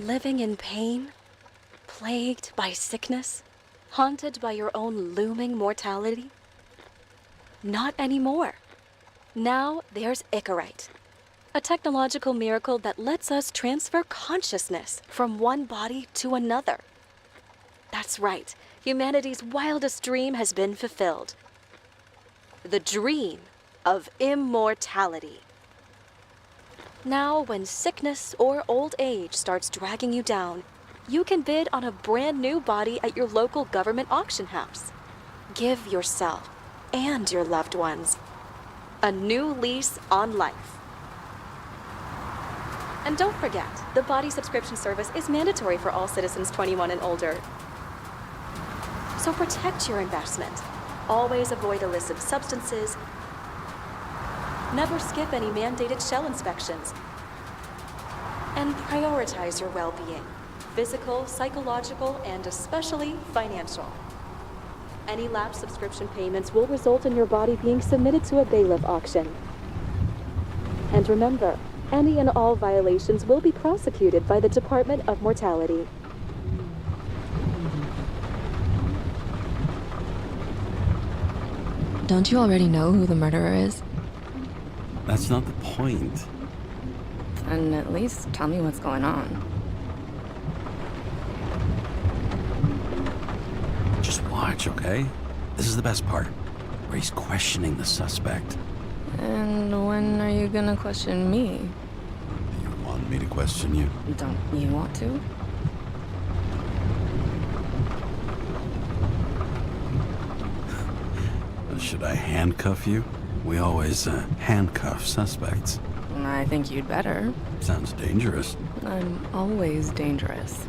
Living in pain? Plagued by sickness? Haunted by your own looming mortality? Not anymore. Now there's Icarite, a technological miracle that lets us transfer consciousness from one body to another. That's right, humanity's wildest dream has been fulfilled. The dream of immortality. Now, when sickness or old age starts dragging you down, you can bid on a brand new body at your local government auction house. Give yourself and your loved ones a new lease on life. And don't forget, the body subscription service is mandatory for all citizens 21 and older. So protect your investment. Always avoid illicit substances. Never skip any mandated shell inspections. And prioritize your well-being, physical, psychological, and especially financial. Any lapsed subscription payments will result in your body being submitted to a bailiff auction. And remember, any and all violations will be prosecuted by the Department of Mortality. Don't you already know who the murderer is? That's not the point. And at least tell me what's going on. Just watch, okay? This is the best part, where he's questioning the suspect. And when are you gonna question me? You want me to question you? Don't you want to? Should I handcuff you? We always handcuff suspects. I think you'd better. Sounds dangerous. I'm always dangerous.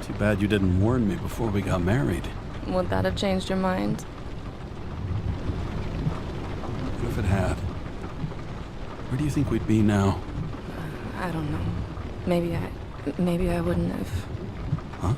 Too bad you didn't warn me before we got married. Would that have changed your mind? What if it had? Where do you think we'd be now? I don't know. Maybe I wouldn't have. Huh?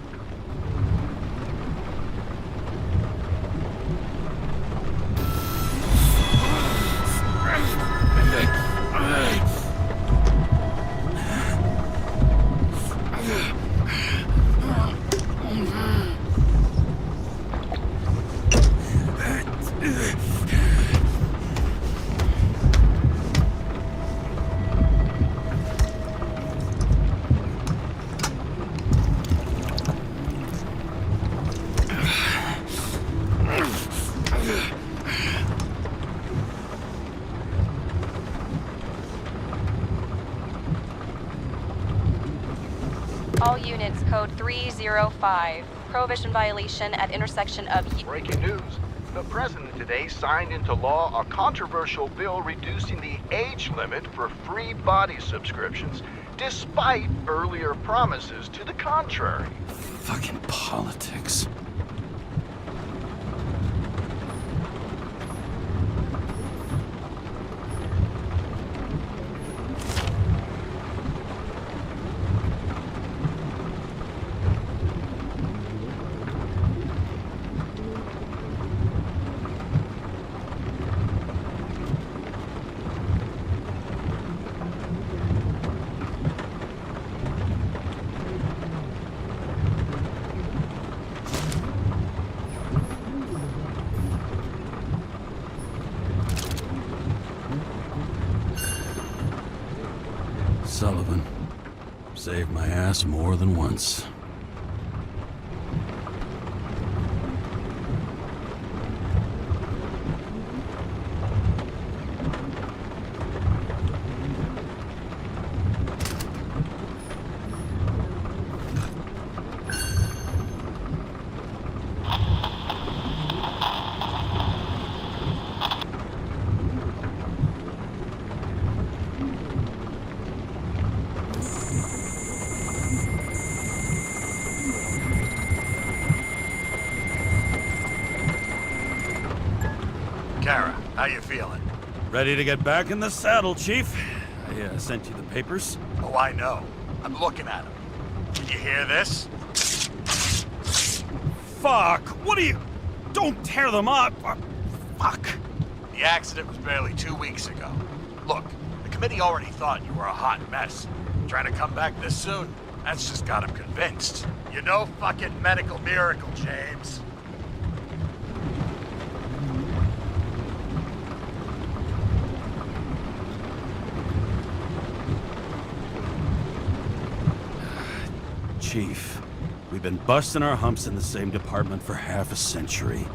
All units, code 305. Prohibition violation at intersection of... Breaking news. The president today signed into law a controversial bill reducing the age limit for free body subscriptions, despite earlier promises to the contrary. Fucking politics. Sullivan. Saved my ass more than once. How you feeling? Ready to get back in the saddle, Chief. I sent you the papers. Oh, I know. I'm looking at them. Can you hear this? Fuck! What are you... Don't tear them up! Fuck! The accident was barely 2 weeks ago. Look, the committee already thought you were a hot mess. Trying to come back this soon? That's just got him convinced. You know, fucking medical miracle, James. Chief, we've been busting our humps in the same department for half a century.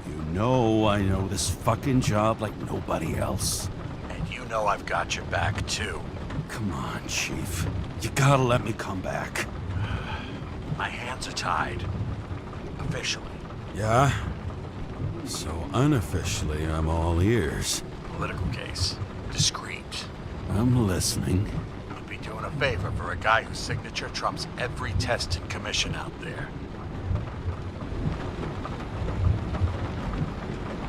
You know I know this fucking job like nobody else. And you know I've got your back, too. Come on, Chief. You gotta let me come back. My hands are tied. Officially. Yeah? So unofficially, I'm all ears. Political case. Discreet. I'm listening. You'd be doing a favor for a guy whose signature trumps every test and commission out there.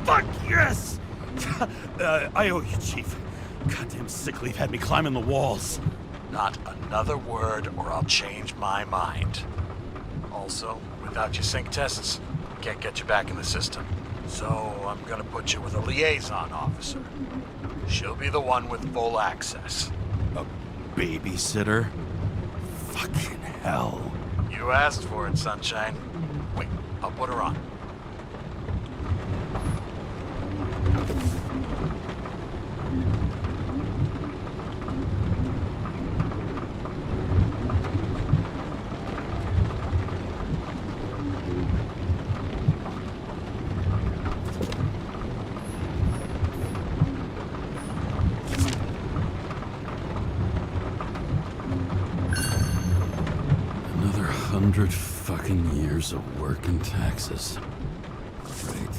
Fuck yes! I owe you, Chief. Goddamn sick leave had me climbing the walls. Not another word or I'll change my mind. Also, without your sync tests, can't get you back in the system. So I'm gonna put you with a liaison officer. She'll be the one with full access. A babysitter? Fucking hell. You asked for it, Sunshine. Wait, I'll put her on. Another 100 fucking years of work and taxes. Great.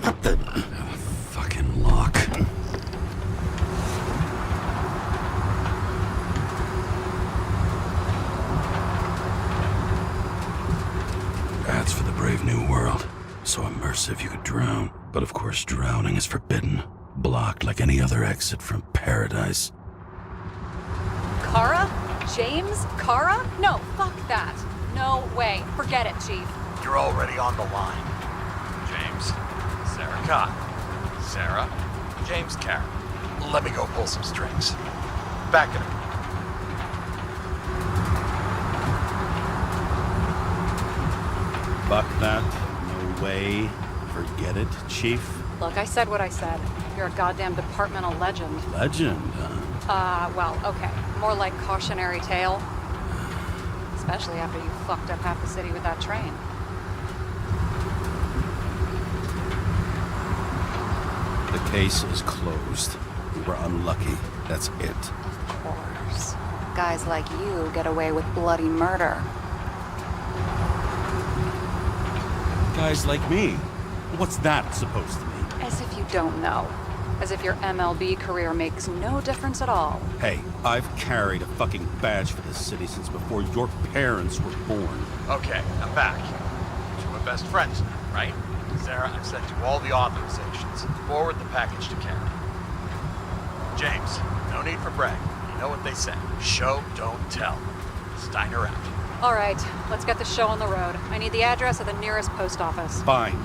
What the fucking lock? That's for the brave new world. So immersive you could drown. But of course drowning is forbidden. Blocked like any other exit from paradise. Kara? James? Kara? No, fuck that. No way. Forget it, Chief. You're already on the line. James, Sarah Cott, Sarah, James Carroll. Let me go pull some strings. Back at her. Fuck that. No way. Forget it, Chief. Look, I said what I said. You're a goddamn departmental legend. Legend, Well, okay. More like cautionary tale. Especially after you fucked up half the city with that train. The case is closed. We were unlucky. That's it. Of course. Guys like you get away with bloody murder. Guys like me. What's that supposed to mean? As if you don't know. As if your MLB career makes no difference at all. Hey, I've carried a fucking badge for this city since before your parents were born. Okay, I'm back. So we're best friends now, right? Sarah, I've sent you all the authorizations. Forward the package to Karen. James, no need for bragging. You know what they say. Show, don't tell. Steiner out. All right, let's get the show on the road. I need the address of the nearest post office. Fine.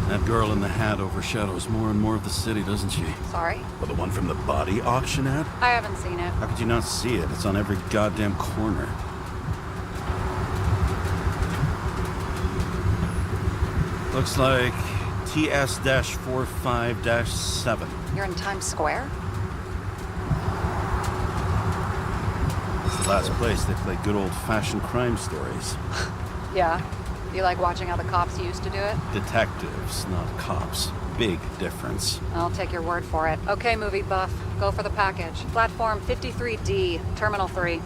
That girl in the hat overshadows more and more of the city, doesn't she? Sorry? Well, the one from the body auction ad? I haven't seen it. How could you not see it? It's on every goddamn corner. Looks like TS-45-7. You're in Times Square? It's the last place they play good old-fashioned crime stories. Yeah? You like watching how the cops used to do it? Detectives, not cops. Big difference. I'll take your word for it. Okay, movie buff. Go for the package. Platform 53D, Terminal 3.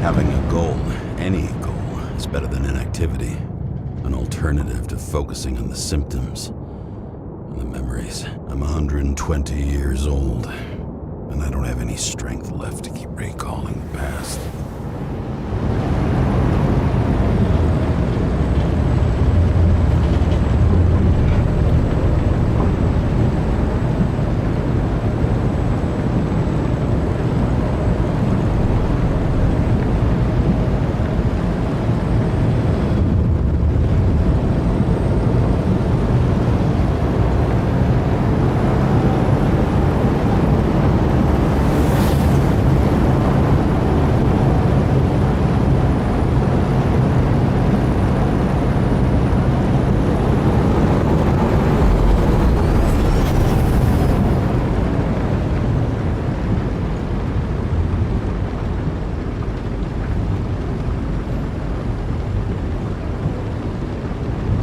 Having a goal, any goal, is better than inactivity. An alternative to focusing on the symptoms and the memories. I'm 120 years old, and I don't have any strength left to keep recalling the past.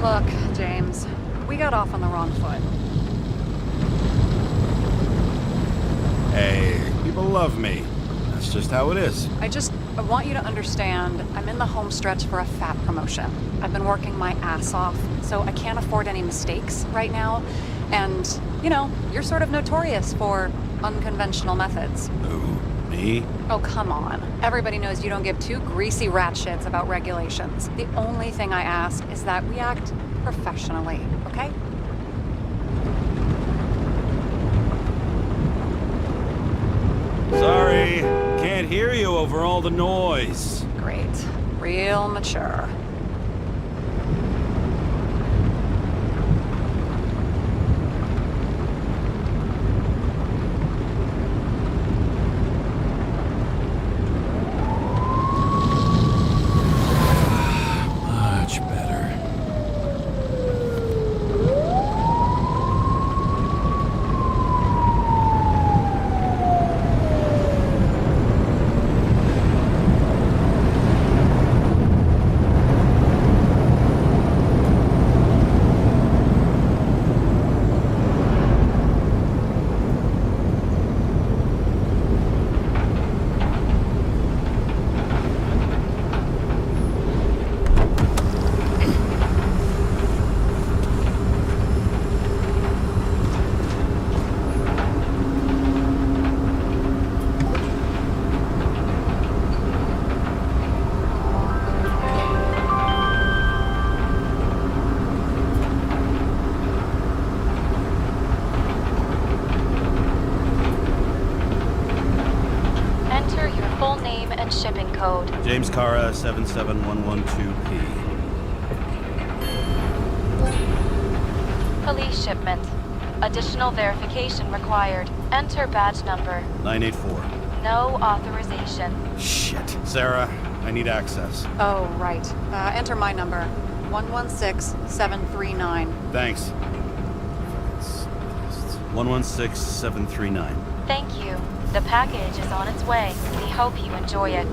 Look, James, we got off on the wrong foot. Hey, people love me. That's just how it is. I want you to understand, I'm in the home stretch for a fat promotion. I've been working my ass off, so I can't afford any mistakes right now. And, you know, you're sort of notorious for unconventional methods. Who? Me? Oh, come on. Everybody knows you don't give two greasy rat shits about regulations. The only thing I ask is that we act professionally, okay? Sorry, can't hear you over all the noise. Great. Real mature. Much better. Enter your full name and shipping code. James Cara, 77112P. Police shipment. Additional verification required. Enter badge number. 984. No authorization. Shit. Sarah, I need access. Oh, right. Enter my number. 116739. Thanks. 116739. Thank you. The package is on its way. We hope you enjoy it.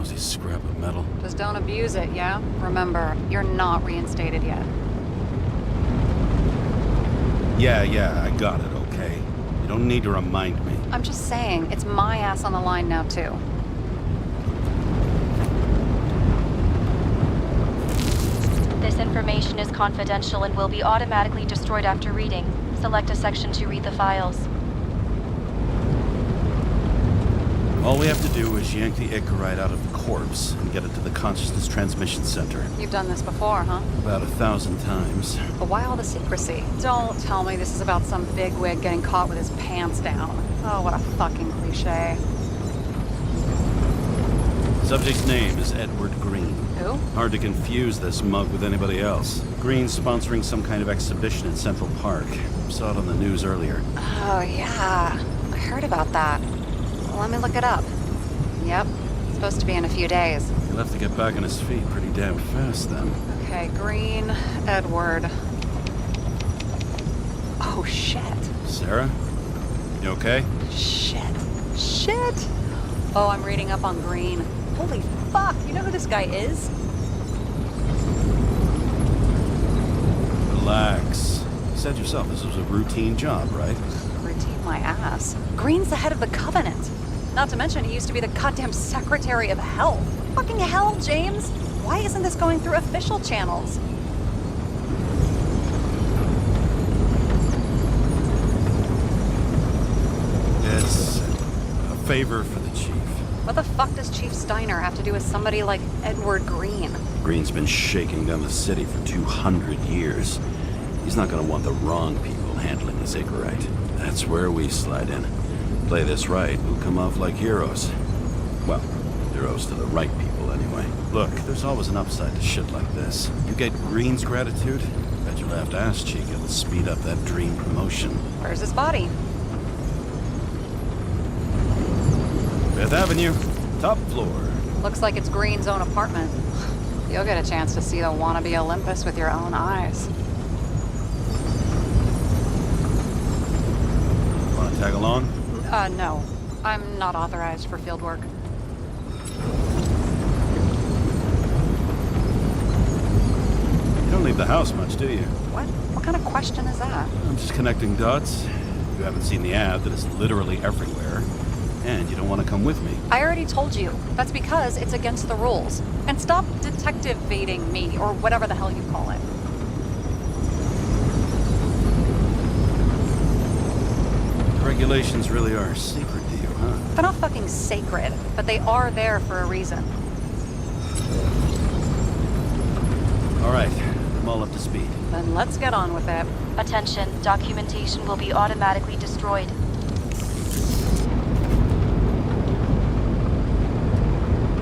lousy scrap of metal. Just don't abuse it, yeah? Remember, you're not reinstated yet. Yeah, I got it, okay? You don't need to remind me. I'm just saying, it's my ass on the line now, too. This information is confidential and will be automatically destroyed after reading. Select a section to read the files. All we have to do is yank the Icarite out of the corpse and get it to the consciousness transmission center. You've done this before, huh? About 1,000 times. But why all the secrecy? Don't tell me this is about some bigwig getting caught with his pants down. Oh, what a fucking cliche. Subject's name is Edward Green. Who? Hard to confuse this mug with anybody else. Green's sponsoring some kind of exhibition in Central Park. Saw it on the news earlier. Oh, yeah. I heard about that. Let me look it up. Yep. Supposed to be in a few days. He'll have to get back on his feet pretty damn fast then. Okay, Green, Edward. Oh, shit. Sarah? You okay? Shit. Oh, I'm reading up on Green. Holy fuck, you know who this guy is? Relax. You said yourself this was a routine job, right? Routine my ass. Green's the head of the Covenant. Not to mention he used to be the goddamn Secretary of Health. Fucking hell, James! Why isn't this going through official channels? It's a favor for the chief. What the fuck does Chief Steiner have to do with somebody like Edward Green? Green's been shaking down the city for 200 years. He's not gonna want the wrong people handling his Icarite. That's where we slide in. Play this right, we'll come off like heroes. Well, heroes to the right people anyway. Look, there's always an upside to shit like this. You get Green's gratitude, bet your left ass cheek it'll speed up that dream promotion. Where's his body? 5th Avenue, top floor. Looks like it's Green's own apartment. You'll get a chance to see the wannabe Olympus with your own eyes. Wanna tag along? No. I'm not authorized for field work. You don't leave the house much, do you? What? What kind of question is that? I'm just connecting dots. You haven't seen the ad that is literally everywhere. And you don't want to come with me. I already told you. That's because it's against the rules. And stop detective-vating me, or whatever the hell you call it. The regulations really are secret to you, huh? They're not fucking sacred, but they are there for a reason. All right, I'm all up to speed. Then let's get on with it. Attention, documentation will be automatically destroyed.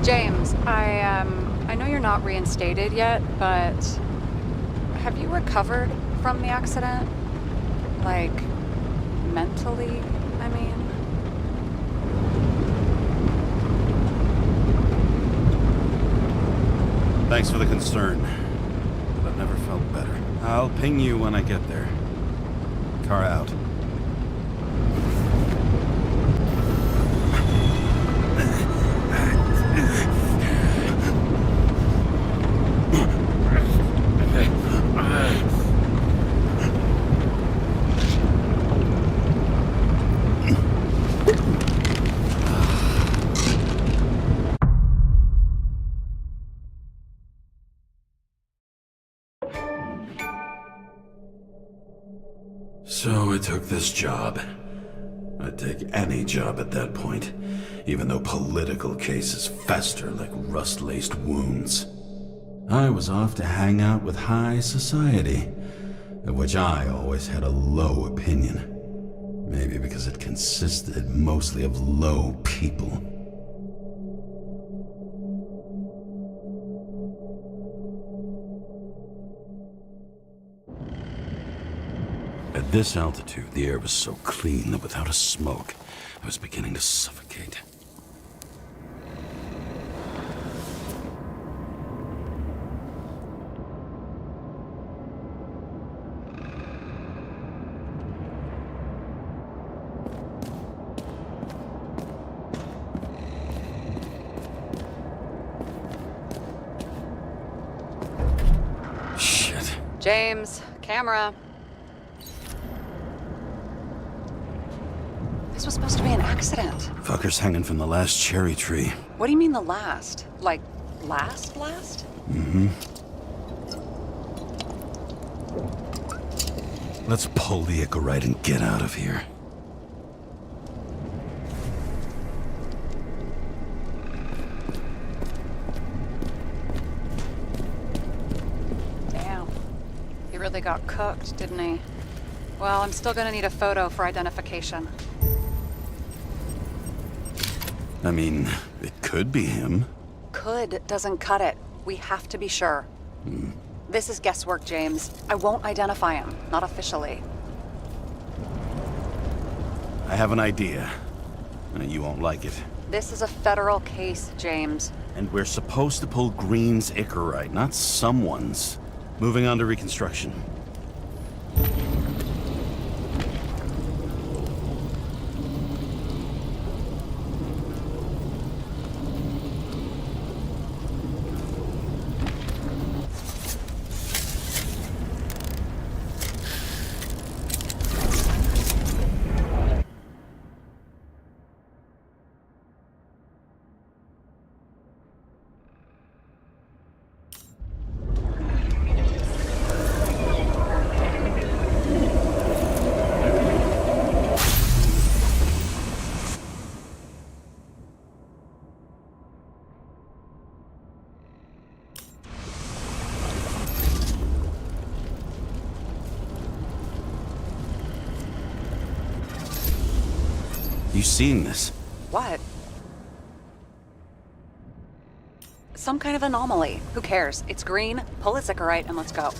James, I know you're not reinstated yet, but have you recovered from the accident? Like, mentally, I mean? Thanks for the concern. But I've never felt better. I'll ping you when I get there. Car out. So I took this job. I'd take any job at that point, even though political cases fester like rust-laced wounds. I was off to hang out with high society, of which I always had a low opinion. Maybe because it consisted mostly of low people. At this altitude, the air was so clean that without a smoke, I was beginning to suffocate. James, camera. This was supposed to be an accident. Fucker's hanging from the last cherry tree. What do you mean the last? Like, last? Mm-hmm. Let's pull the Icarite and get out of here. Damn. He really got cooked, didn't he? Well, I'm still gonna need a photo for identification. I mean, it could be him. Could doesn't cut it. We have to be sure. This is guesswork, James. I won't identify him. Not officially. I have an idea. You won't like it. This is a federal case, James. And we're supposed to pull Green's Icarite, not someone's. Moving on to reconstruction. You seeing this? What? Some kind of anomaly. Who cares? It's green. Pull its Icarite and let's go.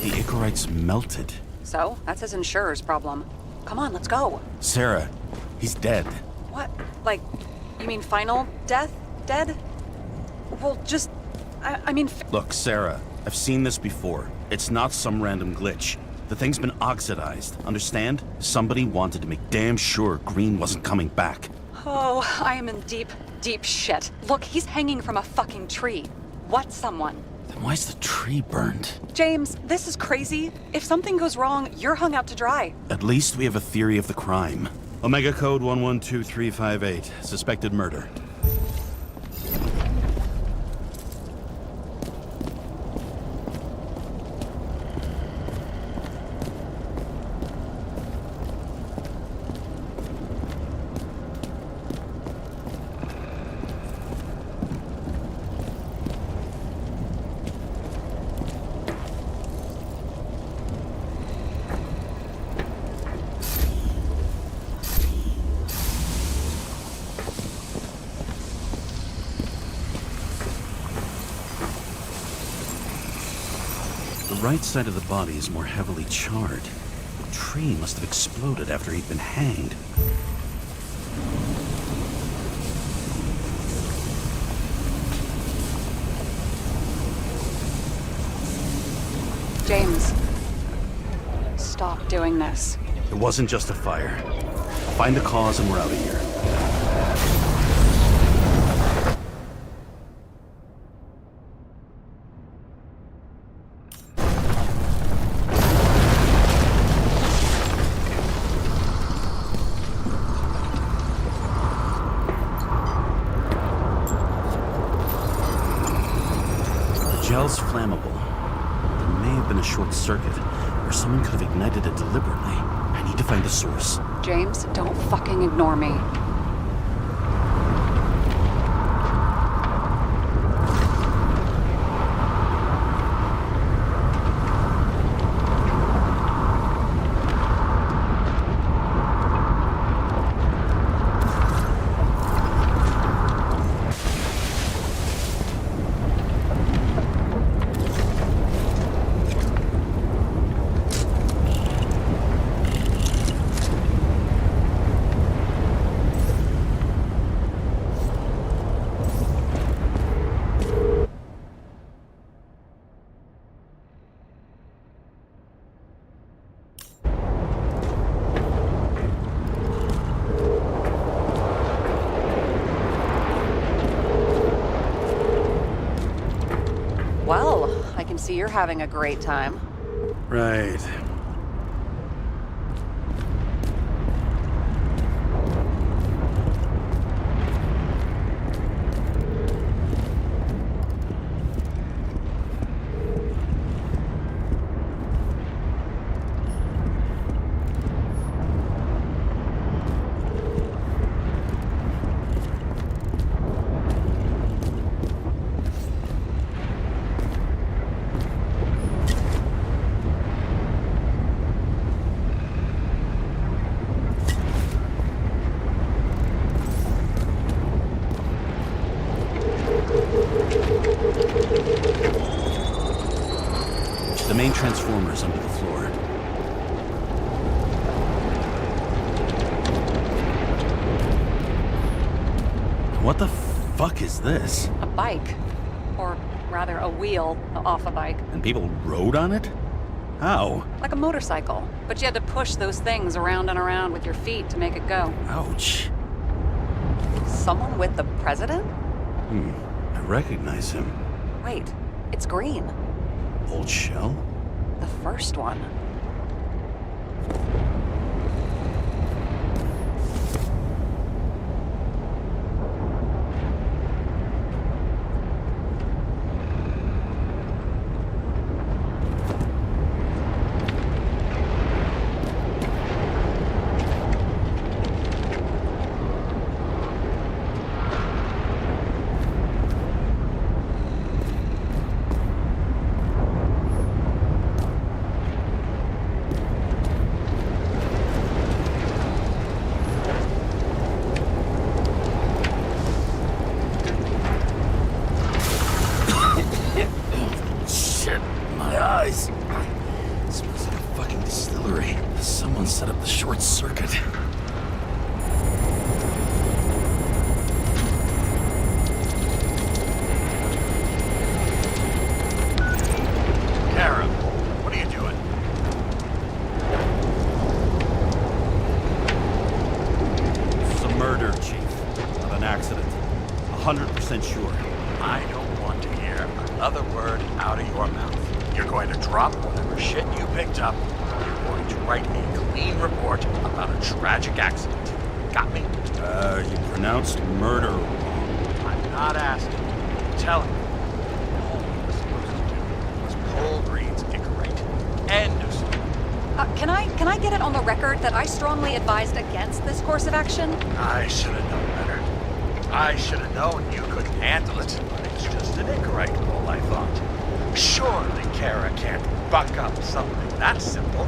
The Icarite's melted. So, that's his insurer's problem. Come on, let's go. Sarah, he's dead. What? Like, you mean final death? Dead? Well, just... I mean... Look, Sarah, I've seen this before. It's not some random glitch. The thing's been oxidized, understand? Somebody wanted to make damn sure Green wasn't coming back. Oh, I am in deep, deep shit. Look, he's hanging from a fucking tree. What someone? Then why's the tree burned? James, this is crazy. If something goes wrong, you're hung out to dry. At least we have a theory of the crime. Omega code 112358. Suspected murder. The right side of the body is more heavily charred. The tree must have exploded after he'd been hanged. James, stop doing this. It wasn't just a fire. Find the cause and we're out of here. Gel's flammable. There may have been a short circuit, or someone could have ignited it deliberately. I need to find the source. James, don't fucking ignore me. See, you're having a great time. Right. The main transformer's under the floor. What the fuck is this? A bike. Or rather, a wheel off a bike. And people rode on it? How? Like a motorcycle. But you had to push those things around and around with your feet to make it go. Ouch. Someone with the president? I recognize him. Wait, it's green. Old Shell? The first one. Set up the short circuit. Kara, what are you doing? This is a murder, Chief. Not an accident. 100% sure. I don't want to hear another word out of your mouth. You're going to drop whatever shit you picked up. You're going to write a clean report about a tragic accident. Got me? You pronounced murder wrong. I'm not asking. I'm telling you. All we were supposed to do was pull Green's Icarite. End of story. Can I get it on the record that I strongly advised against this course of action? I should have known better. I should have known you couldn't handle it, but it's just an Icarite roll, I thought. Surely Kara can't buck up something that simple.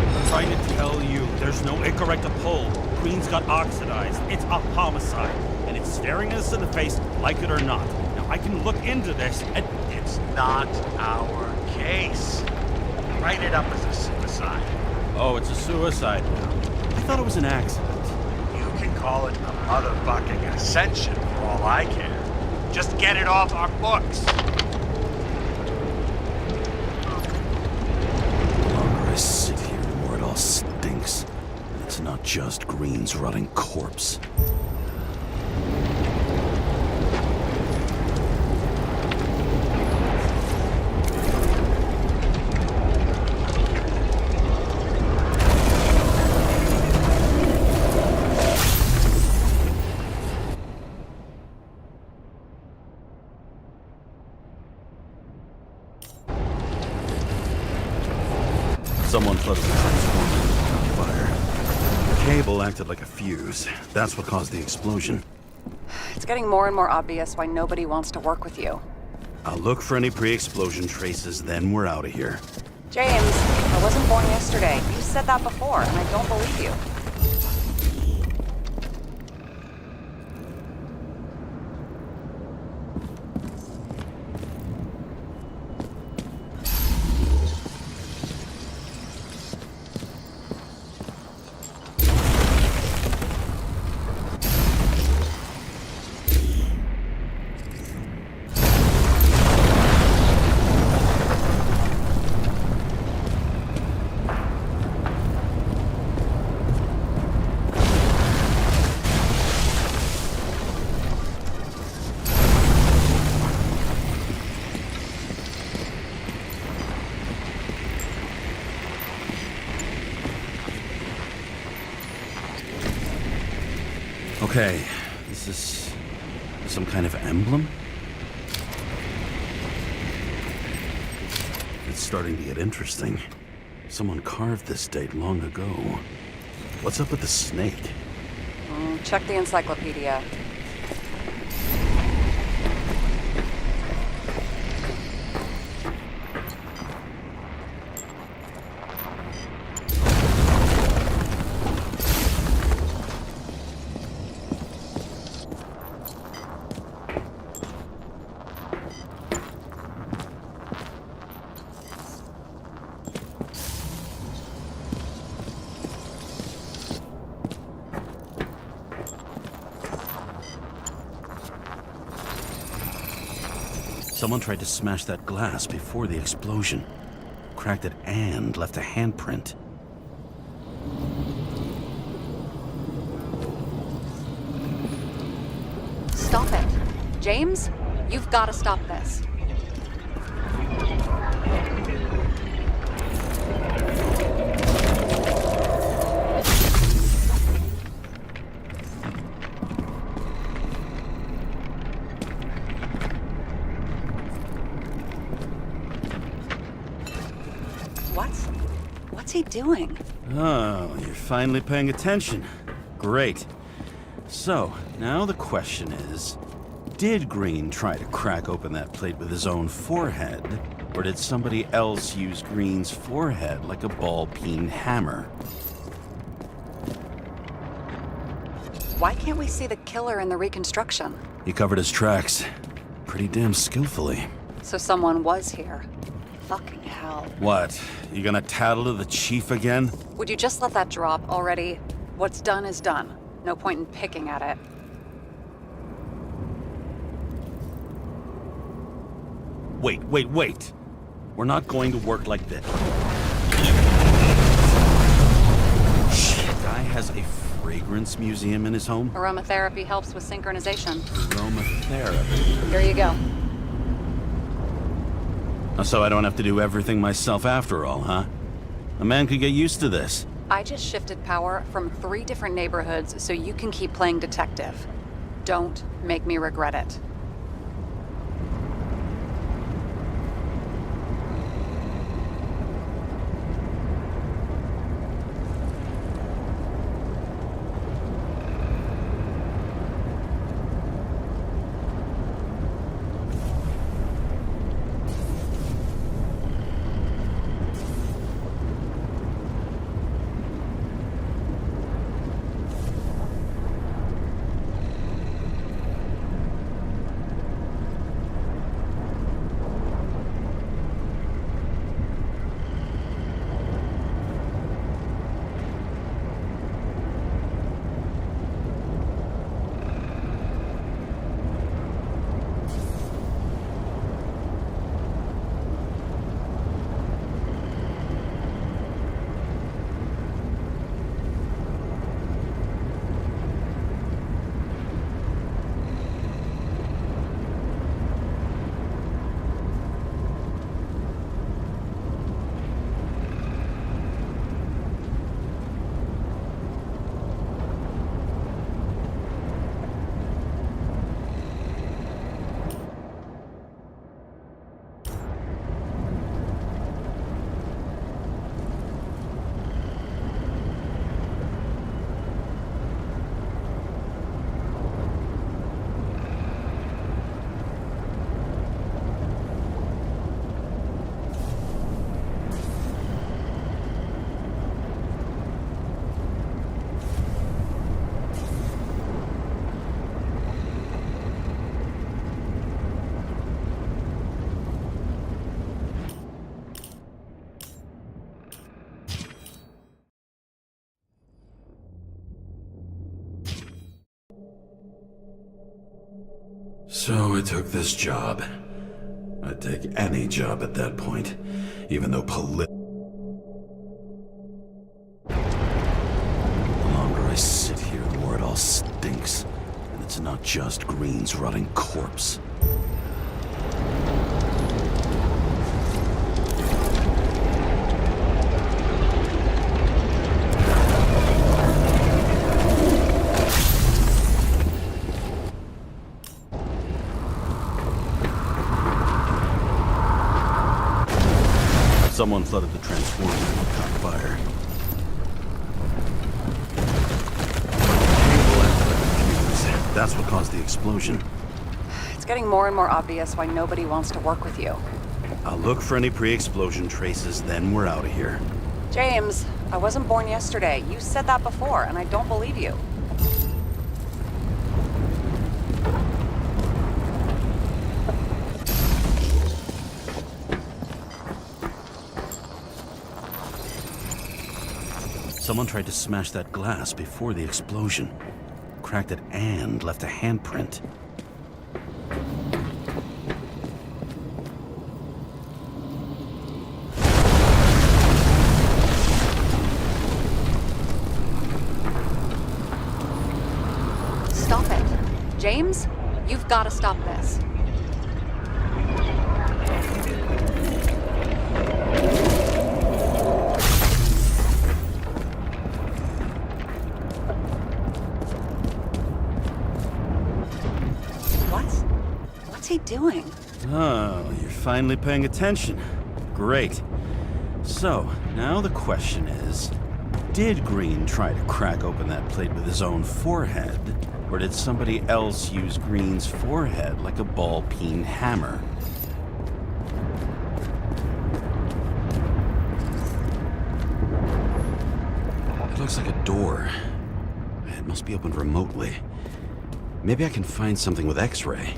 I'm trying to tell you, there's no Icarite to pull. Green's got oxidized. It's a homicide, and it's staring us in the face, like it or not. Now, I can look into this, and It's not our case. Write it up as a suicide. Oh, it's a suicide now. I thought it was an accident. You can call it a motherfucking ascension for all I care. Just get it off our books. The longer I sit here, the more it all stinks. And it's not just Green's rotting corpse. Someone flooded the transformer on fire. The cable acted like a fuse. That's what caused the explosion. It's getting more and more obvious why nobody wants to work with you. I'll look for any pre-explosion traces, then we're out of here. James, I wasn't born yesterday. You said that before, and I don't believe you. Okay, is this some kind of emblem? It's starting to get interesting. Someone carved this date long ago. What's up with the snake? Check the encyclopedia. Someone tried to smash that glass before the explosion. Cracked it and left a handprint. Stop it. James, you've got to stop this. What's he doing? Oh, you're finally paying attention. Great. So, now the question is, did Green try to crack open that plate with his own forehead, or did somebody else use Green's forehead like a ball-peen hammer? Why can't we see the killer in the reconstruction? He covered his tracks pretty damn skillfully. So someone was here. Fucking hell. What? You gonna tattle to the chief again? Would you just let that drop already? What's done is done. No point in picking at it. Wait. We're not going to work like this. Shit, guy has a fragrance museum in his home? Aromatherapy helps with synchronization. Aromatherapy? Here you go. So I don't have to do everything myself after all, huh? A man could get used to this. I just shifted power from 3 different neighborhoods so you can keep playing detective. Don't make me regret it. So I took this job. I'd take any job at that point, even though The longer I sit here, the more it all stinks. And it's not just Green's rotting corpse. that's what caused the explosion. It's getting more and more obvious why nobody wants to work with you. I'll look for any pre-explosion traces, then we're out of here. James, I wasn't born yesterday. You said that before, and I don't believe you. Someone tried to smash that glass before the explosion. Cracked it and left a handprint. Stop it. James, you've got to stop this. What's he doing? Oh, you're finally paying attention. Great. So, now the question is, did Green try to crack open that plate with his own forehead? Or did somebody else use Green's forehead like a ball-peen hammer? It looks like a door. It must be opened remotely. Maybe I can find something with X-ray.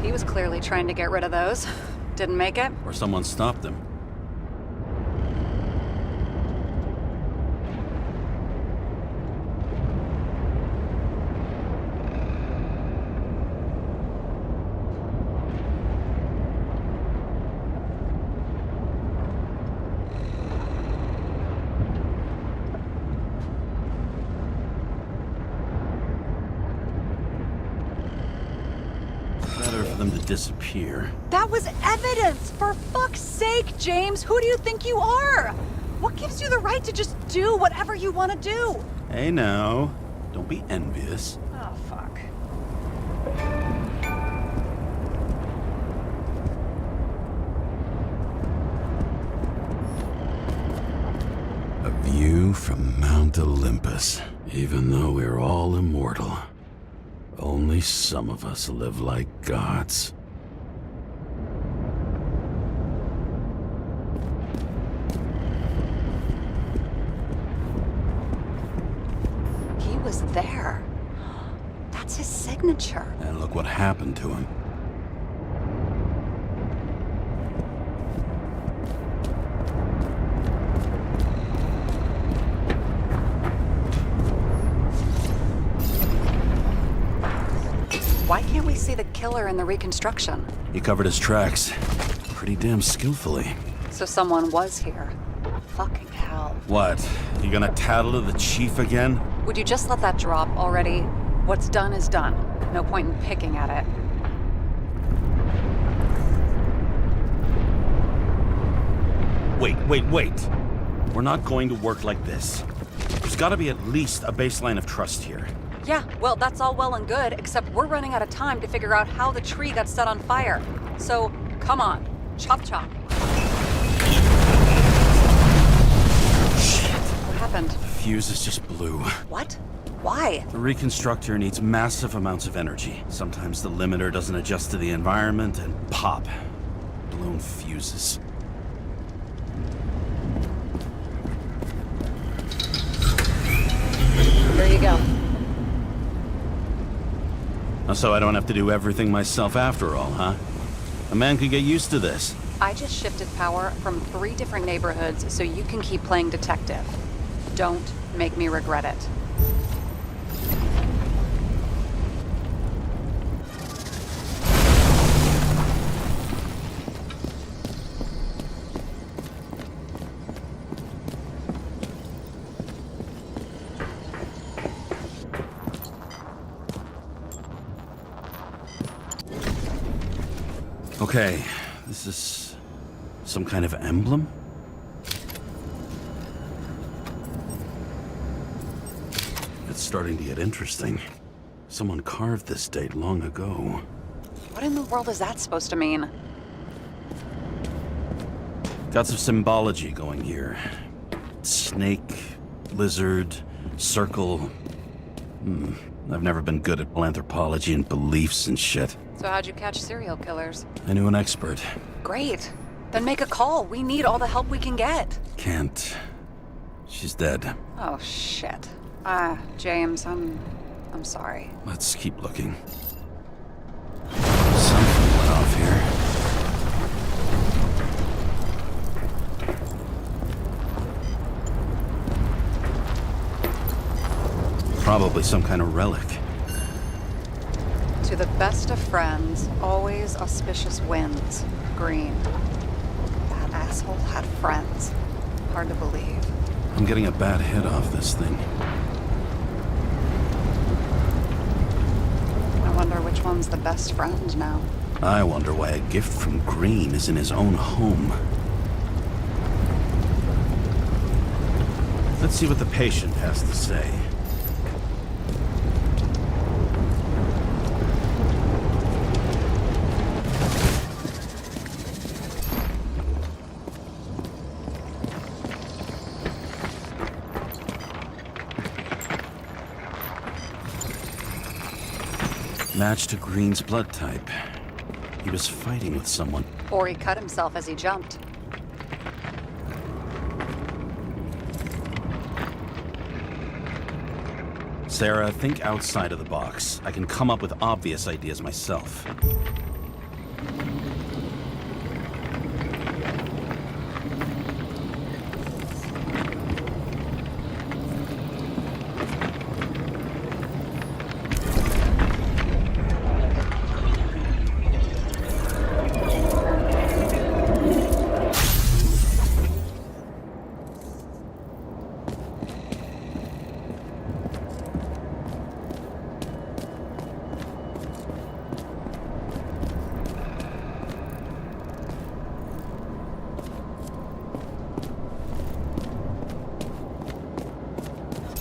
He was clearly trying to get rid of those. Didn't make it. Or someone stopped him. Better for them to disappear. That was evidence! For fuck's sake, James! Who do you think you are? What gives you the right to just do whatever you want to do? Hey now, don't be envious. Oh, fuck. A view from Mount Olympus. Even though we're all immortal, only some of us live like gods. He was there. That's his signature. And look what happened to him. Why can't we see the killer in the reconstruction? He covered his tracks pretty damn skillfully. So someone was here. Fucking hell. What? You gonna tattle to the chief again? Would you just let that drop already? What's done is done. No point in picking at it. Wait. We're not going to work like this. There's gotta be at least a baseline of trust here. Yeah, well, that's all well and good, except we're running out of time to figure out how the tree got set on fire. So, come on. Chop chop. Shit. What happened? The fuses just blew. What? Why? The reconstructor needs massive amounts of energy. Sometimes the limiter doesn't adjust to the environment and pop. Blown fuses. Here you go. So I don't have to do everything myself after all, huh? A man could get used to this. I just shifted power from 3 different neighborhoods so you can keep playing detective. Don't make me regret it. Okay, this is some kind of emblem? it's starting to get interesting. Someone carved this date long ago. What in the world is that supposed to mean? Got some symbology going here. Snake, lizard, circle. I've never been good at anthropology and beliefs and shit. So how'd you catch serial killers? I knew an expert. Great. Then make a call. We need all the help we can get. Can't. She's dead. Oh, shit. James, I'm sorry. Let's keep looking. Something went off here. Probably some kind of relic. To the best of friends, always auspicious winds. Green. That asshole had friends. Hard to believe. I'm getting a bad hit off this thing. I wonder which one's the best friend now. I wonder why a gift from Green is in his own home. Let's see what the patient has to say. Match to Green's blood type. He was fighting with someone. Or he cut himself as he jumped. Sarah, think outside of the box. I can come up with obvious ideas myself.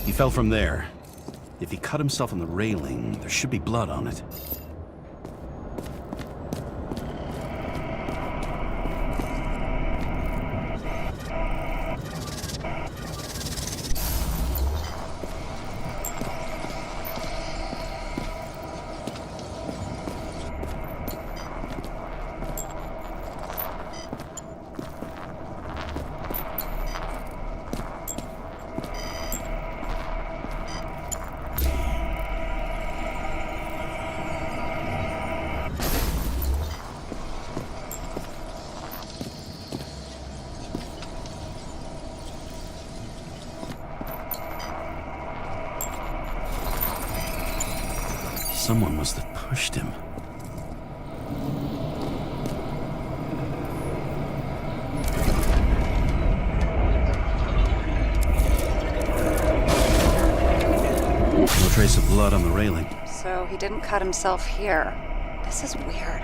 He fell from there. If he cut himself on the railing, there should be blood on it. Someone must have pushed him. No trace of blood on the railing. So he didn't cut himself here. This is weird.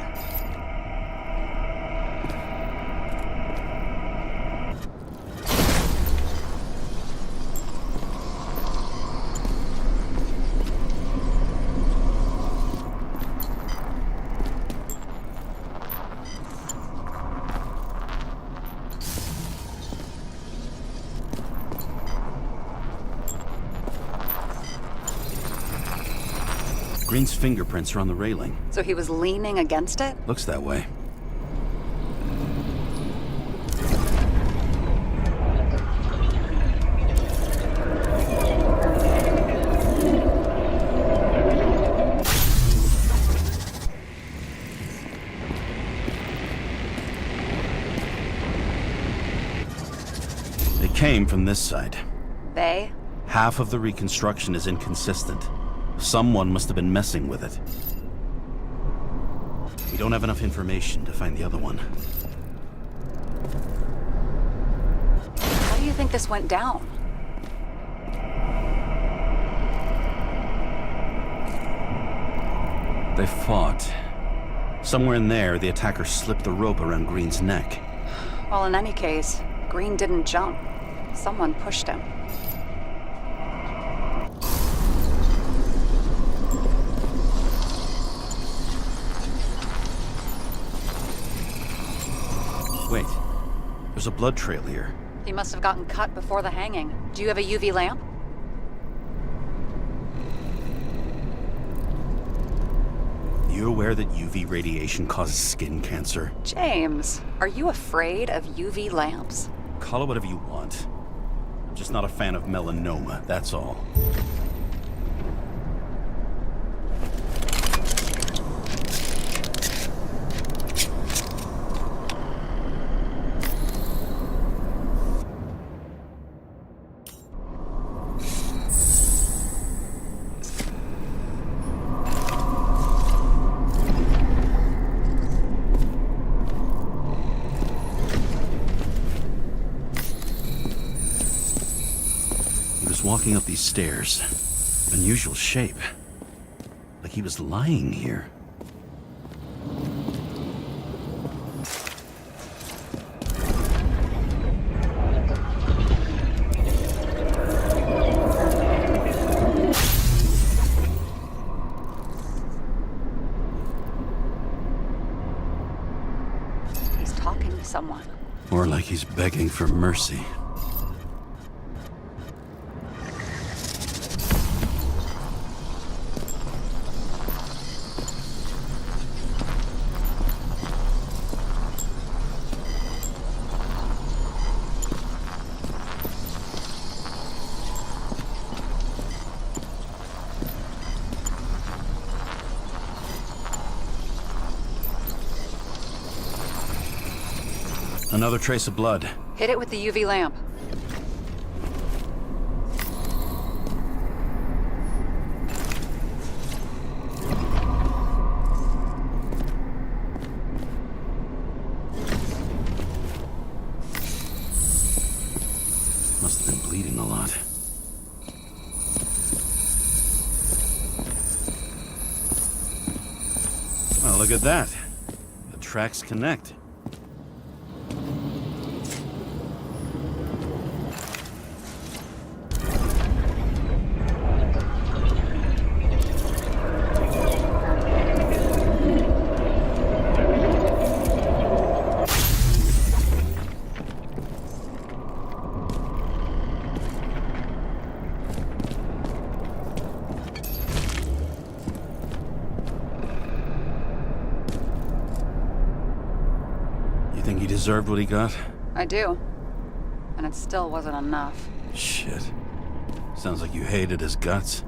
Green's fingerprints are on the railing. So he was leaning against it? Looks that way. They came from this side. They? Half of the reconstruction is inconsistent. Someone must have been messing with it. We don't have enough information to find the other one. How do you think this went down? They fought. Somewhere in there, the attacker slipped the rope around Green's neck. Well, in any case, Green didn't jump. Someone pushed him. There's a blood trail here. He must have gotten cut before the hanging. Do you have a UV lamp? You aware that UV radiation causes skin cancer? James, are you afraid of UV lamps? Call it whatever you want. I'm just not a fan of melanoma, that's all. Walking up these stairs. Unusual shape. Like he was lying here. He's talking to someone. Or like he's begging for mercy. Another trace of blood. Hit it with the UV lamp. Must have been bleeding a lot. Well, look at that. The tracks connect. Think he deserved what he got? I do. And it still wasn't enough. Shit. Sounds like you hated his guts.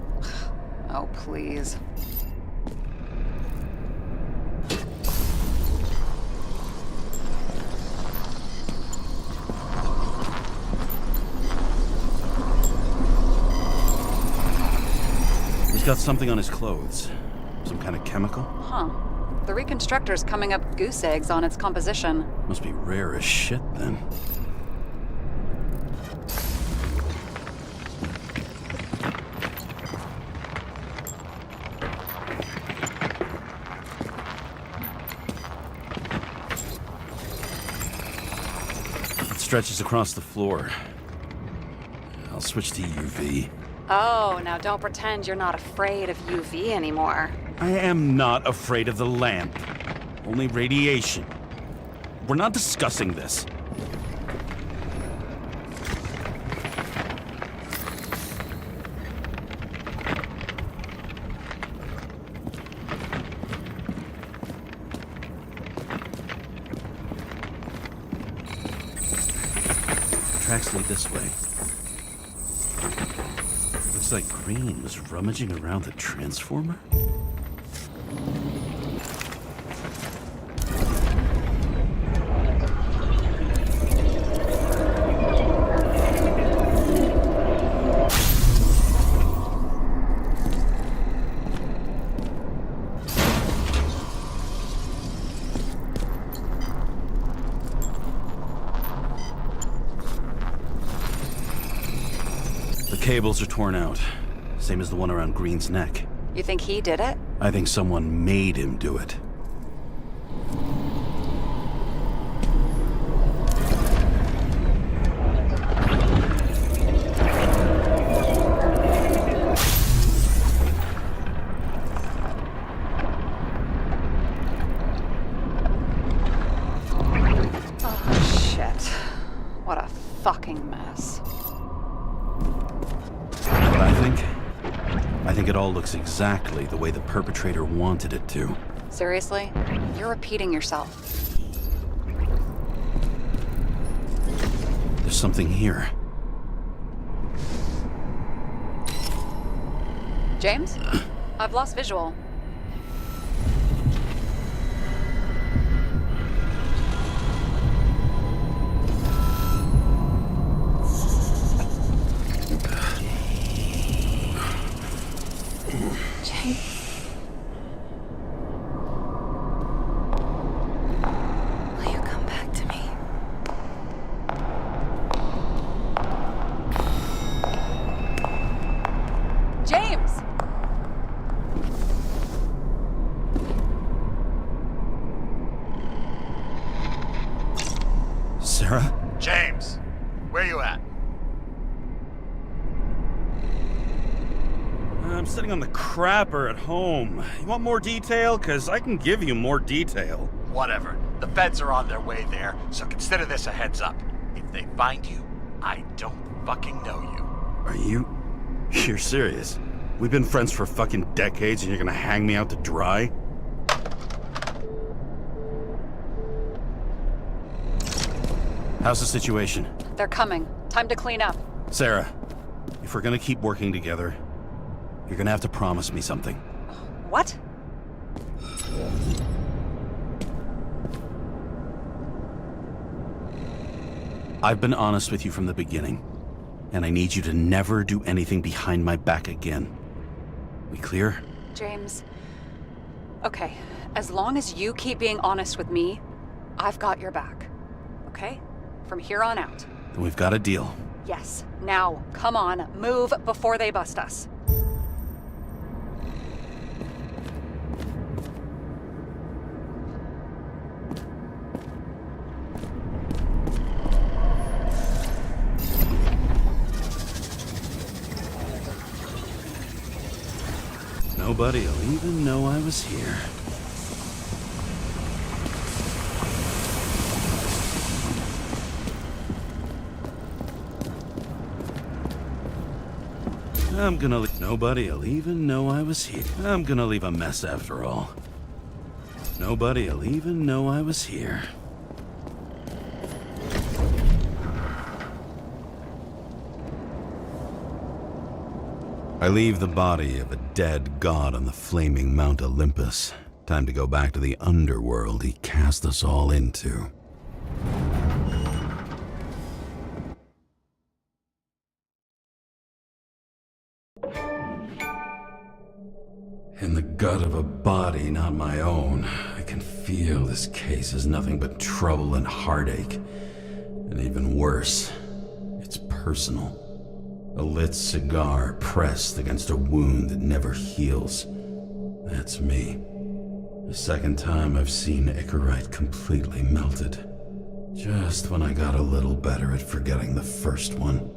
Oh, please. He's got something on his clothes. Some kind of chemical? Huh. The reconstructor's coming up goose eggs on its composition. Must be rare as shit, then. It stretches across the floor. I'll switch to UV. Oh, now don't pretend you're not afraid of UV anymore. I am not afraid of the lamp. Only radiation. We're not discussing this. Tracks lead this way. Looks like Green was rummaging around the transformer. Cables are torn out. Same as the one around Green's neck. You think he did it? I think someone made him do it. Oh, shit. think? I think it all looks exactly the way the perpetrator wanted it to. Seriously? You're repeating yourself. There's something here. James? I've lost visual. Will you come back to me? James! Sarah? James, where you at? I'm sitting on the crapper at home. You want more detail? Because I can give you more detail. Whatever. The feds are on their way there, so consider this a heads up. If they find you, I don't fucking know you. Are you... You're serious? We've been friends for fucking decades and you're gonna hang me out to dry? How's the situation? They're coming. Time to clean up. Sarah, if we're gonna keep working together, you're gonna have to promise me something. What? I've been honest with you from the beginning, and I need you to never do anything behind my back again. We clear? James. Okay, as long as you keep being honest with me, I've got your back. Okay? From here on out. Then we've got a deal. Yes. Now, come on, move before they bust us. Nobody'll even know I was here. Nobody'll even know I was here. I'm gonna leave a mess after all. Nobody'll even know I was here. I leave the body of a dead god on the flaming Mount Olympus. Time to go back to the underworld he cast us all into. In the gut of a body not my own, I can feel this case is nothing but trouble and heartache. And even worse, it's personal. A lit cigar pressed against a wound that never heals. That's me. The second time I've seen Icarite completely melted. Just when I got a little better at forgetting the first one.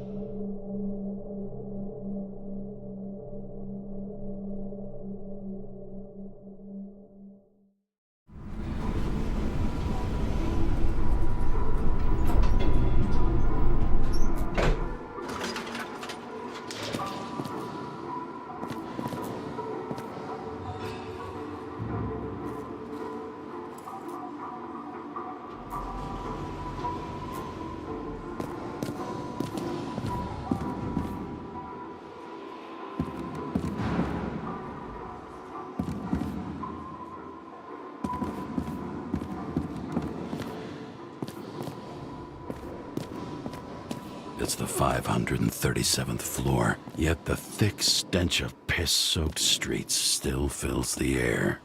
It's the 537th floor, yet the thick stench of piss-soaked streets still fills the air.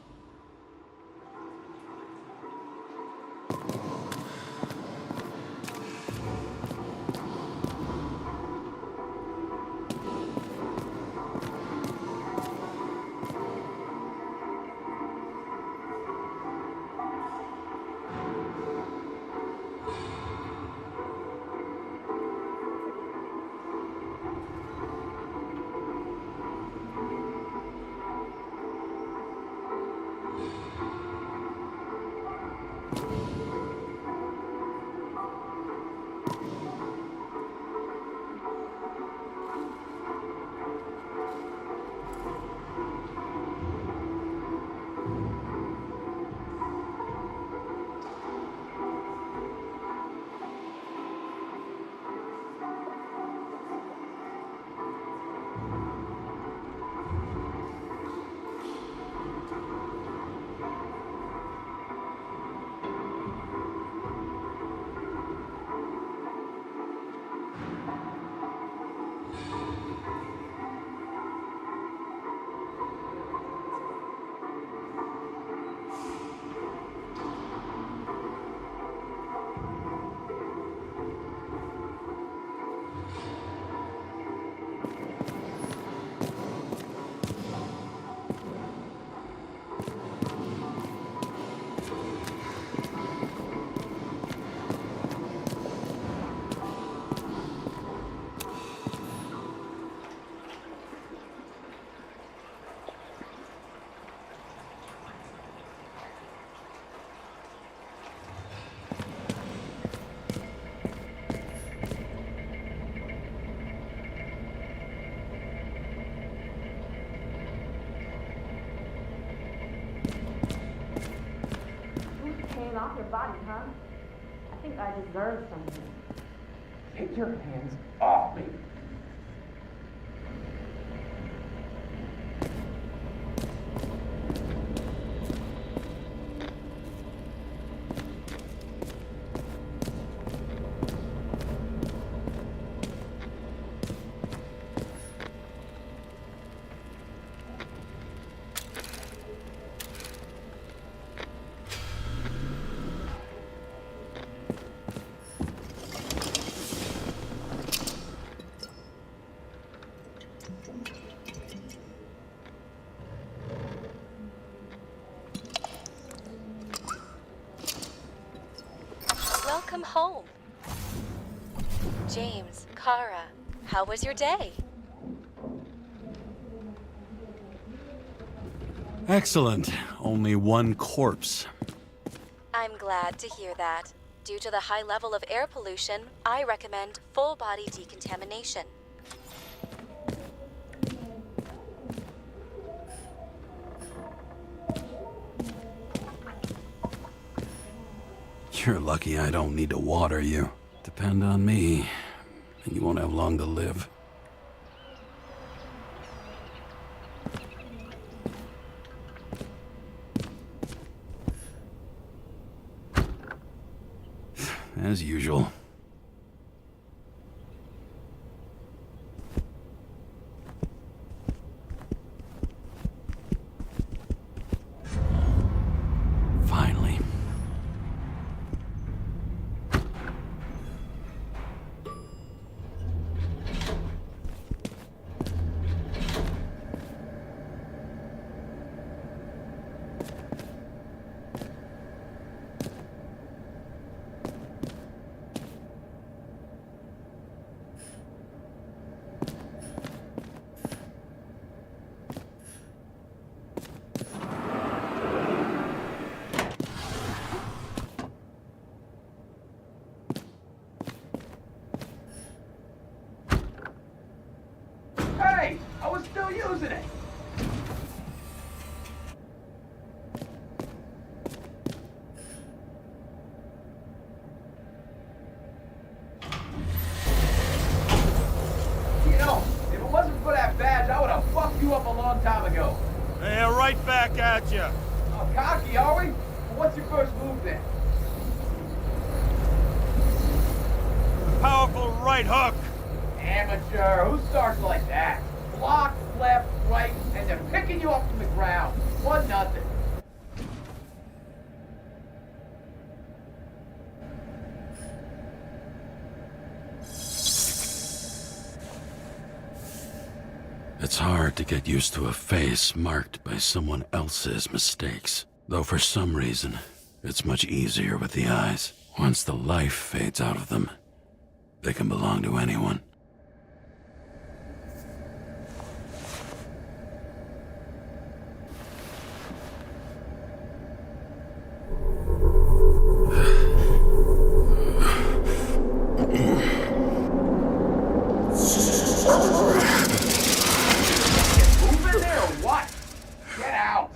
Paying off your body, huh? I think I deserve something. Take your hands off me. Welcome home. James, Kara, how was your day? Excellent. Only one corpse. I'm glad to hear that. Due to the high level of air pollution, I recommend full body decontamination. You're lucky I don't need to water you. Depend on me, and you won't have long to live. As usual. Finally. Hey, I was still using it. You know, if it wasn't for that badge, I would have fucked you up a long time ago. Yeah, right back at you. Oh, cocky, are we? Well, what's your first move then? Powerful right hook. Amateur, who starts like that? Block, left, right, and they're picking you up from the ground. 1-0. It's hard to get used to a face marked by someone else's mistakes. Though for some reason, it's much easier with the eyes. Once the life fades out of them, they can belong to anyone. Move in there or what? Get out.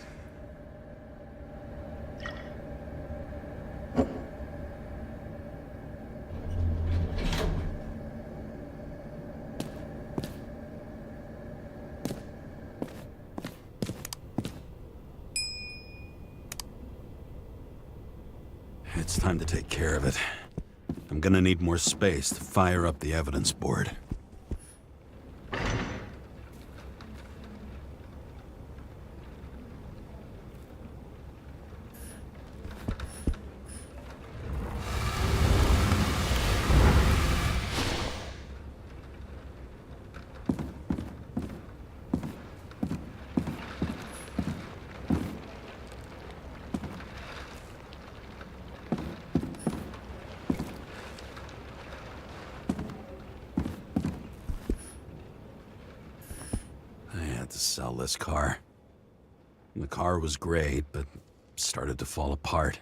It's time to take care of it. I'm gonna need more space to fire up the evidence board. I had to sell this car. The car was great, but started to fall apart.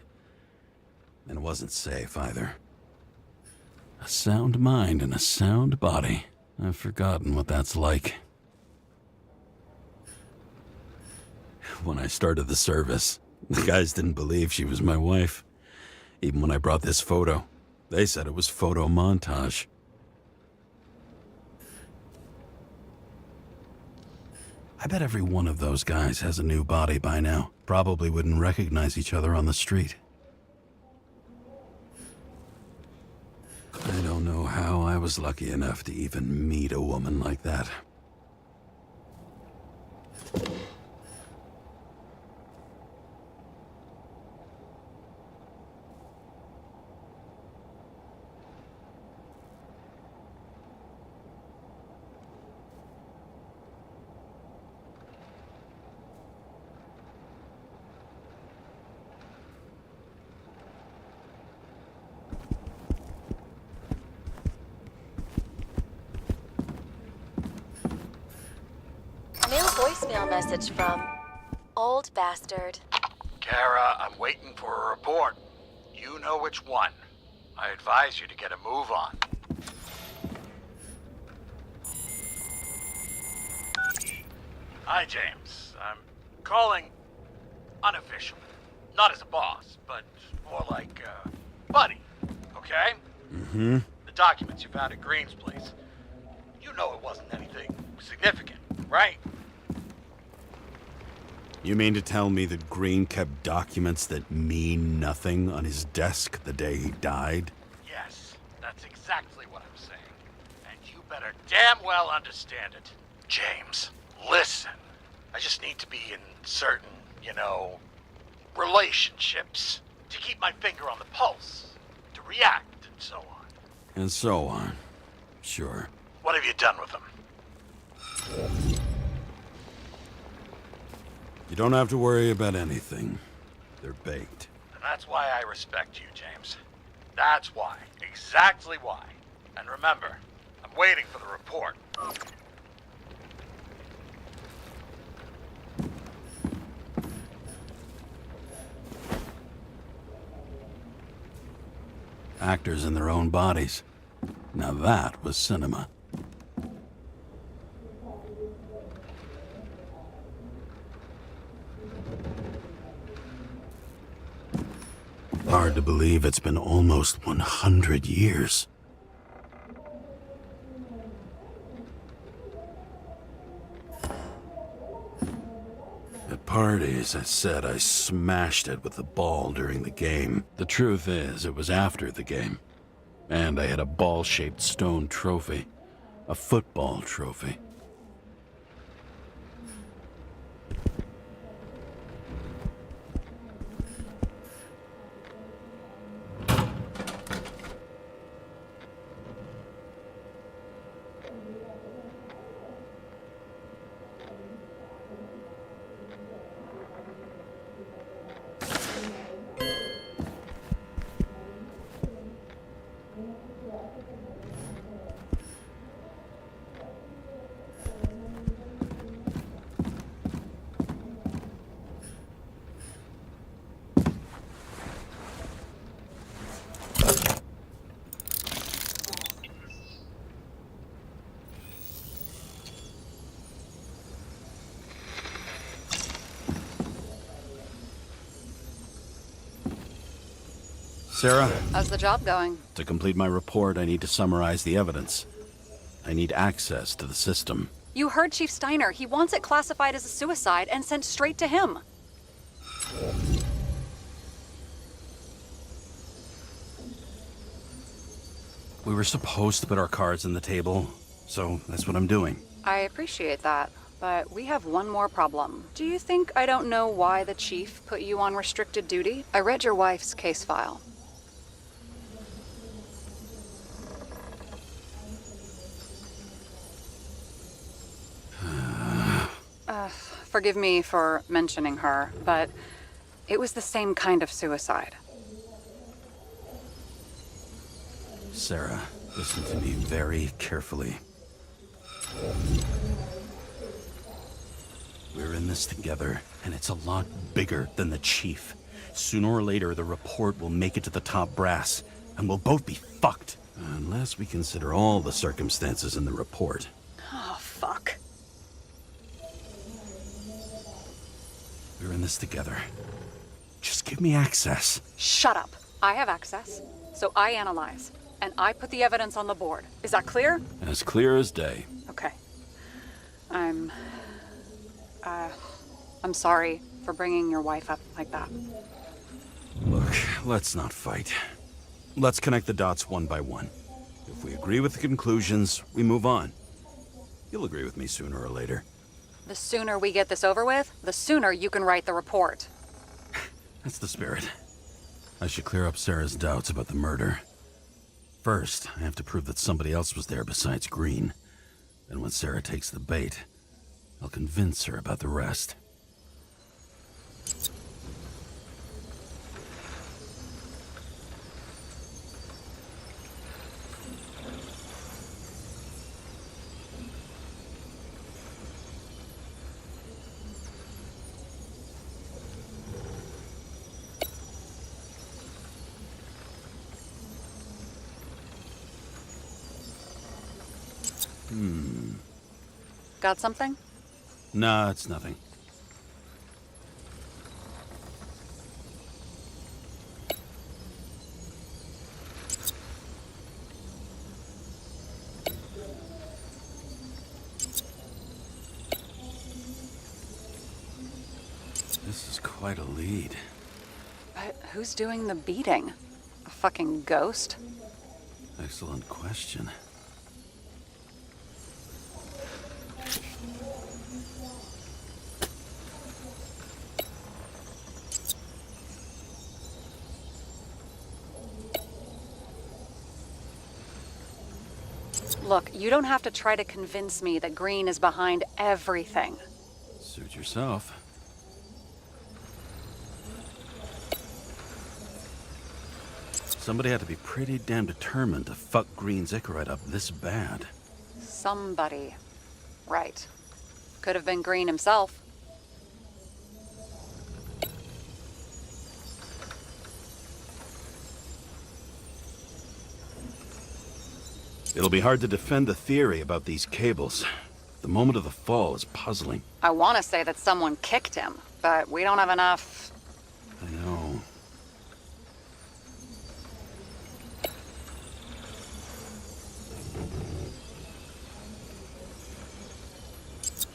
And it wasn't safe either. A sound mind and a sound body. I've forgotten what that's like. When I started the service, the guys didn't believe she was my wife. Even when I brought this photo, they said it was photo montage. I bet every one of those guys has a new body by now. Probably wouldn't recognize each other on the street. I don't know how I was lucky enough to even meet a woman like that. Voicemail message from Old Bastard. Kara, I'm waiting for a report. You know which one. I advise you to get a move on. Hi, James. I'm calling unofficial. Not as a boss, but more like buddy, okay? Mm-hmm. The documents you found at Green's place. You know it wasn't anything significant, right? You mean to tell me that Green kept documents that mean nothing on his desk the day he died? Yes, that's exactly what I'm saying. And you better damn well understand it. James, listen. I just need to be in certain, relationships to keep my finger on the pulse, to react, and so on. And so on. Sure. What have you done with them? You don't have to worry about anything. They're baked. And that's why I respect you, James. That's why. Exactly why. And remember, I'm waiting for the report. Actors in their own bodies. Now that was cinema. Hard to believe it's been almost 100 years. At parties, I said I smashed it with the ball during the game. The truth is, it was after the game. And I had a ball-shaped stone trophy. A football trophy. Sarah? How's the job going? To complete my report, I need to summarize the evidence. I need access to the system. You heard Chief Steiner. He wants it classified as a suicide and sent straight to him. We were supposed to put our cards on the table, so that's what I'm doing. I appreciate that, but we have one more problem. Do you think I don't know why the Chief put you on restricted duty? I read your wife's case file. Forgive me for mentioning her, but it was the same kind of suicide. Sarah, listen to me very carefully. this together, and it's a lot bigger than the chief. Sooner or later, the report will make it to the top brass, and we'll both be fucked. Unless we consider all the circumstances in the report. Oh, fuck. We're in this together. Just give me access. Shut up. I have access, so I analyze, and I put the evidence on the board. Is that clear? As clear as day. Okay. I'm sorry for bringing your wife up like that. Look, let's not fight. Let's connect the dots one by one. If we agree with the conclusions, we move on. You'll agree with me sooner or later. The sooner we get this over with, the sooner you can write the report. That's the spirit. I should clear up Sarah's doubts about the murder. First, I have to prove that somebody else was there besides Green. Then when Sarah takes the bait, I'll convince her about the rest. Got something? Nah, it's nothing. This is quite a lead. But who's doing the beating? A fucking ghost? Excellent question. Look, you don't have to try to convince me that Green is behind everything. Suit yourself. Somebody had to be pretty damn determined to fuck Green's Icarite up this bad. Somebody. Right. Could have been Green himself. It'll be hard to defend the theory about these cables. The moment of the fall is puzzling. I want to say that someone kicked him, but we don't have enough. I know.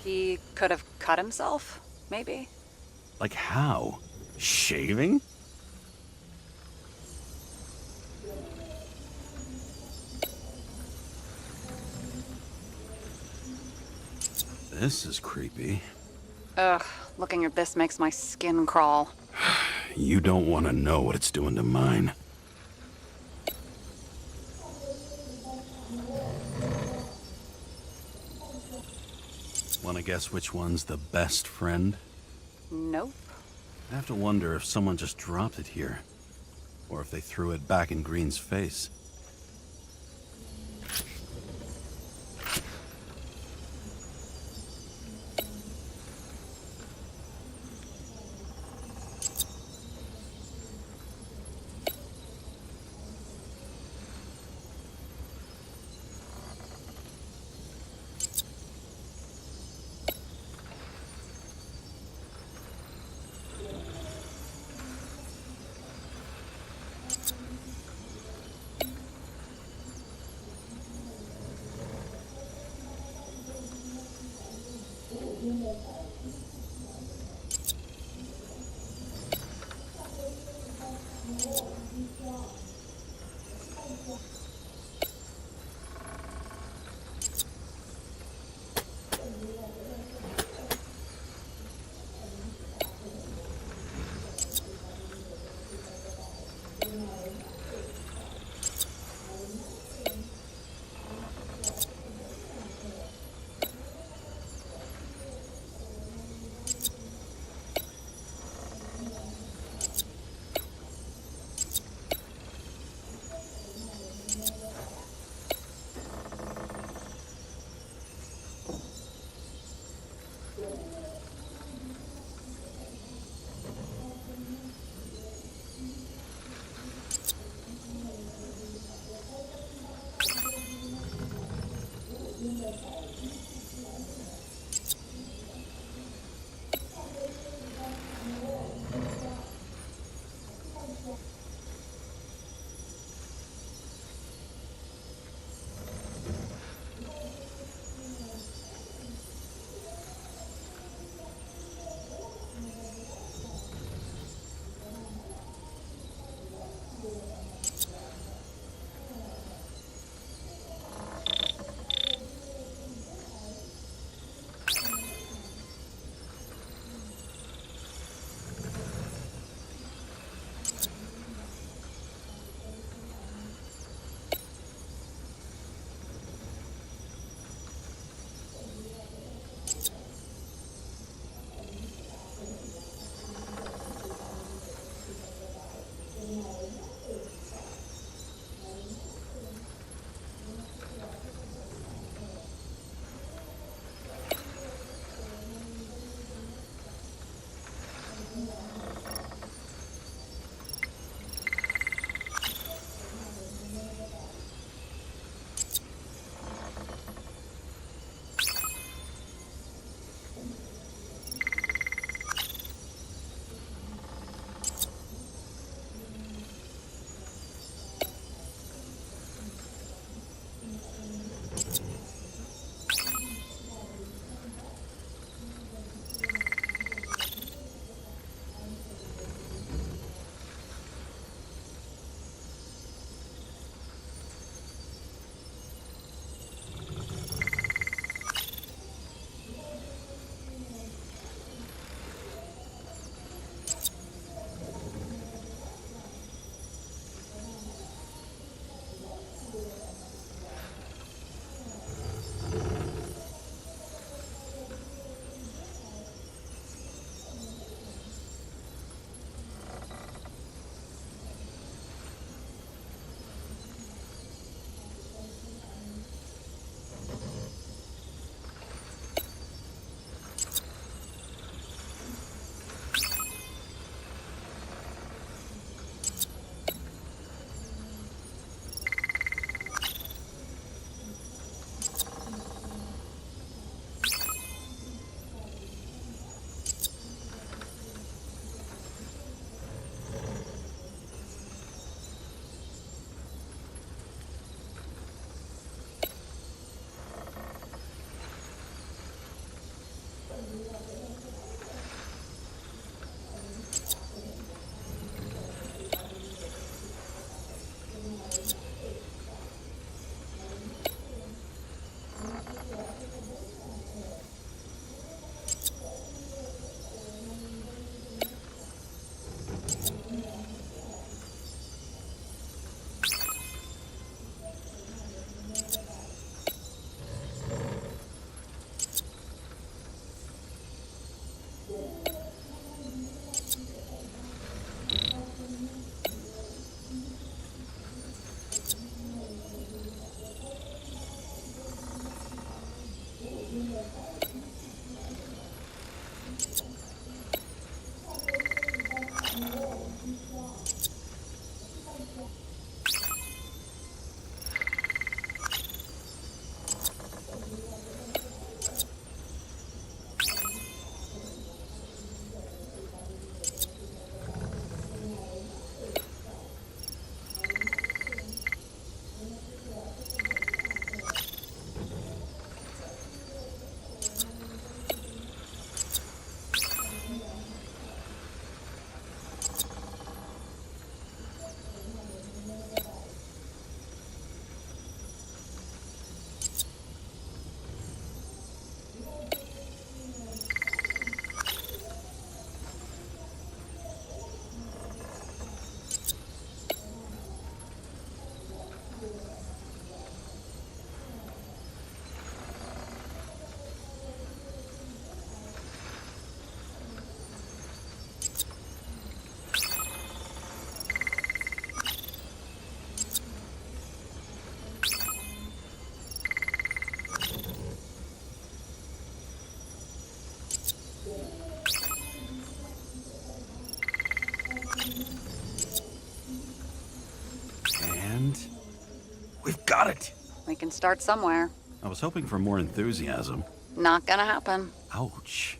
He could have cut himself, maybe? Like how? Shaving? This is creepy. Ugh, looking at this makes my skin crawl. You don't want to know what it's doing to mine. Want to guess which one's the best friend? Nope. I have to wonder if someone just dropped it here, or if they threw it back in Green's face. We've got it! We can start somewhere. I was hoping for more enthusiasm. Not gonna happen. Ouch.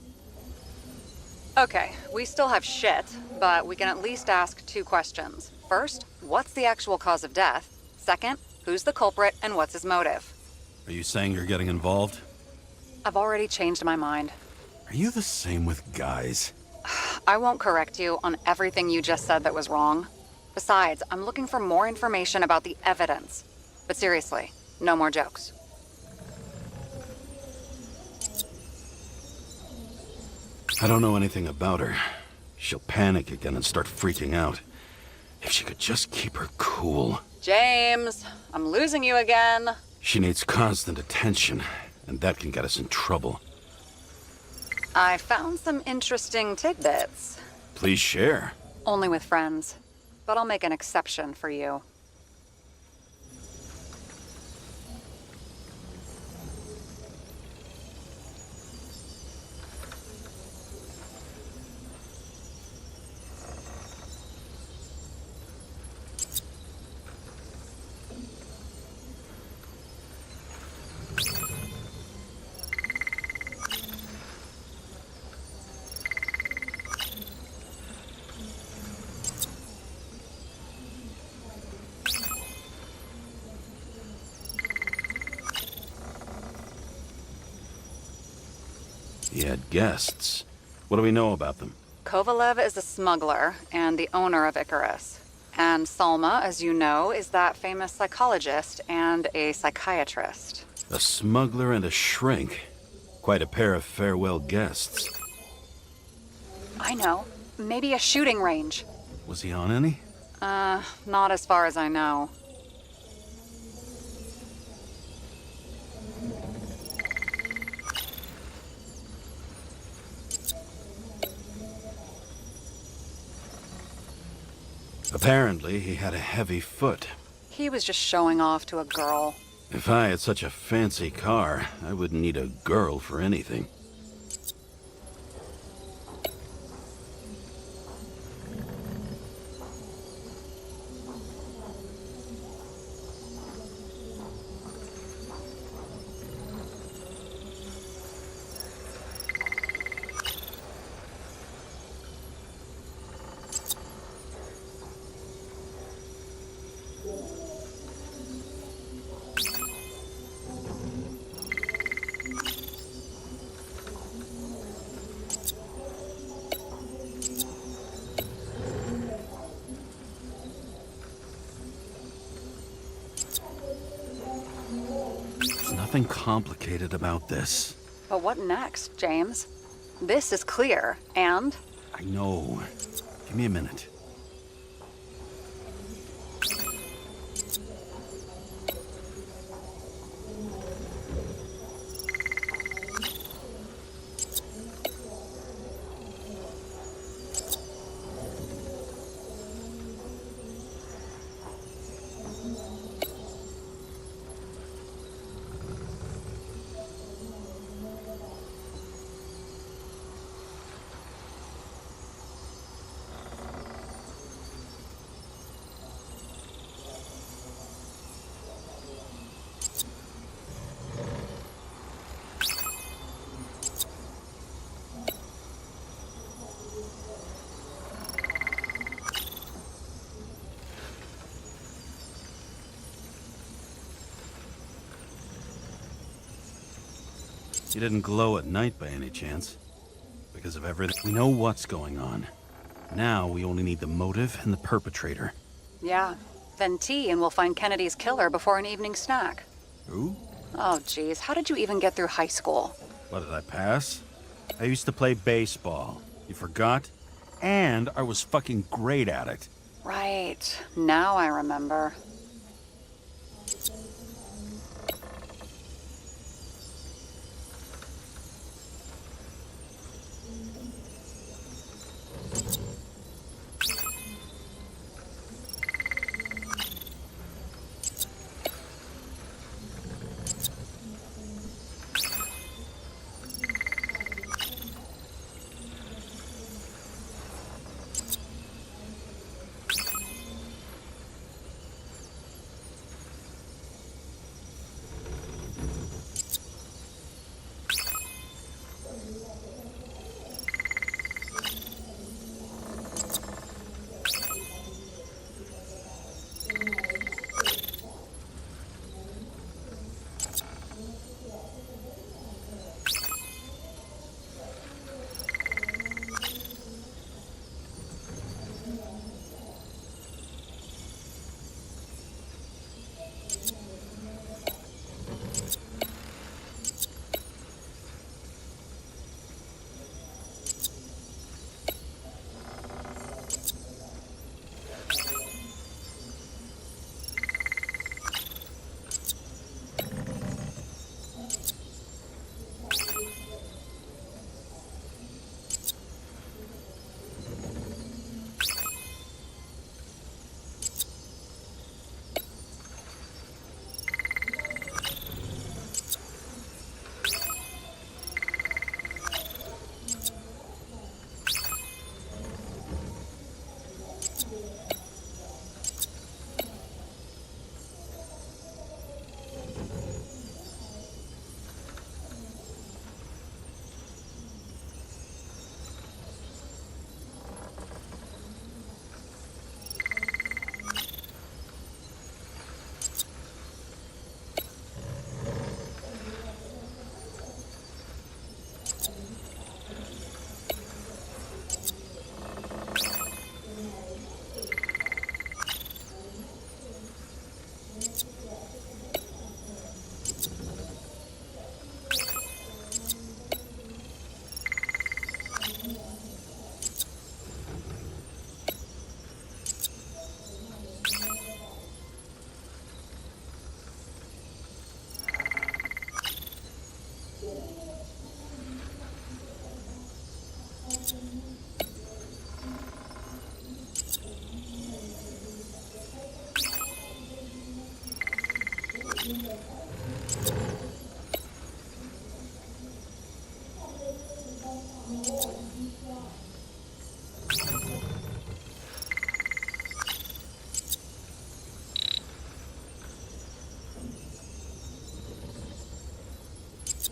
Okay, we still have shit, but we can at least ask 2 questions. First, what's the actual cause of death? Second, who's the culprit and what's his motive? Are you saying you're getting involved? I've already changed my mind. Are you the same with guys? I won't correct you on everything you just said that was wrong. Besides, I'm looking for more information about the evidence. But seriously, no more jokes. I don't know anything about her. She'll panic again and start freaking out. If she could just keep her cool. James, I'm losing you again. She needs constant attention, and that can get us in trouble. I found some interesting tidbits. Please share. Only with friends. But I'll make an exception for you. He had guests. What do we know about them? Kovalev is a smuggler and the owner of Icarus. And Salma, as you know, is that famous psychologist and a psychiatrist. A smuggler and a shrink. Quite a pair of farewell guests. I know. Maybe a shooting range. Was he on any? Not as far as I know. Apparently, he had a heavy foot. He was just showing off to a girl. If I had such a fancy car, I wouldn't need a girl for anything. nothing complicated about this. But what next, James? This is clear, and? I know. Give me a minute. You didn't glow at night by any chance? Because of everything. We know what's going on. Now we only need the motive and the perpetrator. Yeah. Then tea and we'll find Kennedy's killer before an evening snack. Who? Oh, geez. How did you even get through high school? What, did I pass? I used to play baseball. You forgot? And I was fucking great at it. Right. Now I remember.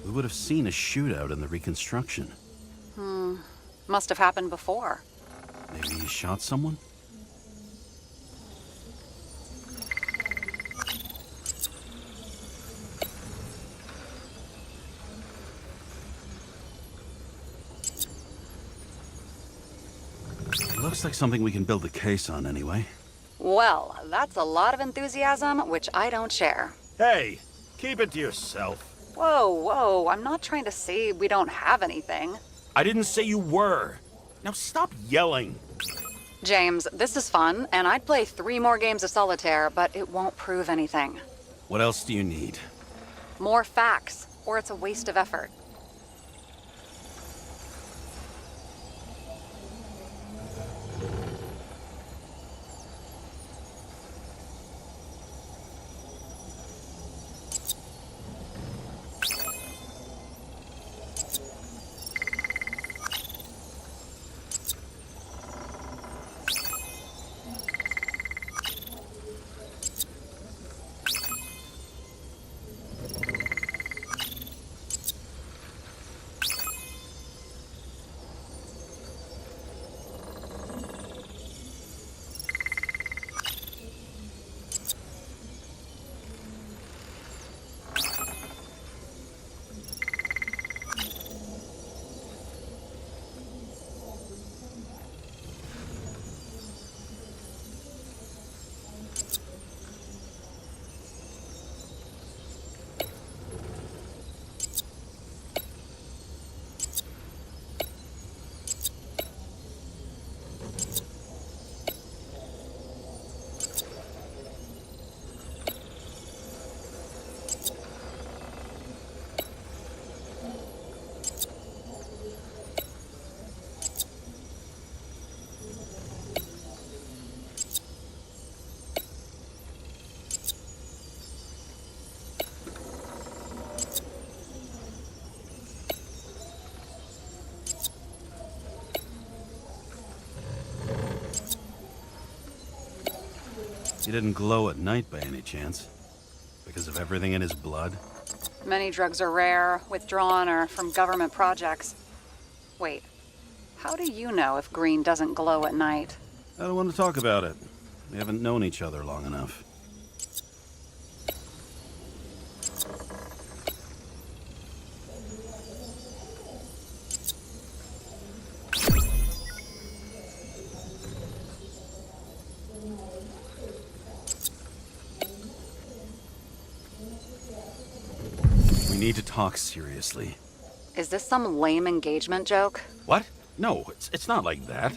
We would have seen a shootout in the reconstruction. Must have happened before. Maybe he shot someone? Looks like something we can build a case on anyway. Well, that's a lot of enthusiasm, which I don't share. Hey, Keep it to yourself. Whoa, whoa, I'm not trying to say we don't have anything. I didn't say you were. Now stop yelling. James, this is fun, and I'd play 3 more games of solitaire, but it won't prove anything. What else do you need? More facts, or it's a waste of effort. He didn't glow at night by any chance? Because of everything in his blood? Many drugs are rare, withdrawn, or from government projects. Wait, how do you know if green doesn't glow at night? I don't want to talk about it. We haven't known each other long enough. We need to talk seriously. Is this some lame engagement joke? What? No, it's not like that.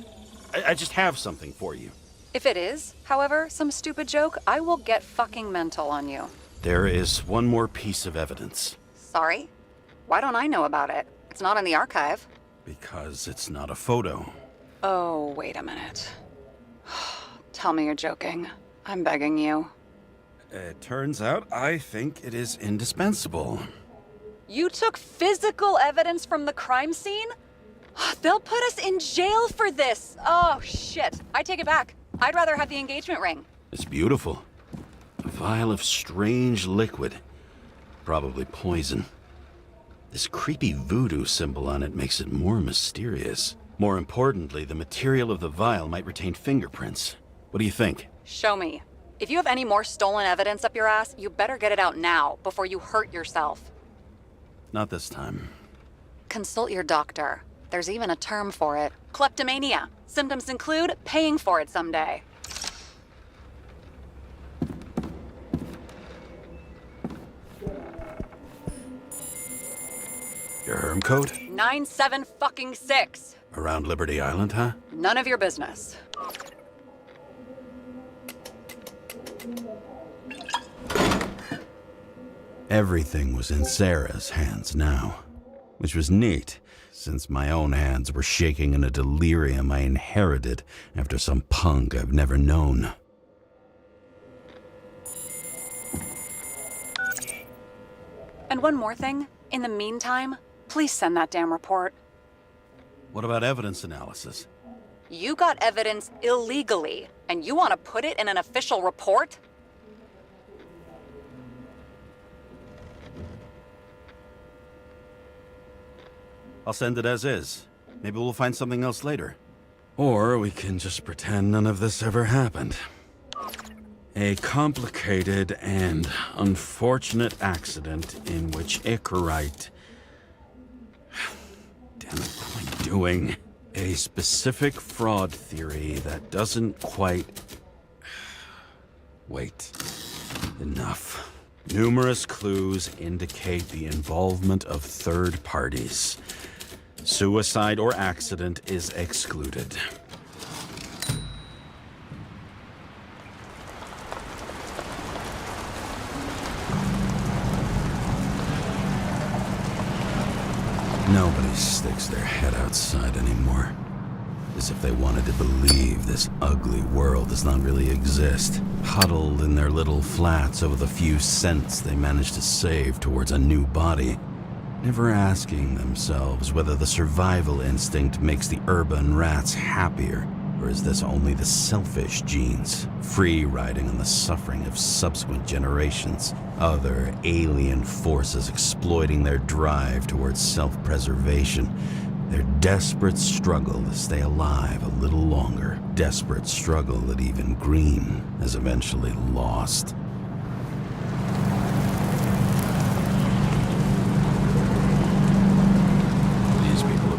I just have something for you. If it is, however, some stupid joke, I will get fucking mental on you. There is one more piece of evidence. Sorry? Why don't I know about it? It's not in the archive. Because it's not a photo. Oh, wait a minute. Tell me you're joking. I'm begging you. It turns out I think it is indispensable. You took physical evidence from the crime scene? They'll put us in jail for this. Oh, shit. I take it back. I'd rather have the engagement ring. It's beautiful. A vial of strange liquid. Probably poison. This creepy voodoo symbol on it makes it more mysterious. More importantly, the material of the vial might retain fingerprints. What do you think? Show me. If you have any more stolen evidence up your ass, you better get it out now before you hurt yourself. Not this time. Consult your doctor. There's even a term for it. Kleptomania. Symptoms include paying for it someday. Your herm code? 97-fucking-6. Around Liberty Island, huh? None of your business. Everything was in Sarah's hands now, which was neat, since my own hands were shaking in a delirium I inherited after some punk I've never known. And one more thing. In the meantime, please send that damn report. What about evidence analysis? You got evidence illegally, and you want to put it in an official report? I'll send it as is. Maybe we'll find something else later. Or we can just pretend none of this ever happened. A complicated and unfortunate accident in which Icarite... Damn it, what am I doing? A specific fraud theory that doesn't quite... Wait. Enough. Numerous clues indicate the involvement of third parties. Suicide or accident is excluded. Nobody sticks their head outside anymore. As if they wanted to believe this ugly world does not really exist. Huddled in their little flats over the few cents they managed to save towards a new body. Never asking themselves whether the survival instinct makes the urban rats happier, or is this only the selfish genes, free riding on the suffering of subsequent generations, other alien forces exploiting their drive towards self-preservation, their desperate struggle to stay alive a little longer, desperate struggle that even Green has eventually lost.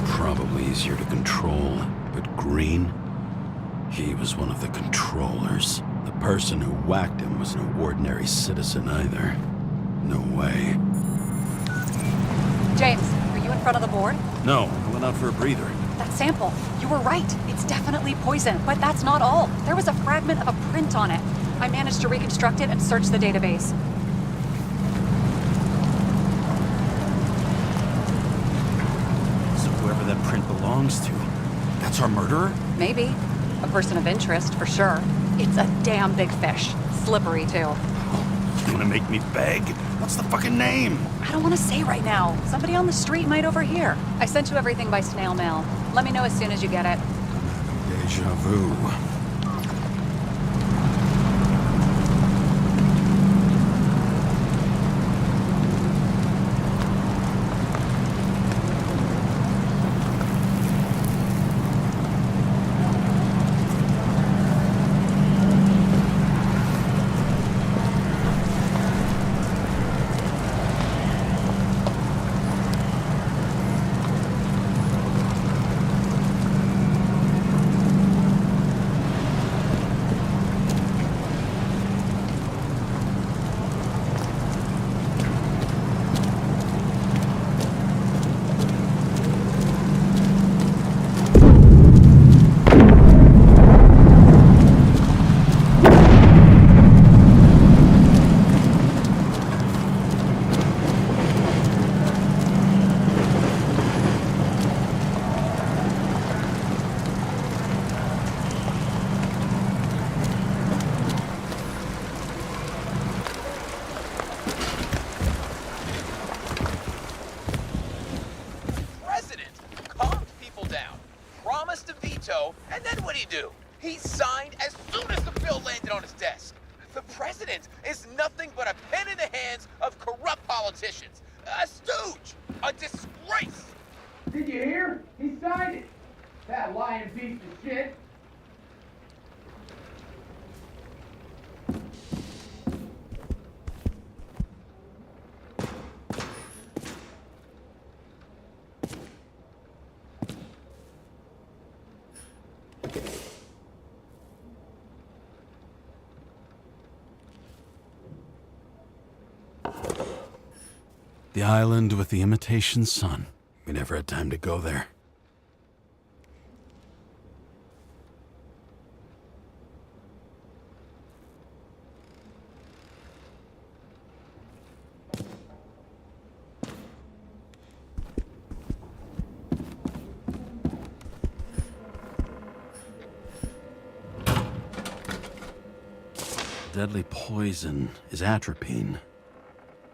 Probably easier to control, but Green, he was one of the controllers. The person who whacked him was no ordinary citizen either. No way. James, are you in front of the board? No, I went out for a breather. That sample, you were right. It's definitely poison, but that's not all. There was a fragment of a print on it. I managed to reconstruct it and search the database. Whoever that print belongs to, that's our murderer? Maybe. A person of interest, for sure. It's a damn big fish. Slippery, too. Oh, you wanna make me beg? What's the fucking name? I don't want to say right now. Somebody on the street might overhear. I sent you everything by snail mail. Let me know as soon as you get it. Deja vu. And then what'd he do? He signed as soon as the bill landed on his desk. The president is nothing but a pen in the hands of corrupt politicians. A stooge. A disgrace. Did you hear? He signed it. That lying piece of shit. The island with the imitation sun. We never had time to go there. Deadly poison is atropine.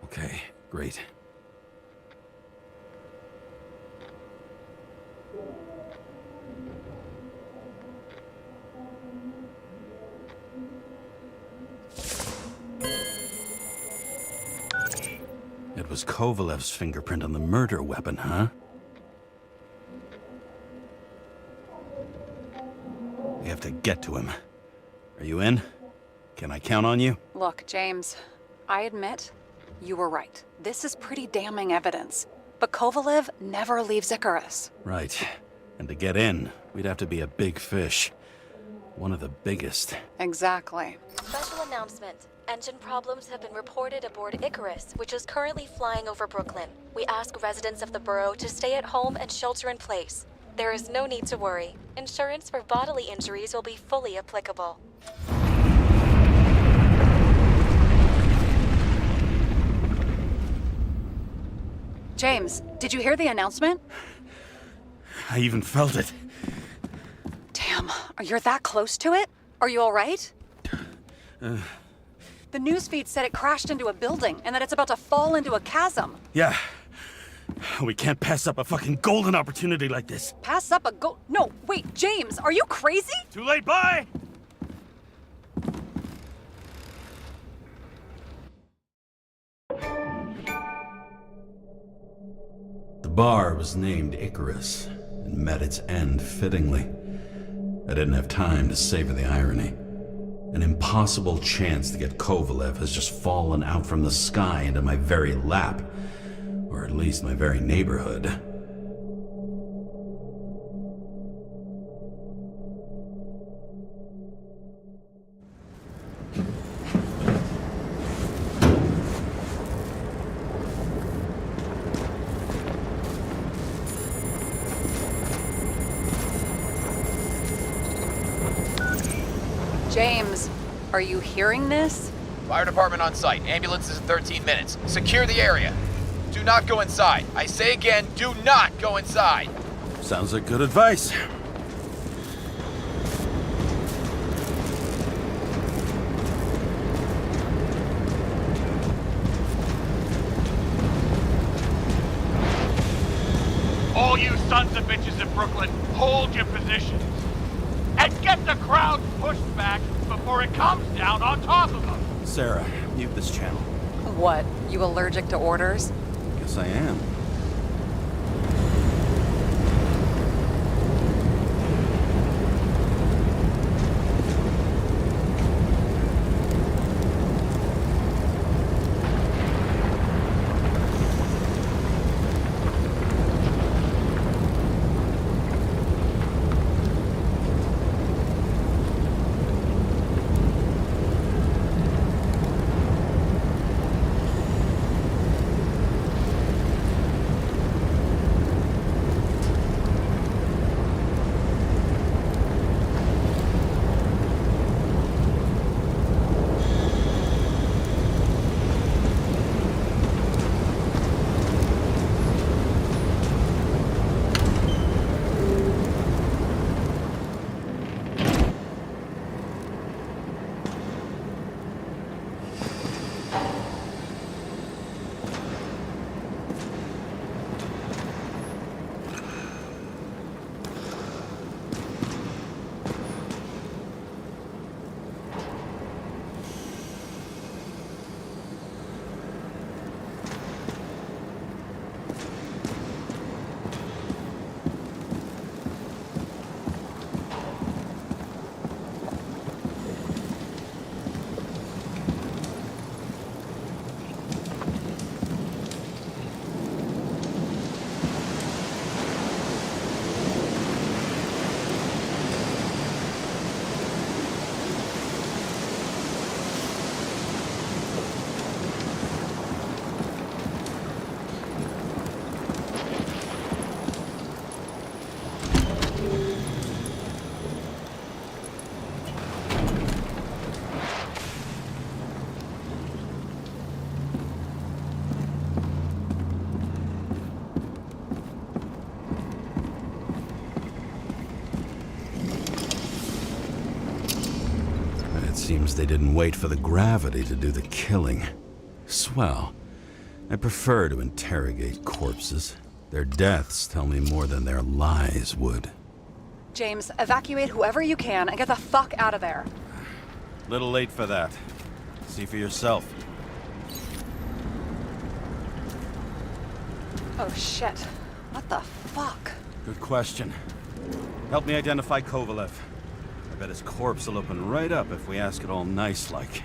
Okay, great. It was Kovalev's fingerprint on the murder weapon, huh? We have to get to him. Are you in? Can I count on you? Look, James, I admit you were right. This is pretty damning evidence. But Kovalev never leaves Icarus. Right. And to get in, we'd have to be a big fish. One of the biggest. Exactly. Special announcement. Engine problems have been reported aboard Icarus, which is currently flying over Brooklyn. We ask residents of the borough to stay at home and shelter in place. There is no need to worry. Insurance for bodily injuries will be fully applicable. James, did you hear the announcement? I even felt it. Damn, you're that close to it? Are you all right? The newsfeed said it crashed into a building and that it's about to fall into a chasm. Yeah. We can't pass up a fucking golden opportunity like this. Pass up a No, wait, James, are you crazy? Too late, bye! The bar was named Icarus and met its end fittingly. I didn't have time to savor the irony. An impossible chance to get Kovalev has just fallen out from the sky into my very lap, or at least my very neighborhood. James, are you hearing this? Fire department on site. Ambulances in 13 minutes. Secure the area. Do not go inside. I say again, do not go inside. Sounds like good advice. All you sons of bitches in Brooklyn, hold your positions. And get the crowd pushed back before it comes down on top of them. Sarah, mute this channel. What, you allergic to orders? Guess I am. Seems they didn't wait for the gravity to do the killing. Swell. I prefer to interrogate corpses. Their deaths tell me more than their lies would. James, evacuate whoever you can and get the fuck out of there. Little late for that. See for yourself. Oh shit. What the fuck? Good question. Help me identify Kovalev. I bet his corpse will open right up if we ask it all nice-like.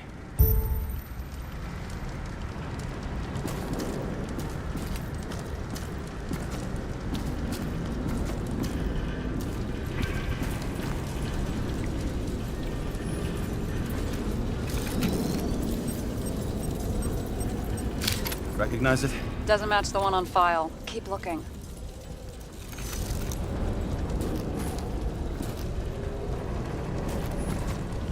Recognize it? Doesn't match the one on file. Keep looking.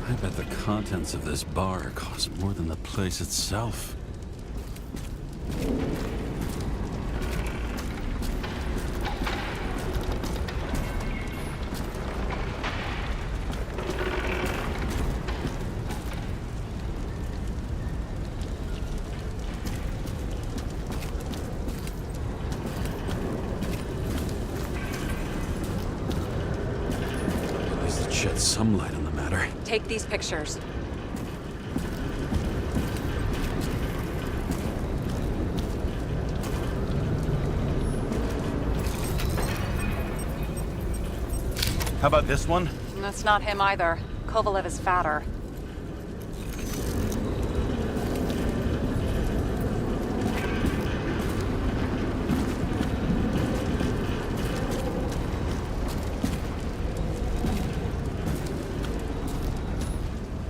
I bet the contents of this bar cost more than the place itself. At least it sheds some light on the matter. Take these pictures. How about this one? That's not him either. Kovalev is fatter.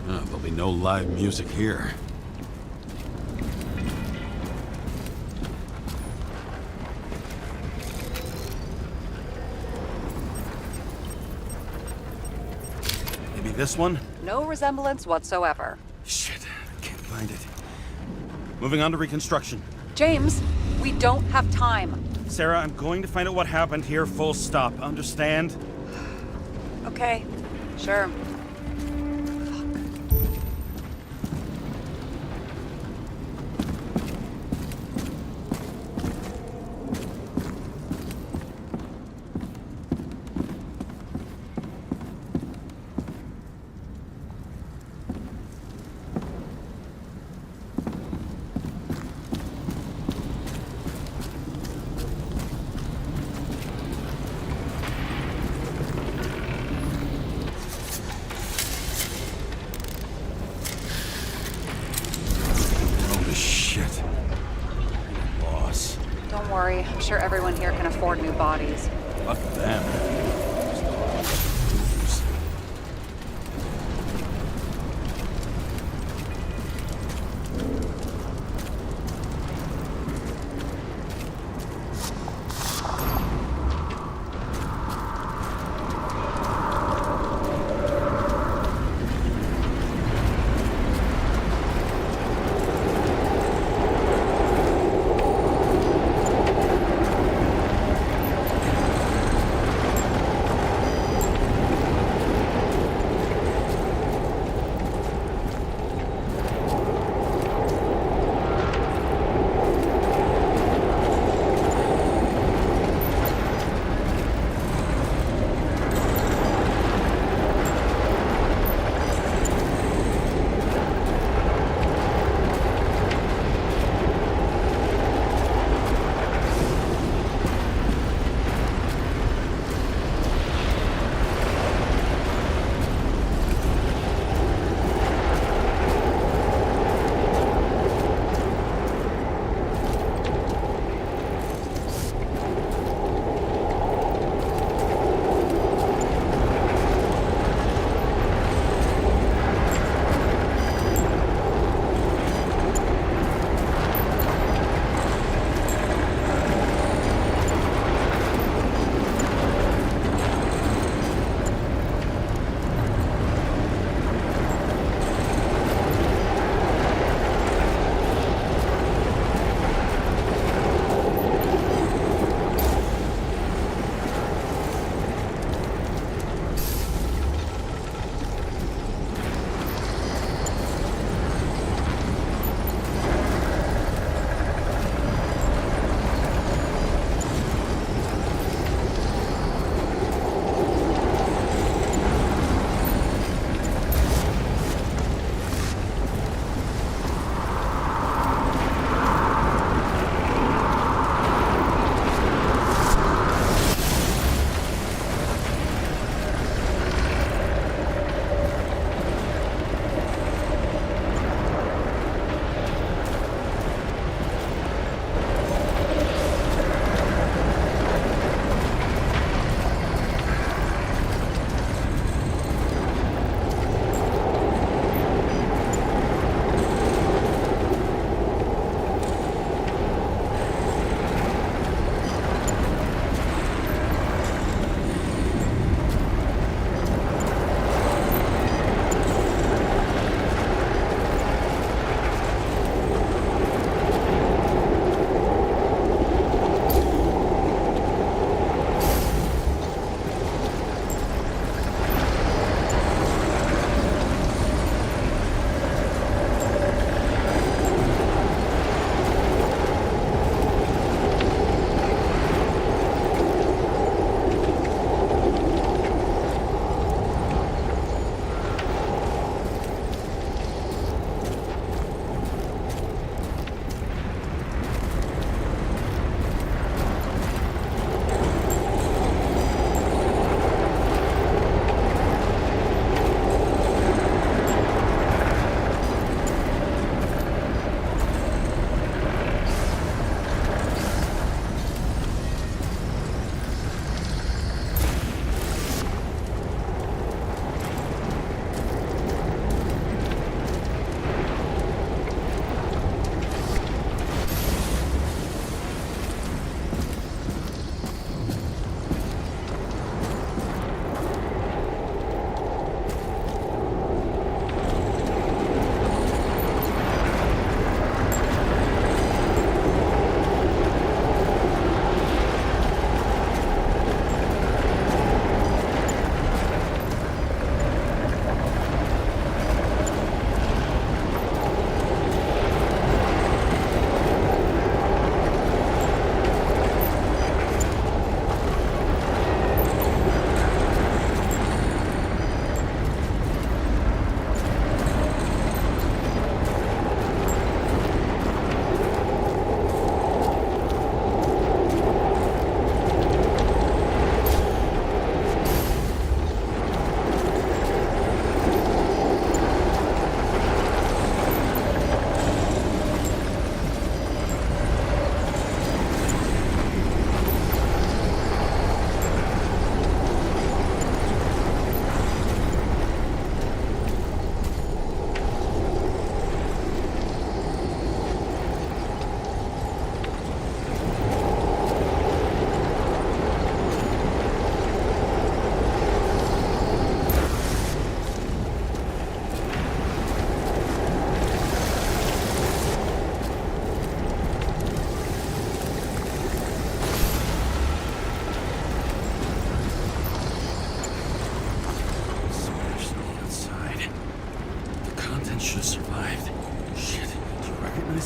There'll be no live music here. Maybe this one? No resemblance whatsoever. Shit, I can't find it. Moving on to reconstruction. James, we don't have time. Sarah, I'm going to find out what happened here, full stop. Understand? Okay, sure. Holy shit. Loss. Don't worry, I'm sure everyone here can afford new bodies. Fuck them.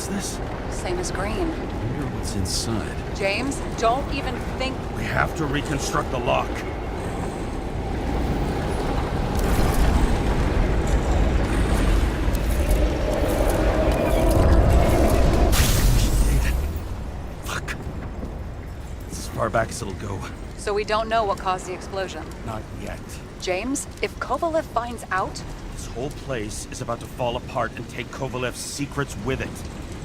What's this? Same as green. I wonder what's inside. James, don't even think. We have to reconstruct the lock. Fuck. It's as far back as it'll go. So we don't know what caused the explosion. Not yet. James, if Kovalev finds out... This whole place is about to fall apart and take Kovalev's secrets with it.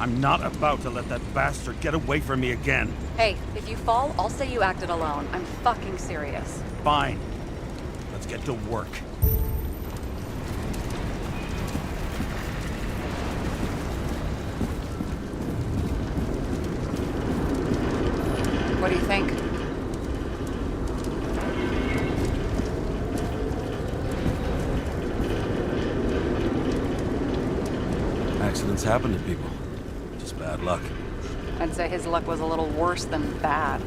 I'm not about to let that bastard get away from me again. Hey, if you fall, I'll say you acted alone. I'm fucking serious. Fine. Let's get to work. What do you think? Accidents happen to people. Just bad luck. I'd say his luck was a little worse than bad.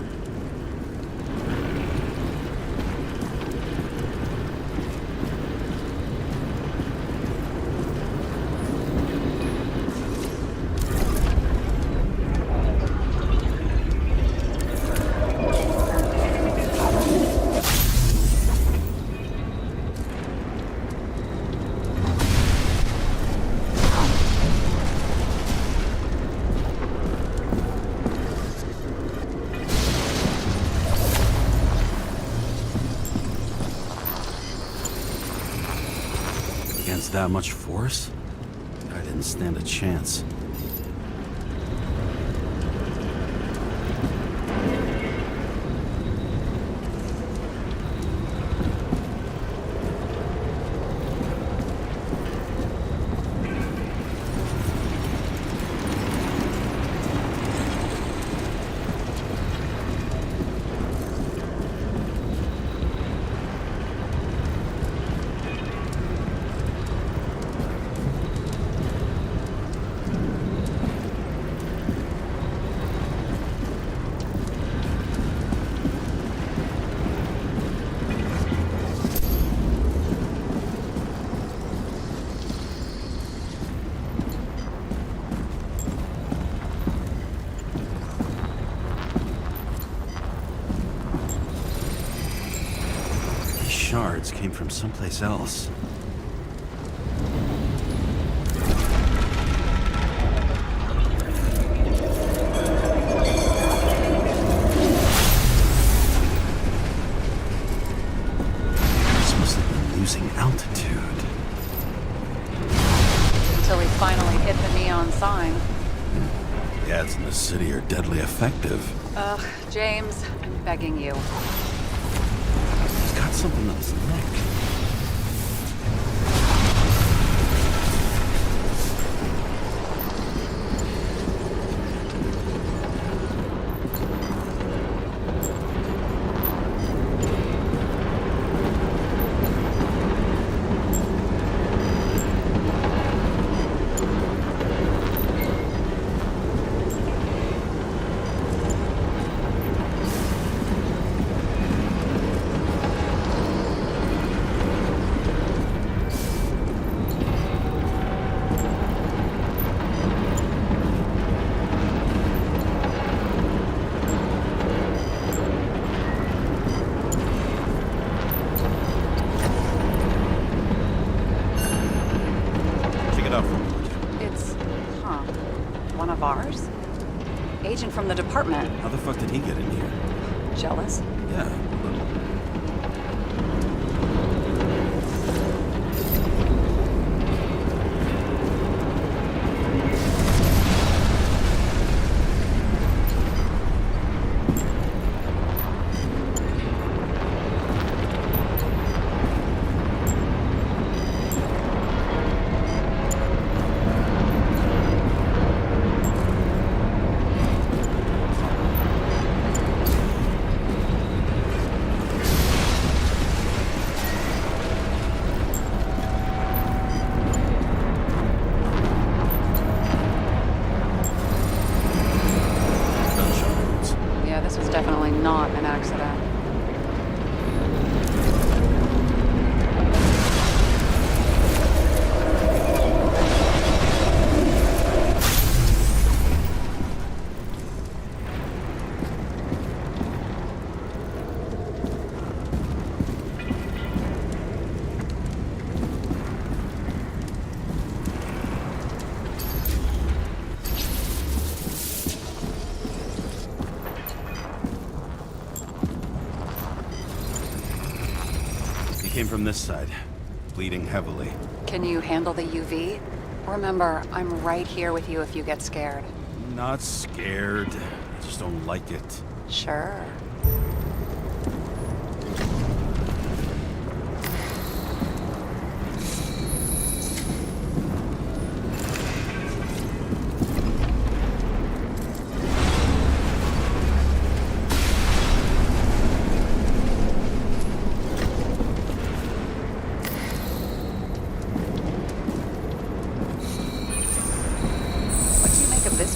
That much force? I didn't stand a chance. Shards came from someplace else. This must have been losing altitude. Until he finally hit the neon sign. The ads in the city are deadly effective. Ugh, James, I'm begging you. He's got something on his neck. Agent from the department. How the fuck did he get in here? Jealous? Yeah, a little. came from this side, bleeding heavily. Can you handle the UV? Remember, I'm right here with you if you get scared. Not scared. I just don't like it. Sure.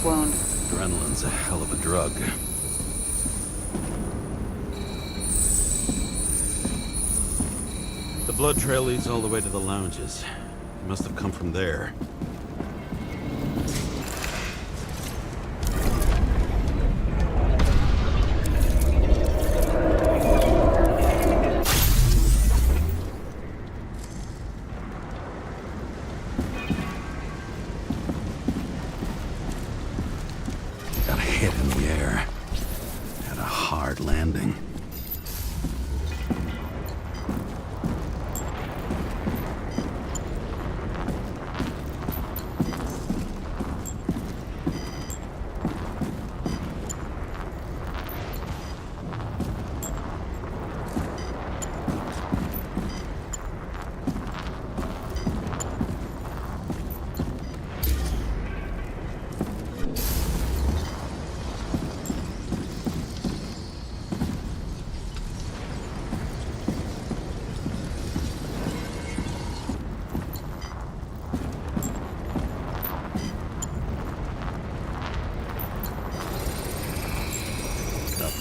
Wound. Adrenaline's a hell of a drug. The blood trail leads all the way to the lounges. It must have come from there. Landing.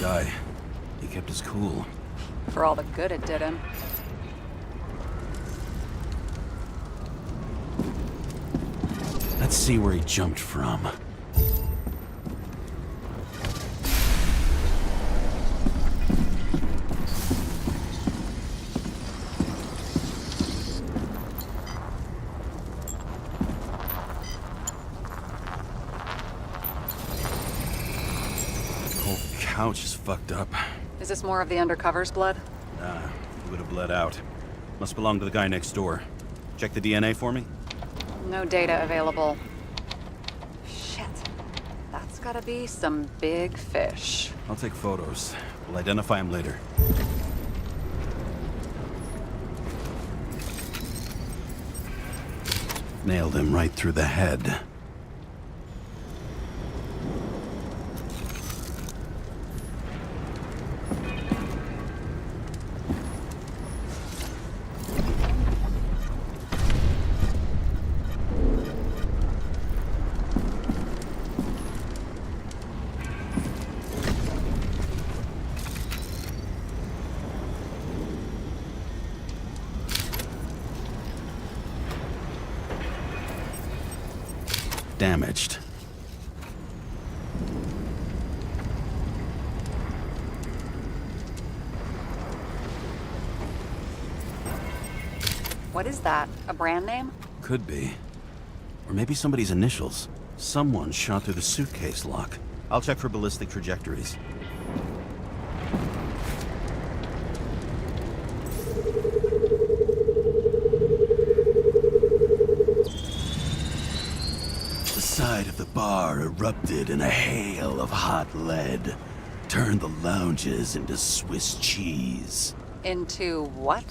Guy. He kept his cool. For all the good it did him. Let's see where he jumped from. Couch is fucked up. Is this more of the undercover's blood? Nah, it would have bled out. Must belong to the guy next door. Check the DNA for me? No data available. Shit. That's gotta be some big fish. I'll take photos. We'll identify him later. Nailed him right through the head. Damaged. What is that? A brand name? Could be. Or maybe somebody's initials. Someone shot through the suitcase lock. I'll check for ballistic trajectories. The side of the bar erupted in a hail of hot lead. Turned the lounges into Swiss cheese. Into what?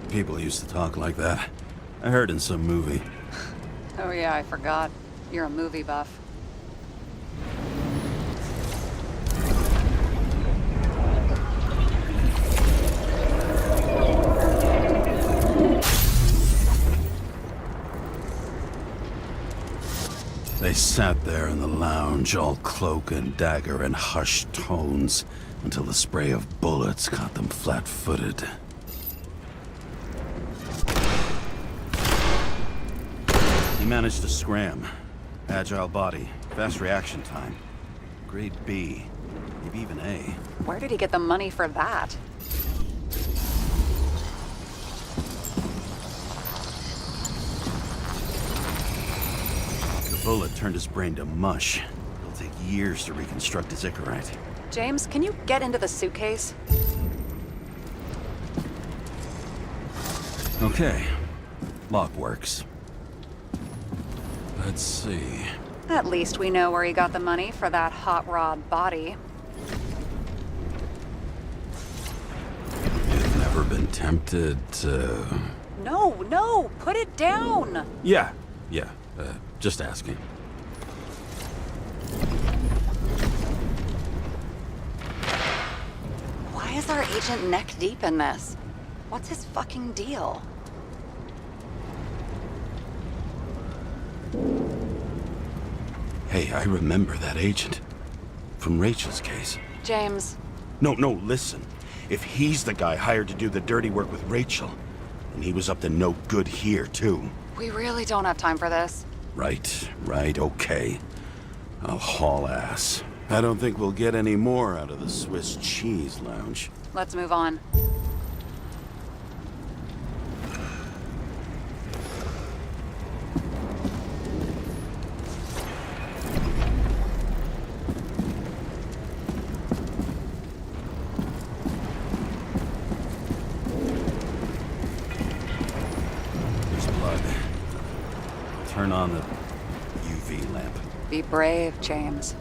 People used to talk like that. I heard in some movie. Oh yeah, I forgot. You're a movie buff. They sat there in the lounge, all cloak and dagger and hushed tones, until the spray of bullets caught them flat-footed. He managed to scram. Agile body, fast reaction time. Grade B, maybe even A. Where did he get the money for that? The bullet turned his brain to mush. It'll take years to reconstruct his Icarite. James, can you get into the suitcase? Okay. Lock works. Let's see. At least we know where he got the money for that hot rod body. You've never been tempted to... No, put it down! Yeah. Just asking. Why is our agent neck deep in this? What's his fucking deal? Hey, I remember that agent. From Rachel's case. James. No, listen. If he's the guy hired to do the dirty work with Rachel, and he was up to no good here, too. We really don't have time for this. Right, okay. I'll haul ass. I don't think we'll get any more out of the Swiss Cheese Lounge. Let's move on. There's blood. Turn on the UV lamp. Be brave, James.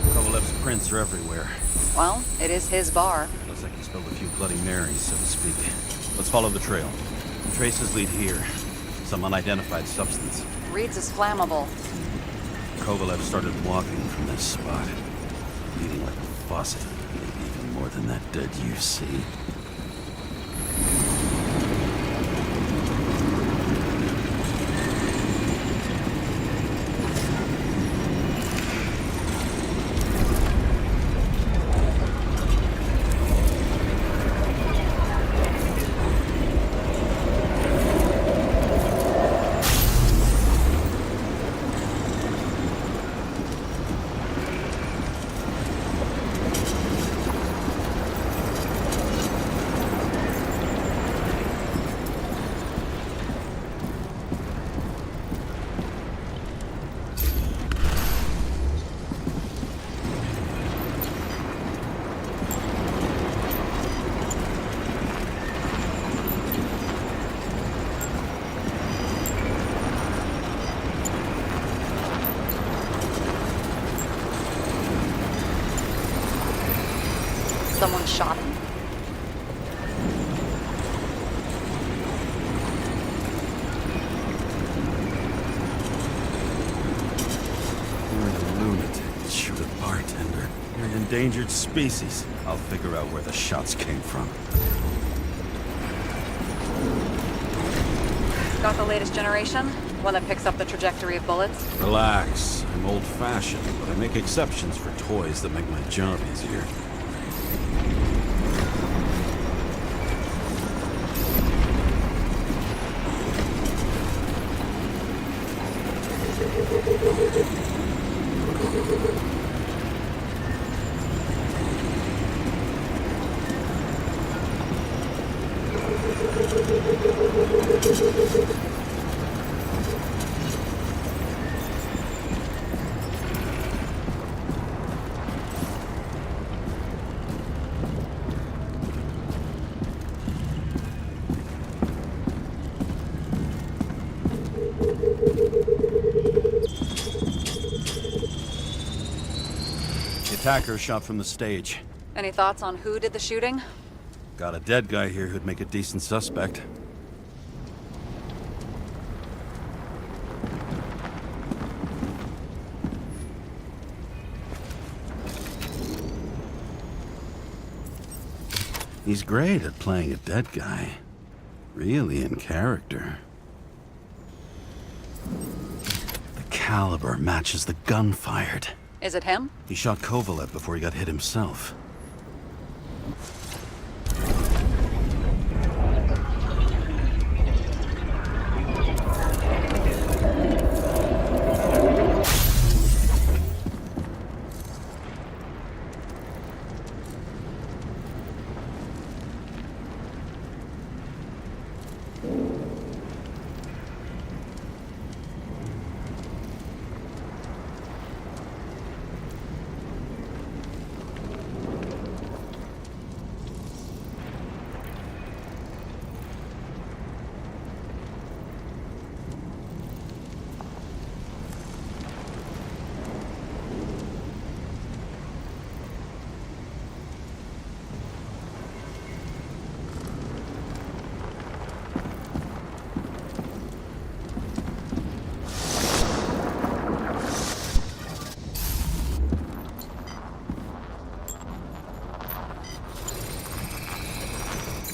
Kovalev's prints are everywhere. Well, it is his bar. Looks like he spilled a few Bloody Marys, so to speak. Let's follow the trail. Traces lead here. Some unidentified substance. Reeds is flammable. Kovalev started walking from this spot. Bleeding like a faucet. Maybe even more than that dead you see. Someone shot him. You're a lunatic. Shoot a bartender. You're an endangered species. I'll figure out where the shots came from. Got the latest generation? One that picks up the trajectory of bullets? Relax. I'm old-fashioned, but I make exceptions for toys that make my job easier. Attacker shot from the stage. Any thoughts on who did the shooting? Got a dead guy here who'd make a decent suspect. He's great at playing a dead guy. Really in character. The caliber matches the gun fired. Is it him? He shot Kovalev before he got hit himself.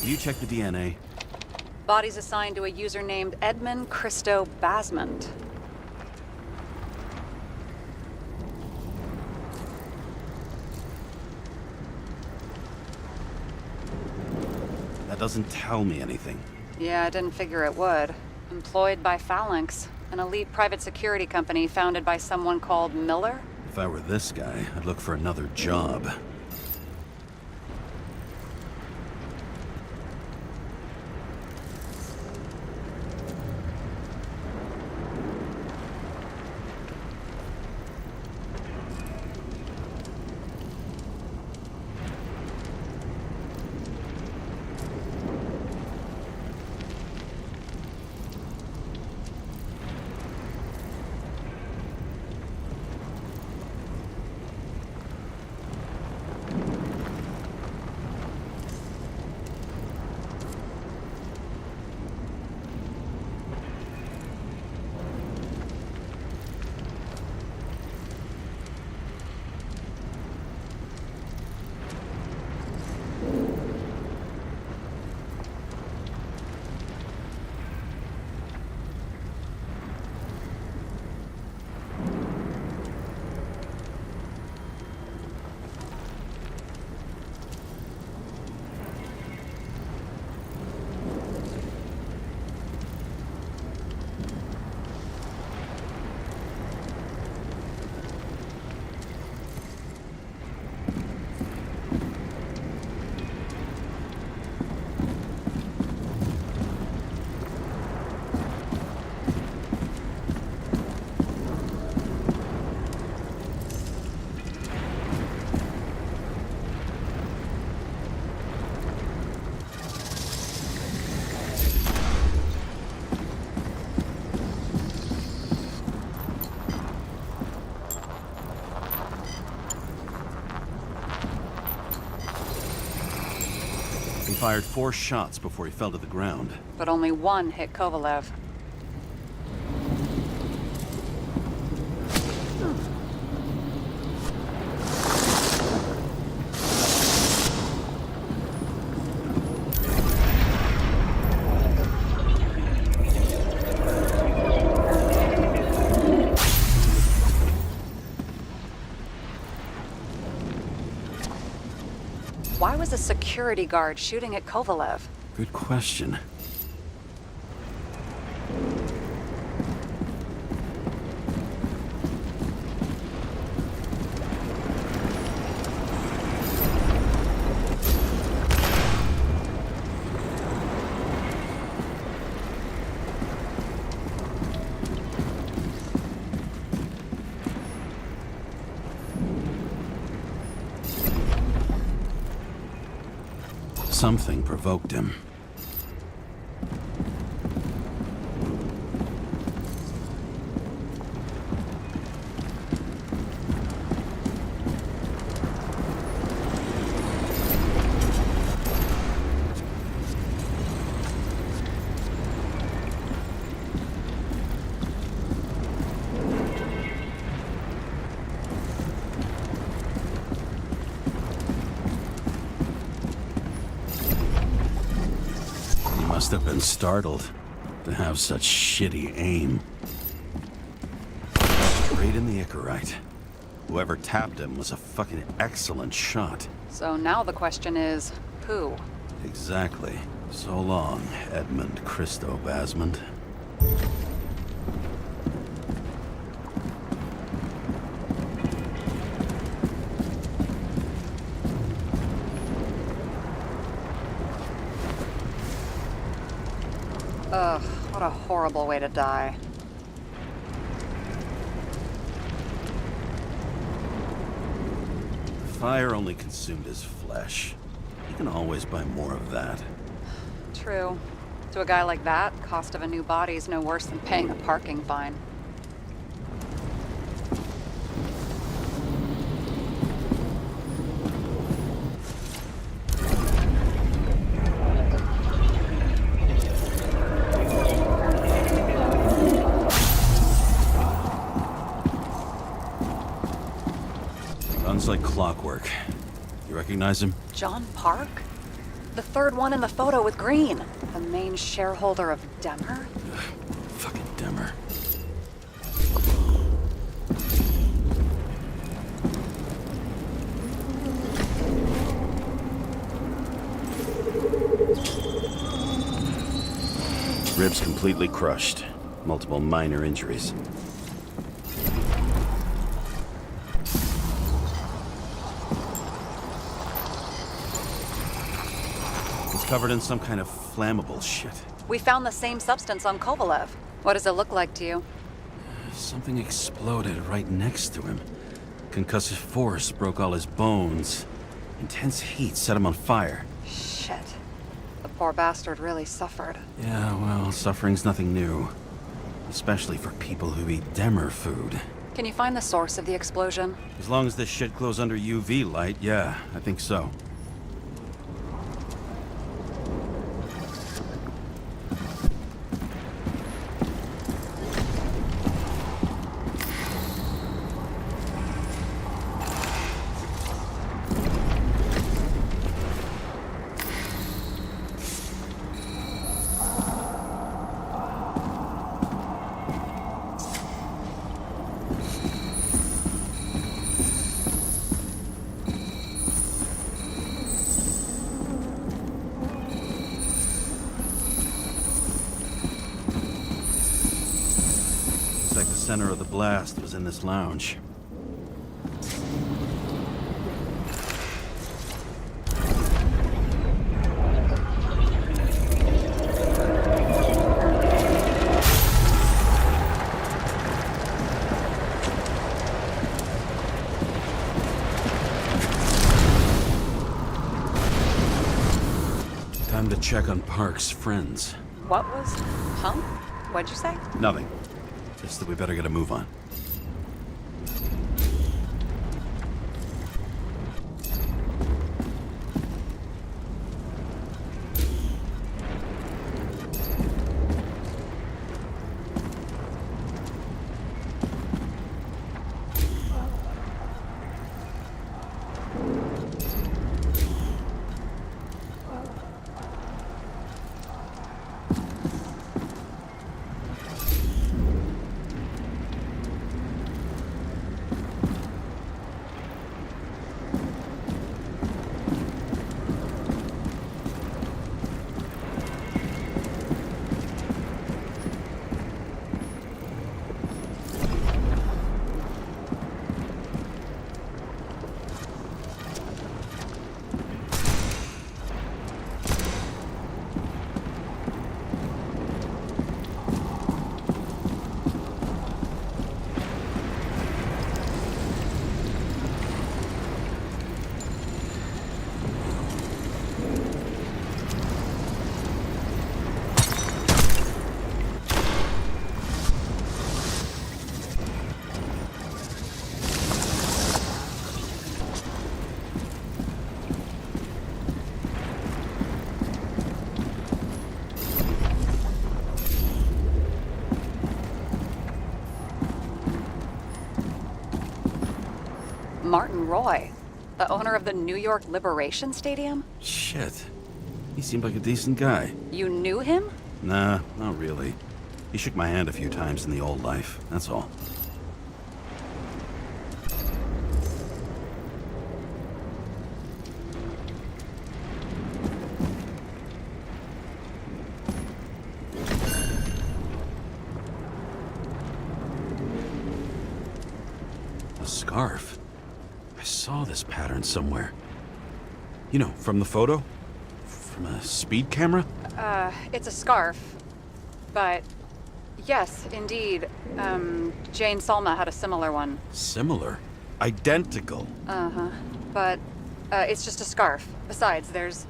Can you check the DNA? Body's assigned to a user named Edmund Christo Basmond. That doesn't tell me anything. Yeah, I didn't figure it would. Employed by Phalanx, an elite private security company founded by someone called Miller. If I were this guy, I'd look for another job. He fired 4 shots before he fell to the ground. But only one hit Kovalev. Why was a security guard shooting at Kovalev? Good question. Something provoked him. Must have been startled to have such shitty aim. Straight in the Icarite. Whoever tapped him was a fucking excellent shot. So now the question is, who? Exactly. So long, Edmund Christo Basmond. Ugh, what a horrible way to die. The fire only consumed his flesh. You can always buy more of that. True. To a guy like that, cost of a new body is no worse than paying a parking fine. Guns like clockwork. You recognize him? John Park? The third one in the photo with green. The main shareholder of Demer? Fucking Demer. Ribs completely crushed. Multiple minor injuries. It's covered in some kind of flammable shit. We found the same substance on Kovalev. What does it look like to you? Something exploded right next to him. Concussive force broke all his bones. Intense heat set him on fire. Shit. The poor bastard really suffered. Yeah, well, suffering's nothing new. Especially for people who eat Demer food. Can you find the source of the explosion? As long as this shit glows under UV light, yeah, I think so. The center of the blast was in this lounge. Time to check on Park's friends. What was... Huh? What'd you say? Nothing. Just that we better get a move on. Martin Roy, the owner of the New York Liberation Stadium? Shit. He seemed like a decent guy. You knew him? Nah, not really. He shook my hand a few times in the old life, that's all. A scarf. I saw this pattern somewhere. You know, from the photo? From a speed camera? It's a scarf. But, yes, indeed. Jane Salma had a similar one. Similar? Identical? Uh-huh. But, it's just a scarf. Besides, there's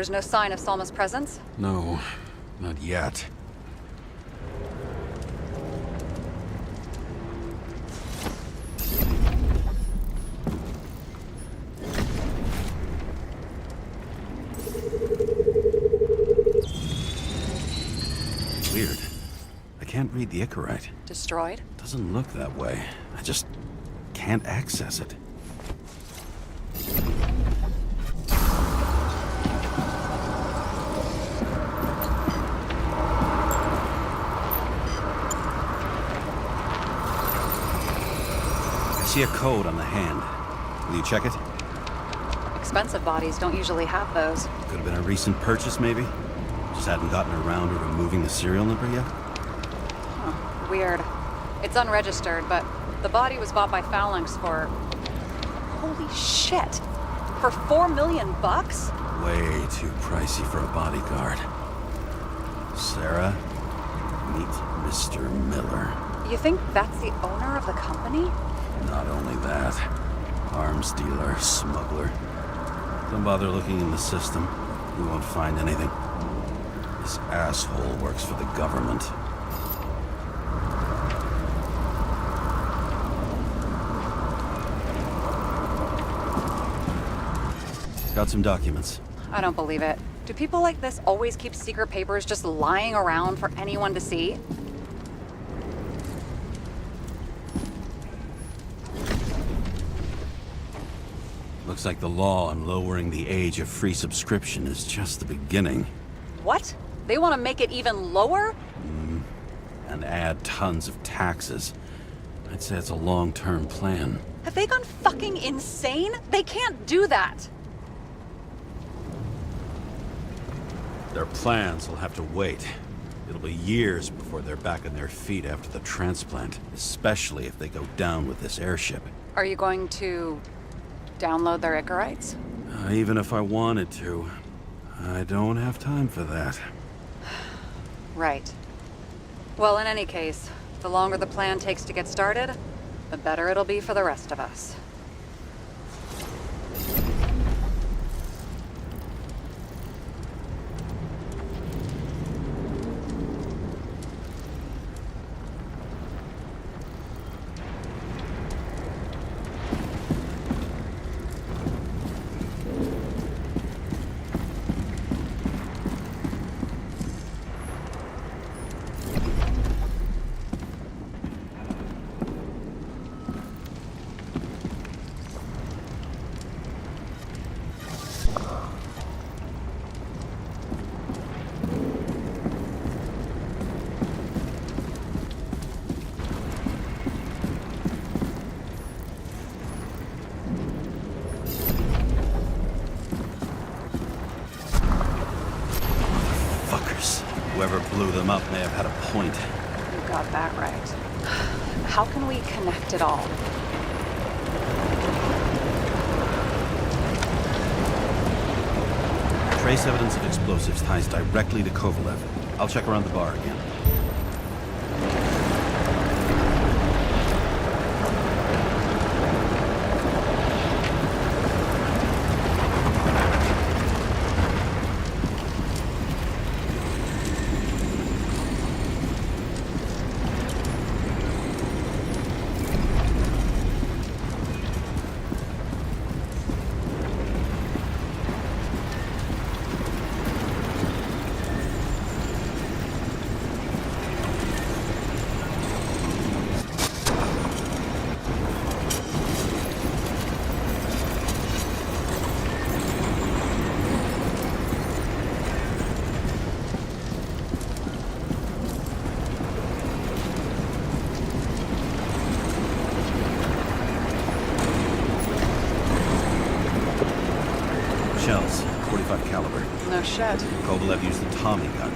no sign of Salma's presence? No, not yet. Weird. I can't read the Icarite. Destroyed? Doesn't look that way. I just can't access it. see a code on the hand. Will you check it? Expensive bodies don't usually have those. Could have been a recent purchase, maybe? Just hadn't gotten around to removing the serial number yet? Huh, weird. It's unregistered, but the body was bought by Phalanx for... Holy shit! For $4 million bucks? Way too pricey for a bodyguard. Sarah, meet Mr. Miller. You think that's the owner of the company? Not only that, arms dealer, smuggler. Don't bother looking in the system. You won't find anything. This asshole works for the government. Got some documents. I don't believe it. Do people like this always keep secret papers just lying around for anyone to see? Looks like the law on lowering the age of free subscription is just the beginning. What? They want to make it even lower? And add tons of taxes. I'd say it's a long-term plan. Have they gone fucking insane? They can't do that! Their plans will have to wait. It'll be years before they're back on their feet after the transplant, especially if they go down with this airship. Are you going to download their Icarites? Even if I wanted to, I don't have time for that. Right. Well, in any case, the longer the plan takes to get started, the better it'll be for the rest of us. Whoever blew them up may have had a point. You got that right. How can we connect it all? Trace evidence of explosives ties directly to Kovalev. I'll check around the bar again. Shells, .45 caliber. No shit. Kovalev used the Tommy gun.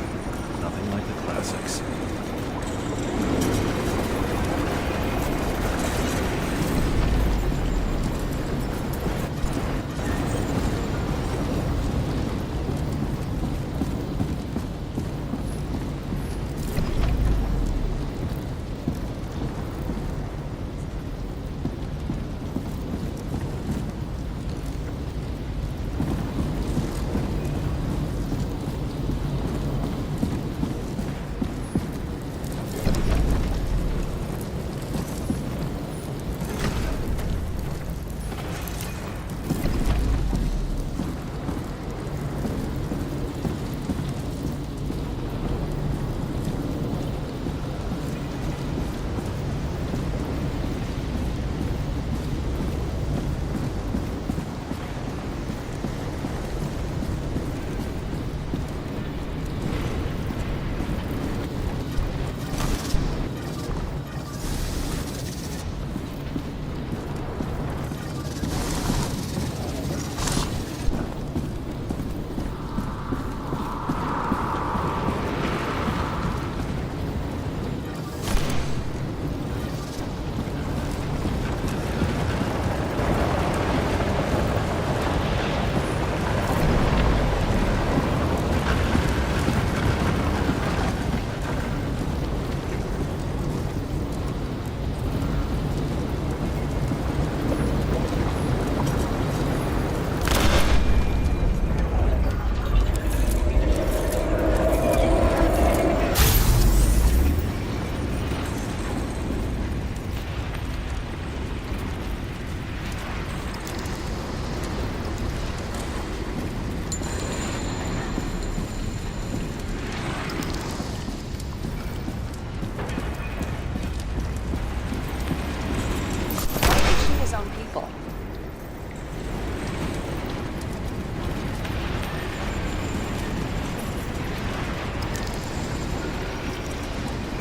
Nothing like the classics.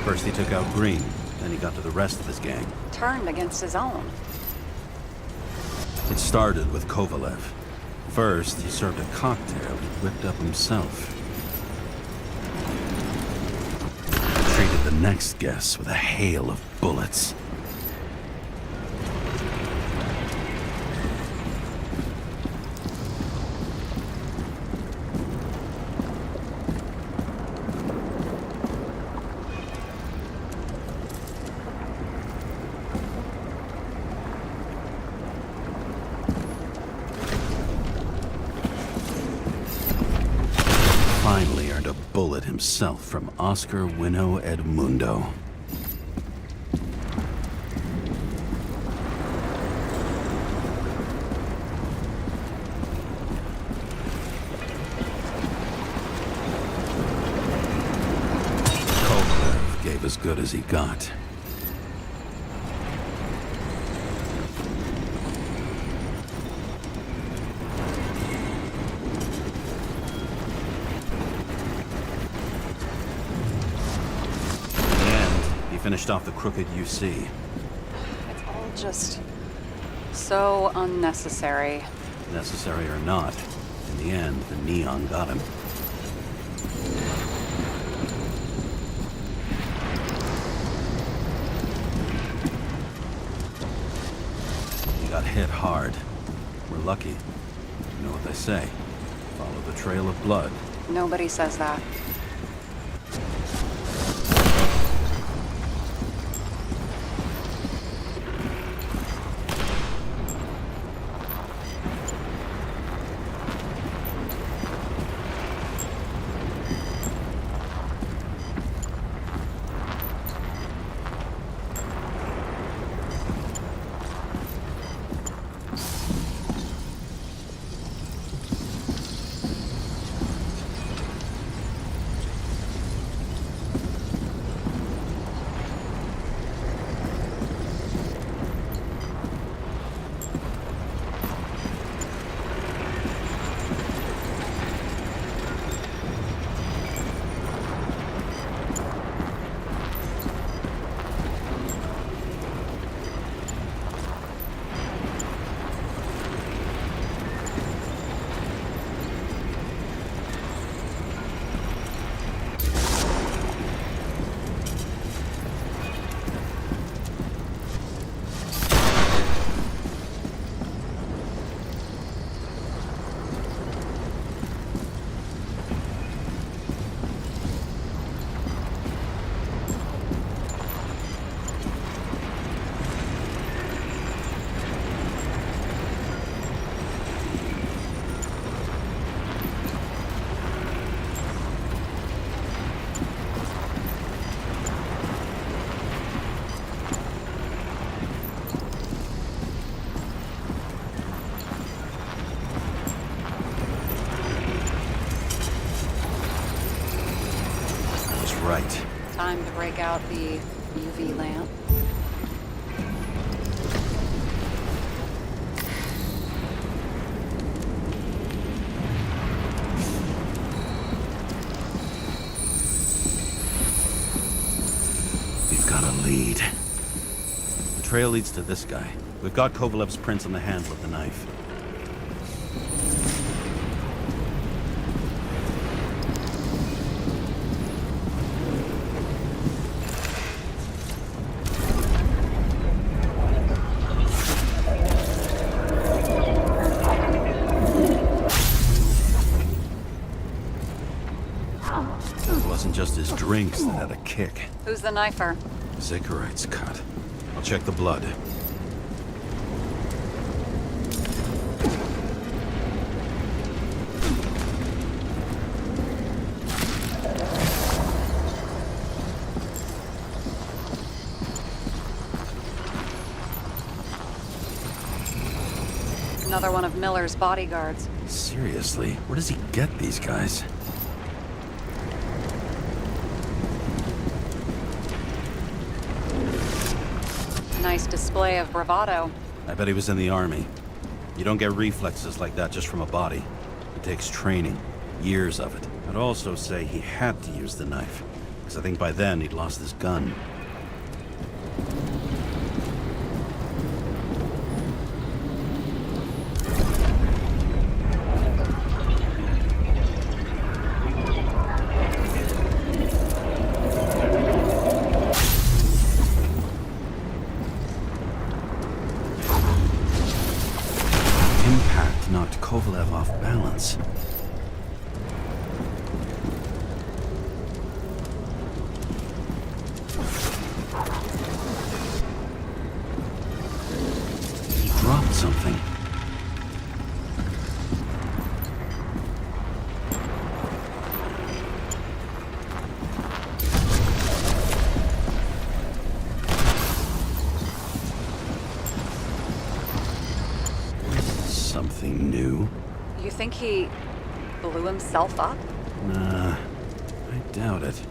First he took out Green, then he got to the rest of his gang. Turned against his own. It started with Kovalev. First, he served a cocktail he whipped up himself. Treated the next guest with a hail of bullets. Finally earned a bullet himself from Oscar Winnow Edmundo. Kovalev gave as good as he got. Finished off the crooked UC. It's all just so unnecessary. Necessary or not, in the end, the neon got him. He got hit hard. We're lucky. You know what they say. Follow the trail of blood. Nobody says that. Right. Time to break out the UV lamp. We've got a lead. The trail leads to this guy. We've got Kovalev's prints on the handle of the knife. Just his drinks that had a kick. Who's the knifer? Zikarite's cut. I'll check the blood. Another one of Miller's bodyguards. Seriously, where does he get these guys? Nice display of bravado. I bet he was in the army. You don't get reflexes like that just from a body. It takes training, years of it. I'd also say he had to use the knife. because I think by then he'd lost his gun. Impact knocked Kovalev off balance. Dropped something. Something new? You think he blew himself up? Nah, I doubt it.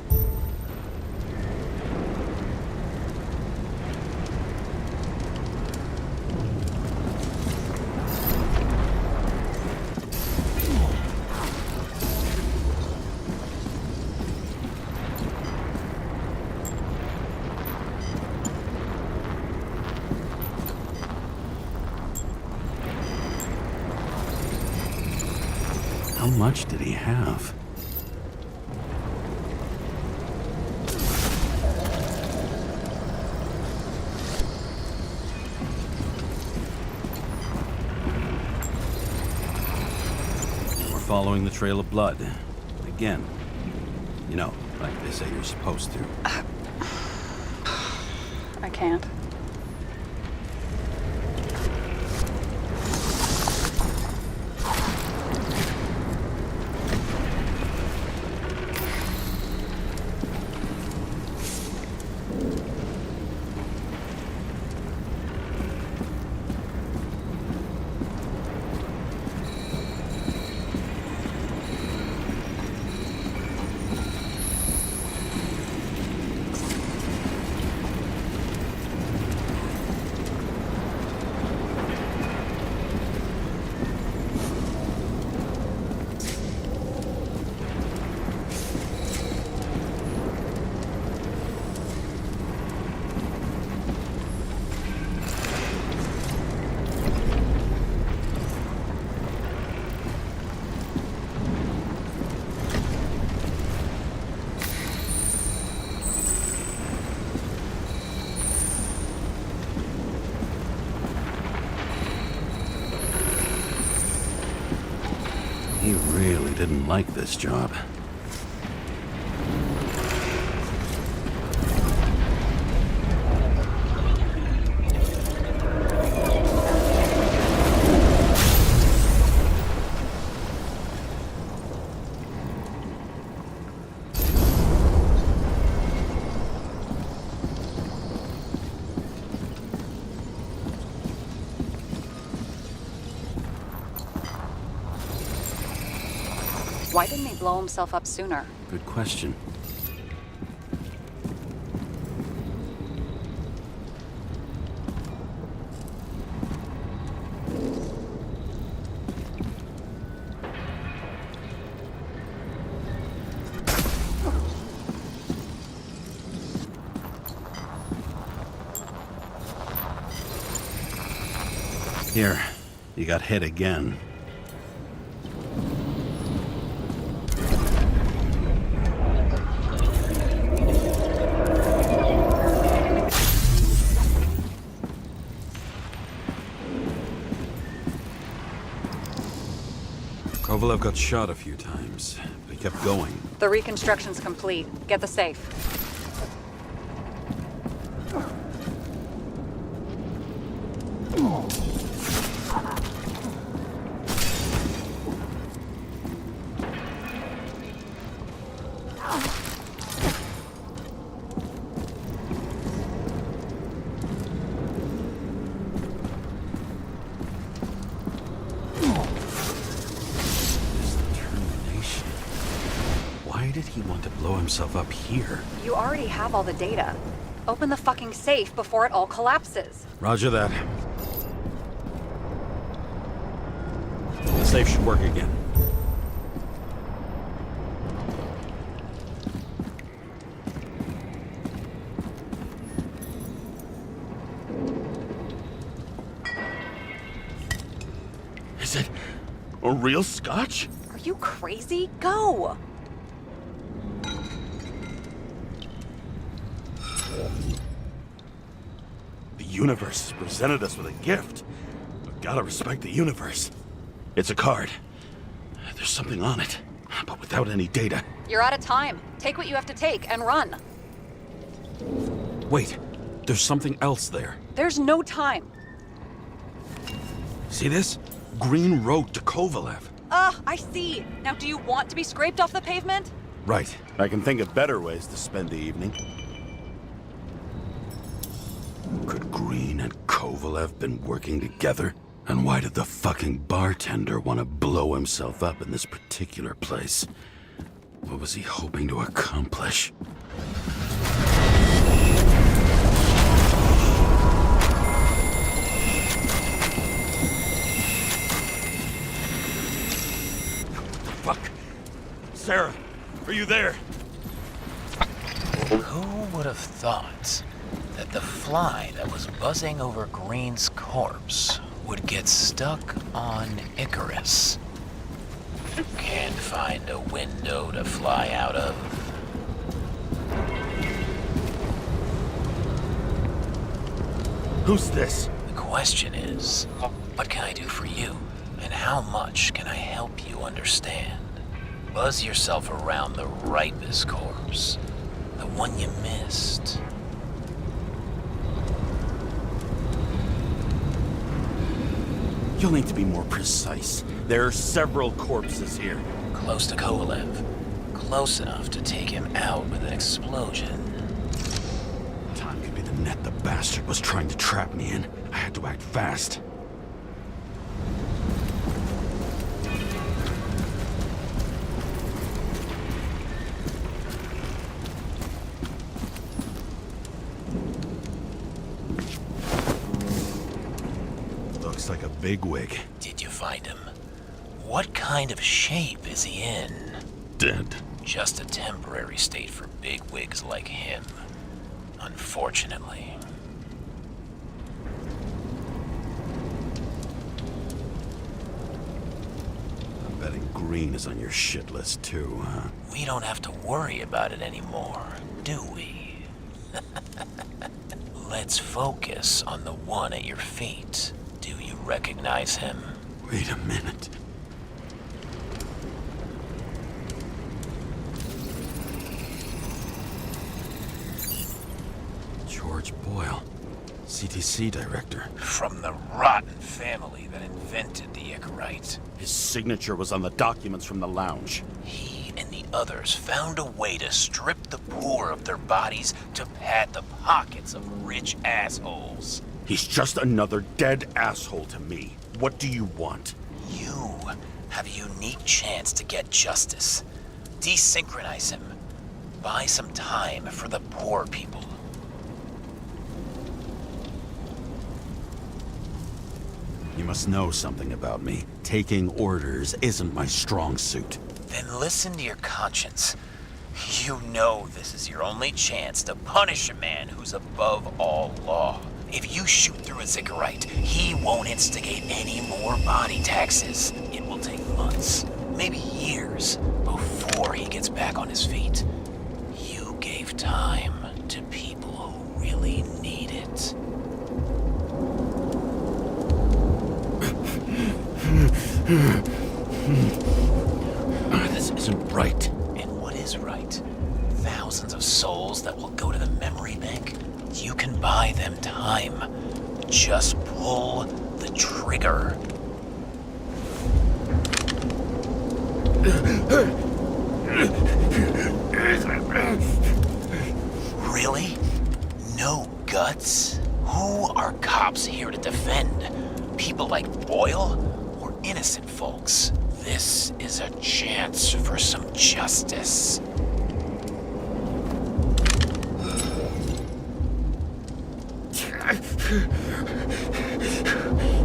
How much did he have? We're following the trail of blood. Again. You know, like they say you're supposed to. I can't. He really didn't like this job. Why didn't he blow himself up sooner? Good question. Here, you got hit again. Kovalev got shot a few times, but he kept going. The reconstruction's complete. Get the safe. Why did he want to blow himself up here? You already have all the data. Open the fucking safe before it all collapses. Roger that. The safe should work again. A real scotch? Are you crazy? Go! The universe has presented us with a gift. We've gotta respect the universe. It's a card. There's something on it, but without any data. You're out of time. Take what you have to take and run. Wait, there's something else there. There's no time. See this? Green Road to Kovalev. I see. Now, do you want to be scraped off the pavement? Right. I can think of better ways to spend the evening. Could Green and Kovalev been working together? And why did the fucking bartender want to blow himself up in this particular place? What was he hoping to accomplish? Fuck! Sarah, are you there? Who would have thought that the fly that was buzzing over Green's corpse would get stuck on Icarus? Can't find a window to fly out of. Who's this? The question is, what can I do for you? And how much can I help you understand? Buzz yourself around the ripest corpse. The one you missed. You'll need to be more precise. There are several corpses here. Close to Kovalev. Close enough to take him out with an explosion. Time could be the net the bastard was trying to trap me in. I had to act fast. Looks like a bigwig. Did you find him? What kind of shape is he in? Dead. Just a temporary state for bigwigs like him. Unfortunately. I'm betting Green is on your shit list too, huh? We don't have to worry about it anymore, do we? Let's focus on the one at your feet. Do you recognize him? Wait a minute. George Boyle, CTC director. From the rotten family that invented the Icarite. His signature was on the documents from the lounge. He and the others found a way to strip the poor of their bodies to pad the pockets of rich assholes. He's just another dead asshole to me. What do you want? You have a unique chance to get justice. Desynchronize him. Buy some time for the poor people. You must know something about me. Taking orders isn't my strong suit. Then listen to your conscience. You know this is your only chance to punish a man who's above all law. If you shoot through a Icarite, he won't instigate any more body taxes. It will take months, maybe years, before he gets back on his feet. You gave time to people who really need it. This isn't right. And what is right? Thousands of souls that will go to the memory bank? You can buy them time. Just pull the trigger. Really? No guts? Who are cops here to defend? People like Boyle or innocent folks? This is a chance for some justice.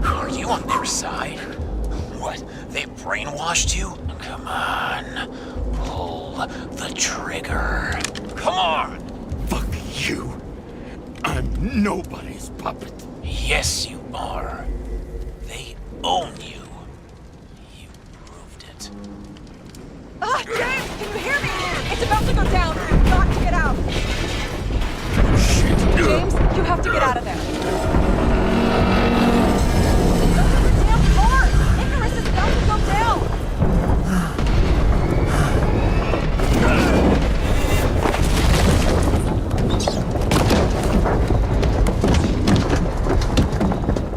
Are you on their side? What, they brainwashed you? Come on, pull the trigger. Come on! Fuck you. I'm nobody's puppet. Yes, you are. They own you. Ah, James, can you hear me? It's about to go down. You've got to get out. Shit. James, you have to get out of there. Open the damn door! Icarus is about to go down!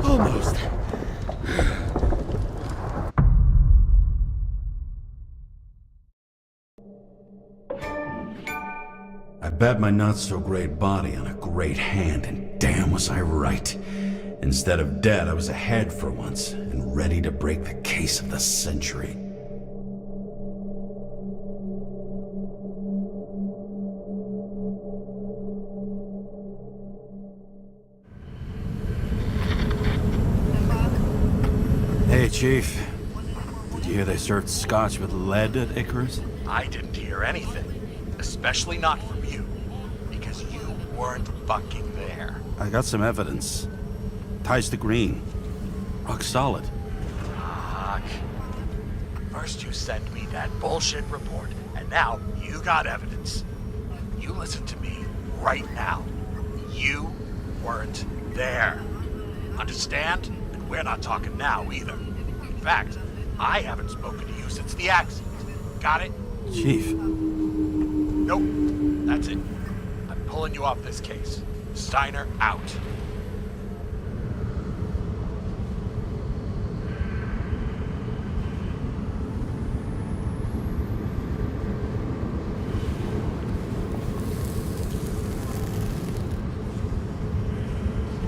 Almost. I bet my not-so-great body on a great hand, and damn was I right. Instead of dead, I was ahead for once, and ready to break the case of the century. Hey, Chief. Did you hear they served scotch with lead at Icarus? I didn't hear anything. Especially not from you. Because you weren't fucking there. I got some evidence. Ties to Green. Rock solid. Fuck. First you sent me that bullshit report, and now you got evidence. You listen to me right now. You weren't there. Understand? And we're not talking now either. In fact, I haven't spoken to you since the accident. Got it? Chief. Nope. That's it. I'm pulling you off this case. Steiner out.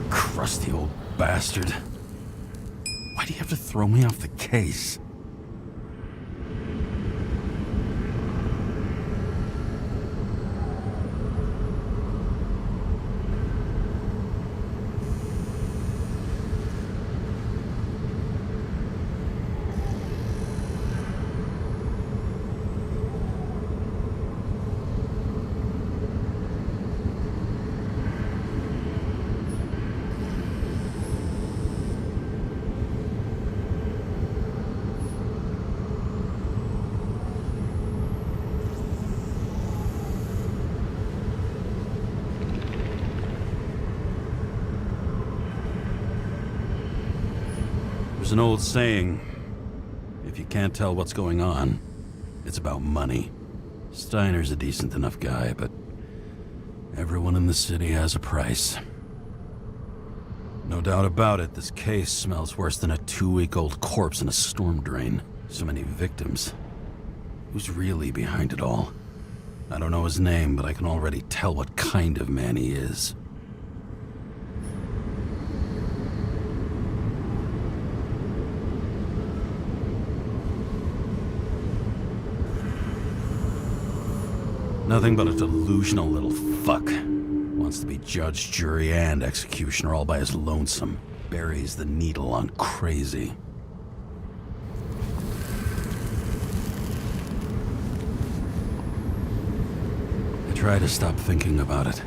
Crusty old bastard. Why do you have to throw me off the case? There's an old saying, if you can't tell what's going on, it's about money. Steiner's a decent enough guy, but everyone in the city has a price. No doubt about it, this case smells worse than a 2-week-old corpse in a storm drain. So many victims. Who's really behind it all? I don't know his name, but I can already tell what kind of man he is. Nothing but a delusional little fuck. Wants to be judge, jury, and executioner all by his lonesome. Buries the needle on crazy. I try to stop thinking about it.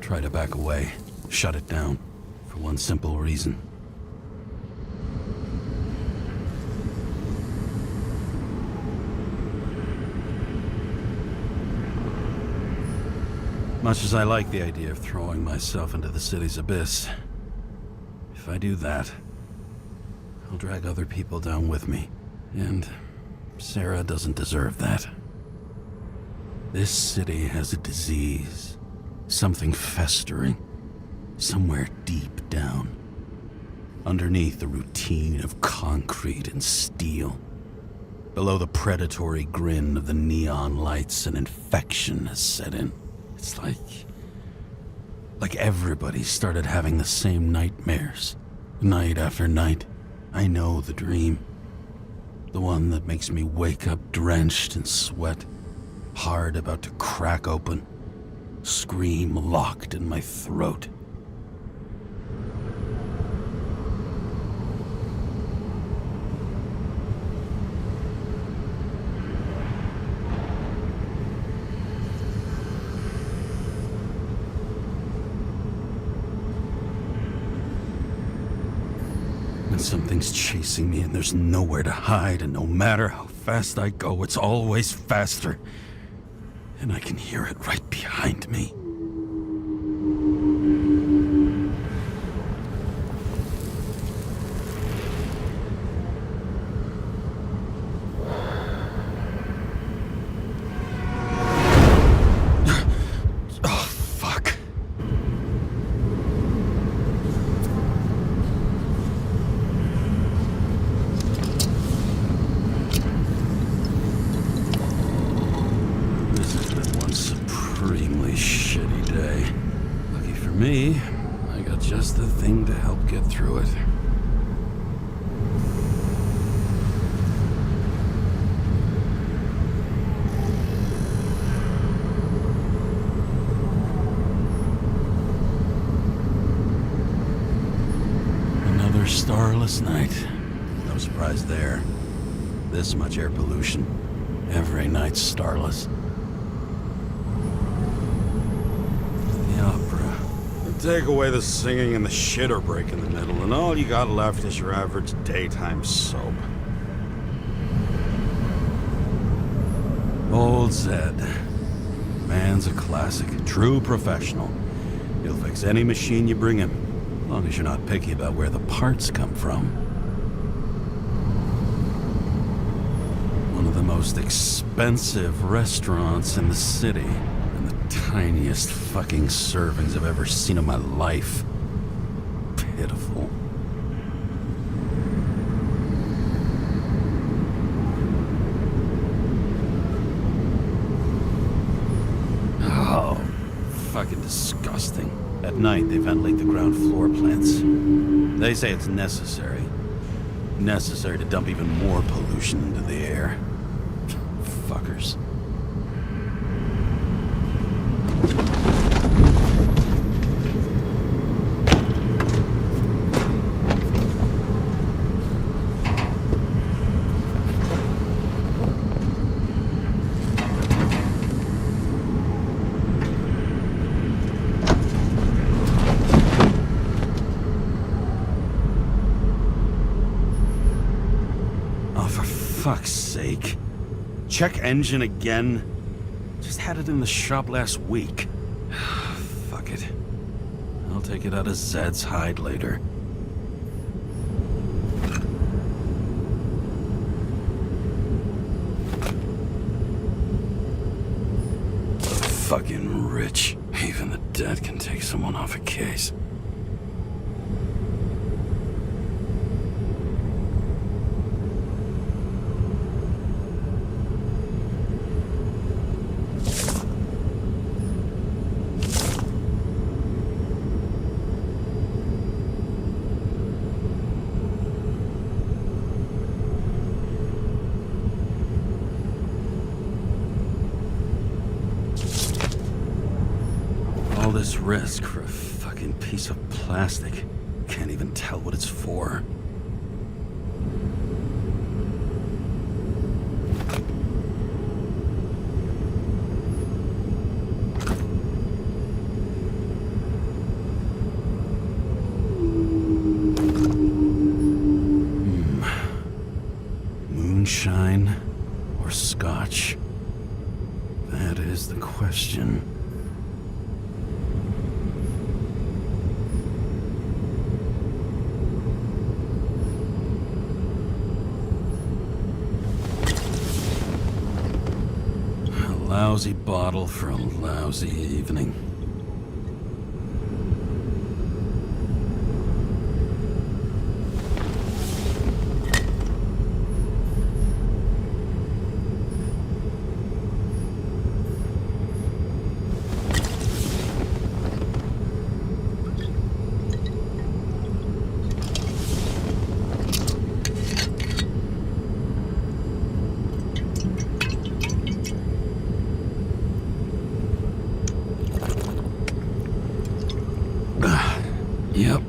Try to back away. Shut it down. For one simple reason. Much as I like the idea of throwing myself into the city's abyss, if I do that, I'll drag other people down with me. And Sarah doesn't deserve that. This city has a disease, something festering, somewhere deep down, underneath the routine of concrete and steel. Below the predatory grin of the neon lights, an infection has set in. It's like everybody started having the same nightmares, night after night. I know the dream. The one that makes me wake up drenched in sweat, heart about to crack open, scream locked in my throat. When something's chasing me and there's nowhere to hide, and no matter how fast I go, it's always faster. And I can hear it right behind me. Me, I got just the thing to help get through it. Another starless night. No surprise there. This much air pollution. Every night's starless. Take away the singing and the shitter break in the middle, and all you got left is your average daytime soap. Old Zed. Man's a classic, true professional. He'll fix any machine you bring him, as long as you're not picky about where the parts come from. One of the most expensive restaurants in the city. Tiniest fucking servings I've ever seen in my life. Pitiful. Oh, fucking disgusting. At night, they ventilate the ground floor plants. They say it's necessary. Necessary to dump even more pollution into the air. Fuckers. Fuck's sake. Check engine again? Just had it in the shop last week. Fuck it. I'll take it out of Zed's hide later. Fucking rich. Even the dead can take someone off a case. All this risk for a fucking piece of plastic. Can't even tell what it's for. Moonshine or scotch? That is the question. Lousy bottle for a lousy evening. Yep.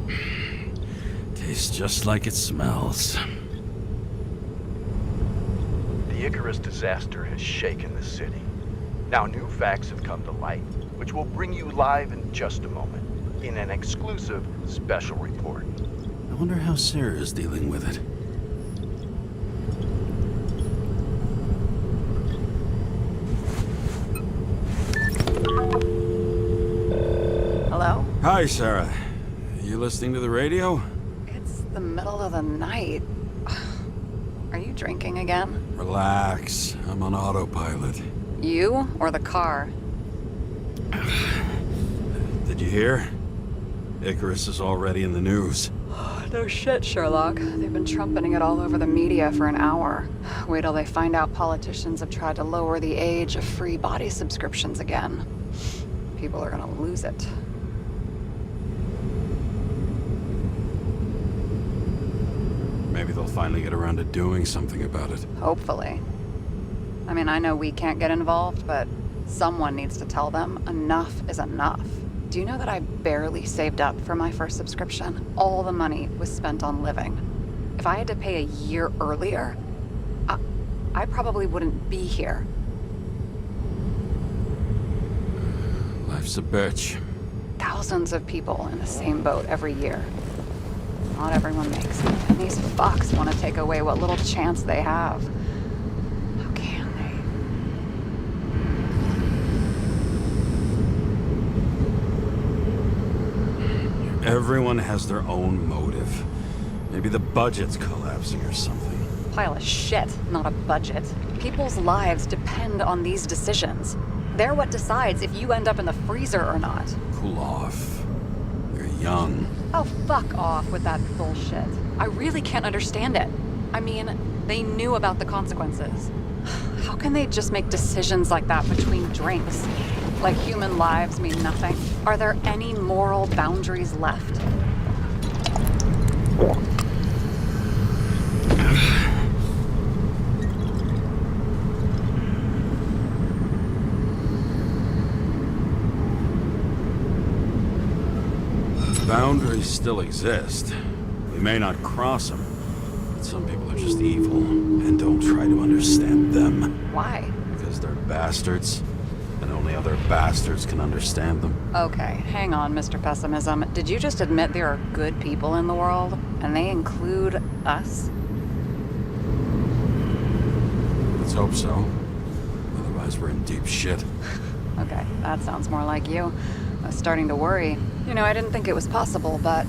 Tastes just like it smells. The Icarus disaster has shaken the city. Now new facts have come to light, which we'll bring you live in just a moment, in an exclusive special report. I wonder how Sarah is dealing with it. Hi, Sarah. You listening to the radio? It's the middle of the night. Are you drinking again? Relax. I'm on autopilot. You or the car? Did you hear? Icarus is already in the news. No shit, Sherlock. They've been trumpeting it all over the media for an hour. Wait till they find out politicians have tried to lower the age of free body subscriptions again. People are gonna lose it. Maybe they'll finally get around to doing something about it. Hopefully. I mean, I know we can't get involved, but someone needs to tell them enough is enough. Do you know that I barely saved up for my first subscription? All the money was spent on living. If I had to pay a year earlier, I probably wouldn't be here. Life's a bitch. Thousands of people in the same boat every year. Not everyone makes it, and these fucks want to take away what little chance they have. How can they? Everyone has their own motive. Maybe the budget's collapsing or something. Pile of shit, not a budget. People's lives depend on these decisions. They're what decides if you end up in the freezer or not. Cool off. You're young. Oh, fuck off with that bullshit. I really can't understand it. I mean, they knew about the consequences. How can they just make decisions like that between drinks? Like human lives mean nothing? Are there any moral boundaries left? Boundaries still exist. We may not cross them, but some people are just evil and don't try to understand them. Why? Because they're bastards, and only other bastards can understand them. Okay, hang on, Mr. Pessimism. Did you just admit there are good people in the world, and they include us? Let's hope so. Otherwise, we're in deep shit. Okay, that sounds more like you. I was starting to worry. You know, I didn't think it was possible, but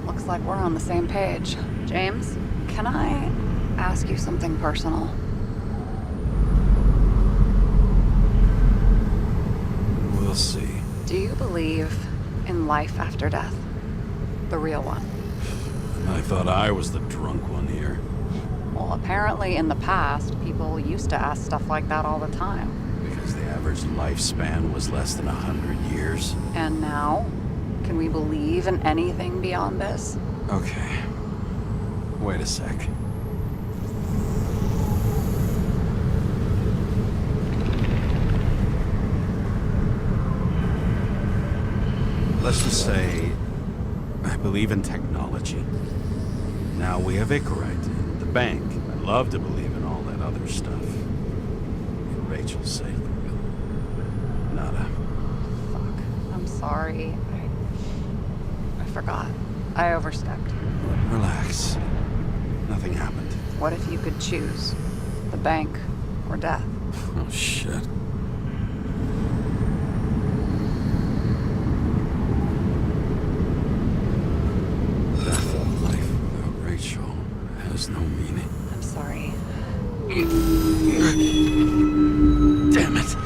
looks like we're on the same page. James, can I ask you something personal? We'll see. Do you believe in life after death? The real one? I thought I was the drunk one here. Well, apparently in the past, people used to ask stuff like that all the time. Because the average lifespan was less than 100 years. And now? Can we believe in anything beyond this? Okay. Wait a sec. Let's just say I believe in technology. Now we have Icarite and the bank. I'd love to believe in all that other stuff. For Rachel's sake. Nada. Fuck. I'm sorry. I forgot. I overstepped. Relax. Nothing happened. What if you could choose? The bank or death? Oh, shit. Death of life without Rachel has no meaning. I'm sorry. Damn it.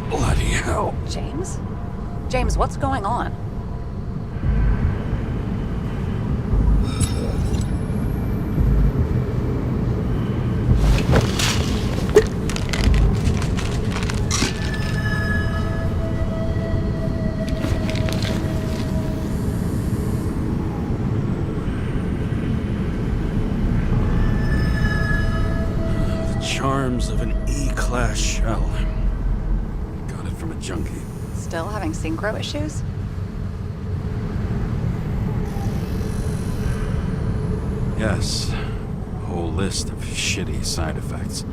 Bloody hell. James? James, what's going on? Charms of an E-class shell. Got it from a junkie. Still having synchro issues? Yes. A whole list of shitty side effects.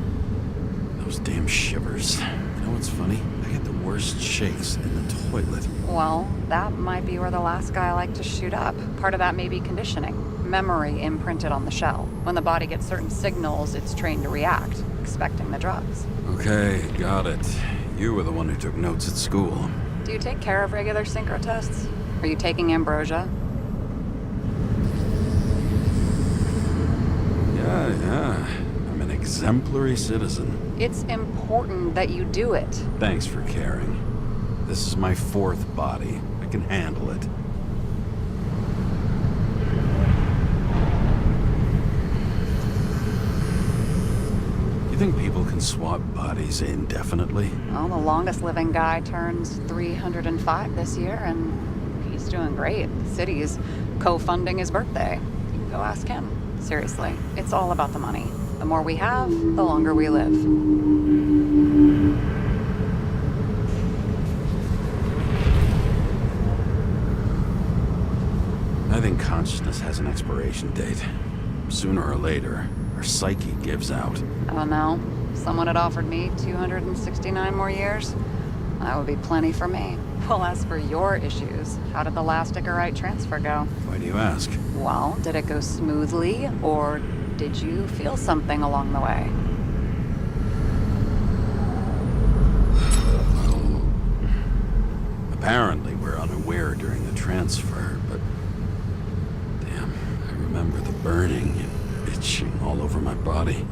Those damn shivers. You know what's funny? I get the worst shakes in the toilet. Well, that might be where the last guy liked to shoot up. Part of that may be conditioning. Memory imprinted on the shell. When the body gets certain signals, it's trained to react, expecting the drugs. Okay, got it. You were the one who took notes at school. Do you take care of regular synchro tests? Are you taking ambrosia? Yeah. I'm an exemplary citizen. It's important that you do it. Thanks for caring. This is my 4th body. I can handle it. You think people can swap bodies indefinitely? Well, the longest living guy turns 305 this year, and he's doing great. The city's co-funding his birthday. You can go ask him. Seriously, it's all about the money. The more we have, the longer we live. I think consciousness has an expiration date. Sooner or later, our psyche gives out. Oh no, someone had offered me 269 more years. That would be plenty for me. Well, as for your issues, how did the last Icarite transfer go? Why do you ask? Well, did it go smoothly, or did you feel something along the way? Well, apparently we're unaware during the transfer, but... Damn, I remember the burning and itching all over my body.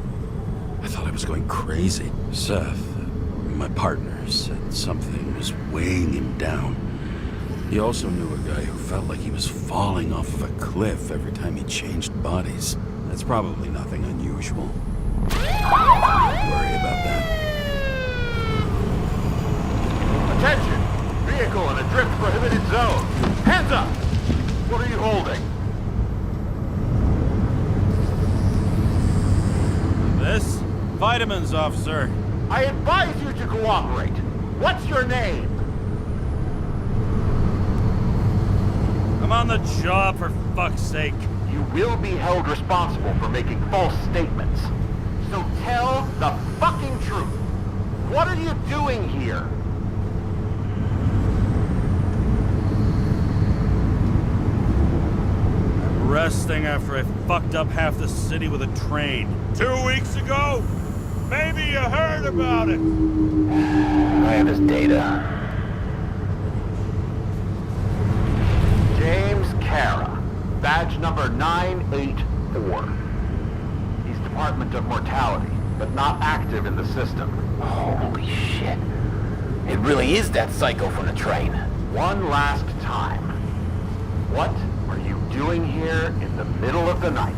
I thought I was going crazy. Seth, my partner, said something was weighing him down. He also knew a guy who felt like he was falling off of a cliff every time he changed bodies. That's probably nothing unusual. Don't worry about that. Attention! Vehicle in a drift prohibited zone. Hands up! What are you holding? This? Vitamins, officer. I advise you to cooperate. What's your name? I'm on the job, for fuck's sake. You will be held responsible for making false statements. So tell the fucking truth. What are you doing here? I'm resting after I fucked up half the city with a train. 2 weeks ago? Maybe you heard about it. I have his data. James Kara, badge number 984. He's Department of Mortality, but not active in the system. Holy shit. It really is that psycho from the train. One last time. What are you doing here in the middle of the night?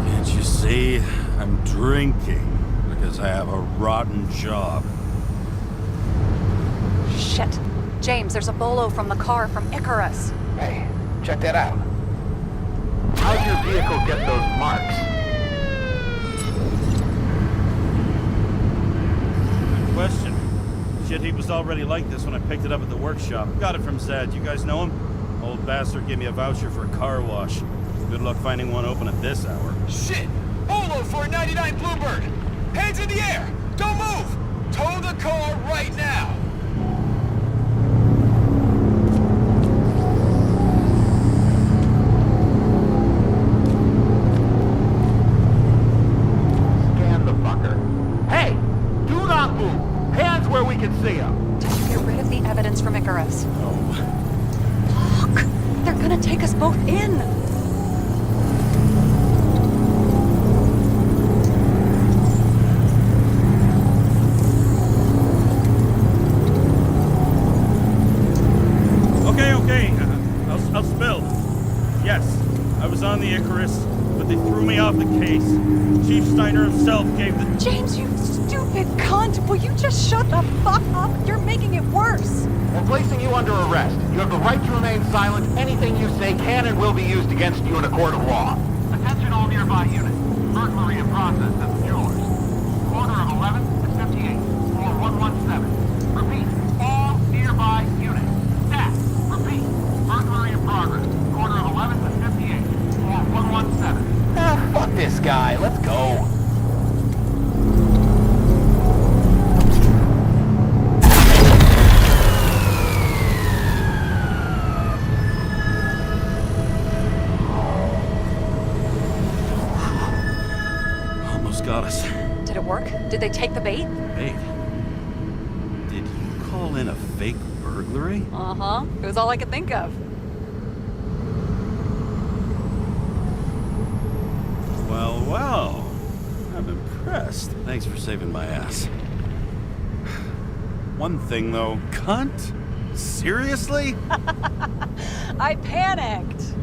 Can't you see? I'm drinking because I have a rotten job. Shit. James, there's a bolo from the car from Icarus. Hey, check that out. How'd your vehicle get those marks? Good question. Shit, he was already like this when I picked it up at the workshop. Got it from Zed. You guys know him? Old bastard gave me a voucher for a car wash. Good luck finding one open at this hour. Shit! Bolo for a 99 Bluebird! Hands in the air! Don't move! Tow the car right now! Scan the fucker. Hey! Do not move! Hands where we can see him! Did you get rid of the evidence from Icarus? No. Look! They're gonna take us both in! Okay. I'll spill. Yes, I was on the Icarus, but they threw me off the case. Chief Steiner himself gave the... James, you stupid cunt! Will you just shut the fuck up? You're making it worse! We're placing you under arrest. You have the right to remain silent. Anything you say can and will be used against you in a court of law. Attention all nearby units. Burglary in process at the jewelers. Corner of 11 and 58. Floor 117. Repeat. All nearby units. Staff. Repeat. Burglary in progress. Corner of 11 and 58. Floor 117. Ah, fuck this guy. Let's go. Did they take the bait? Bait? Did you call in a fake burglary? Uh-huh. It was all I could think of. Well, well. I'm impressed. Thanks for saving my ass. One thing, though. Cunt? Seriously? I panicked.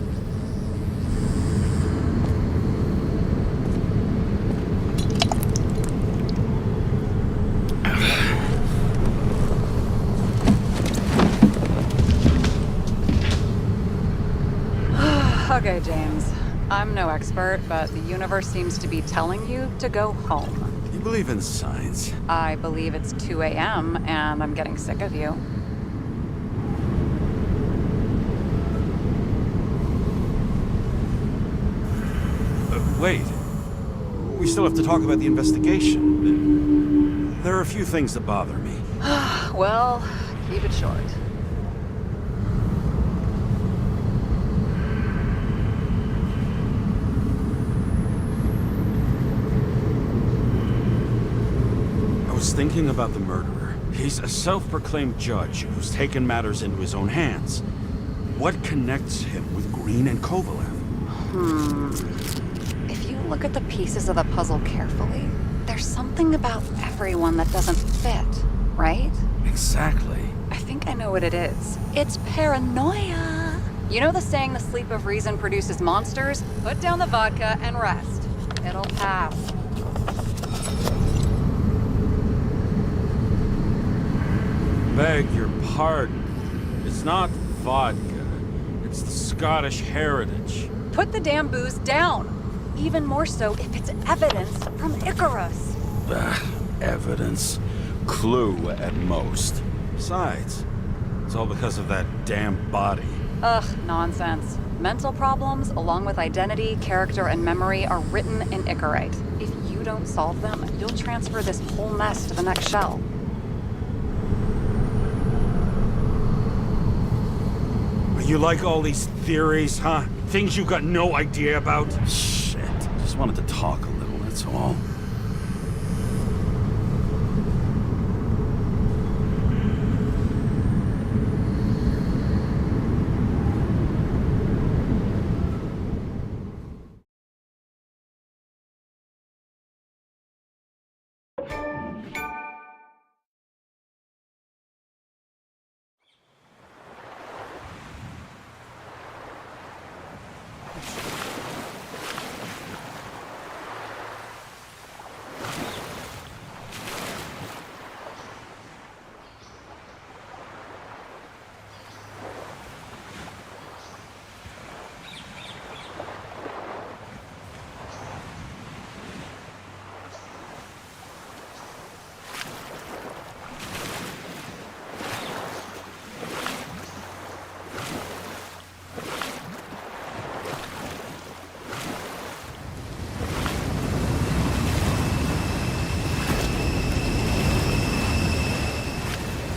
Okay, James. I'm no expert, but the universe seems to be telling you to go home. You believe in science? I believe it's 2 a.m. and I'm getting sick of you. Wait. We still have to talk about the investigation. There are a few things that bother me. Well, keep it short. I was thinking about the murderer. He's a self-proclaimed judge who's taken matters into his own hands. What connects him with Green and Kovalev? If you look at the pieces of the puzzle carefully, there's something about everyone that doesn't fit, right? Exactly. I think I know what it is. It's paranoia. You know the saying, the sleep of reason produces monsters? Put down the vodka and rest. It'll pass. Beg your pardon. It's not vodka. It's the Scottish heritage. Put the damn booze down. Even more so if it's evidence from Icarus. Evidence. Clue at most. Besides, it's all because of that damn body. Ugh, nonsense. Mental problems, along with identity, character, and memory, are written in Icarite. If you don't solve them, you'll transfer this whole mess to the next shell. You like all these theories, huh? Things you got no idea about? Shit. Just wanted to talk a little, that's all.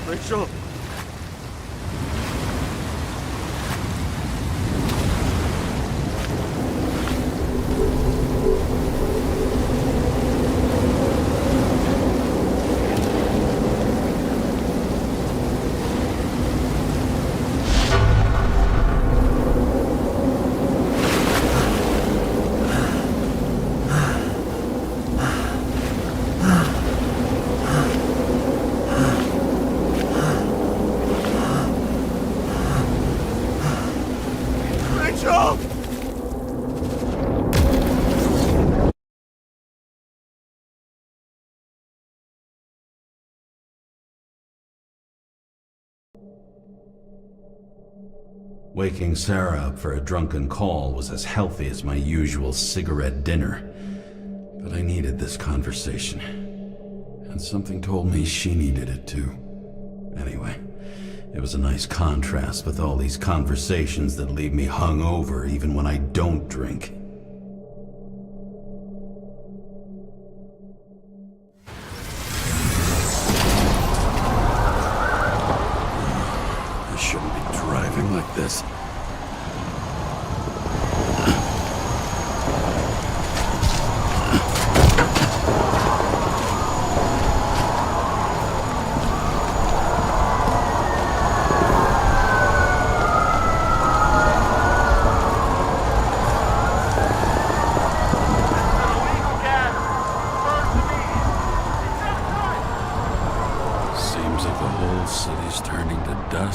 Rachel! Waking Sarah up for a drunken call was as healthy as my usual cigarette dinner. But I needed this conversation. And something told me she needed it too. Anyway, it was a nice contrast with all these conversations that leave me hungover even when I don't drink. I shouldn't be driving like this.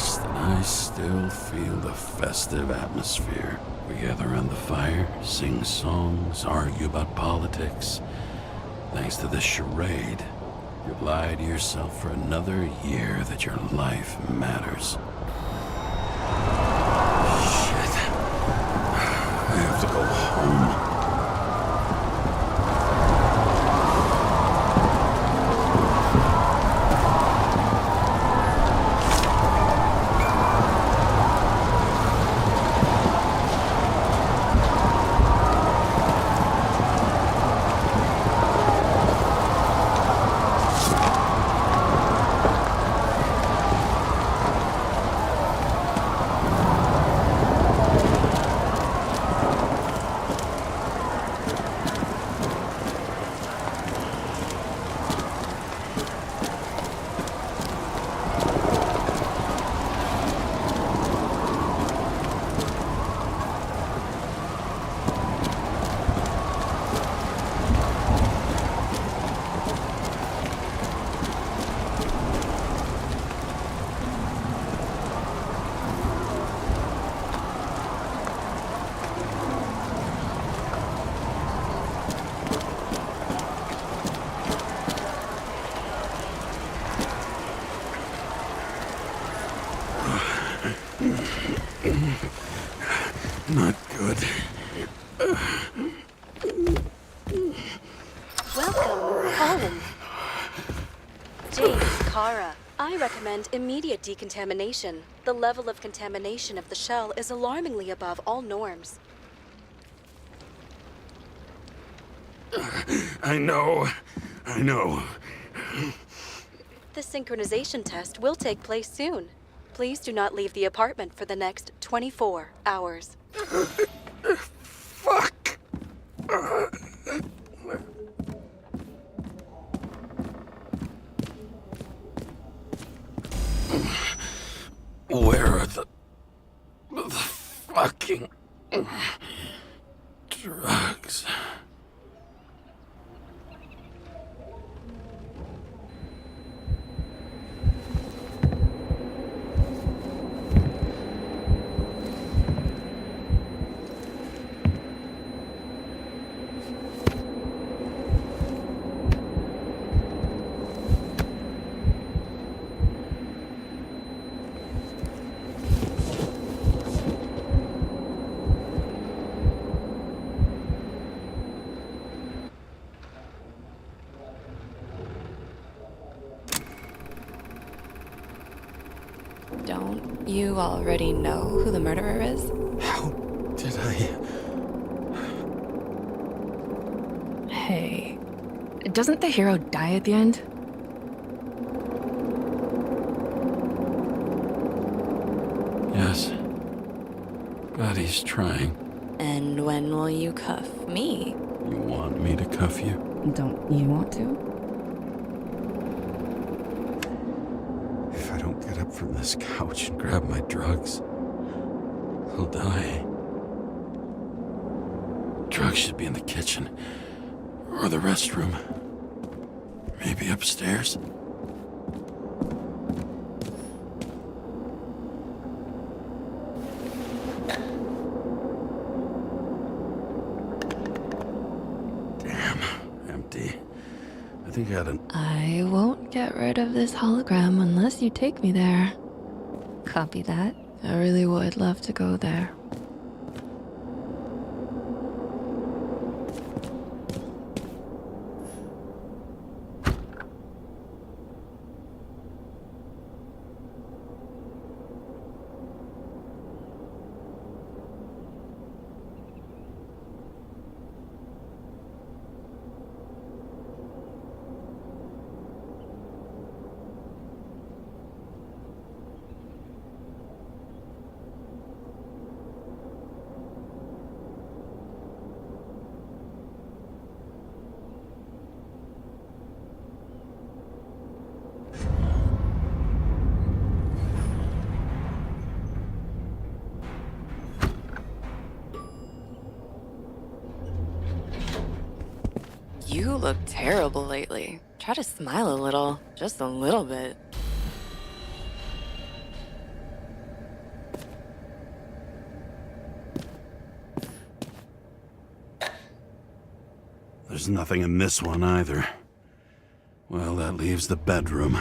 Yes, and I still feel the festive atmosphere. We gather around the fire, sing songs, argue about politics. Thanks to this charade, you've lied to yourself for another year that your life matters. Shit. I have to go home. Not good. Welcome home. James, Kara, I recommend immediate decontamination. The level of contamination of the shell is alarmingly above all norms. I know. The synchronization test will take place soon. Please do not leave the apartment for the next 24 hours. Fuck. Where are the fucking drugs? Don't you already know who the murderer is? How did I... Hey, doesn't the hero die at the end? Yes. But he's trying. And when will you cuff me? You want me to cuff you? Don't you want to? If I don't get up from this couch and grab my drugs, I'll die. Drugs should be in the kitchen. Or the restroom. Maybe upstairs. Damn, empty. I think I had an... I won't get rid of this hologram unless you take me there. Copy that. I really would love to go there. You look terrible lately. Try to smile a little. Just a little bit. There's nothing in this one either. Well, that leaves the bedroom.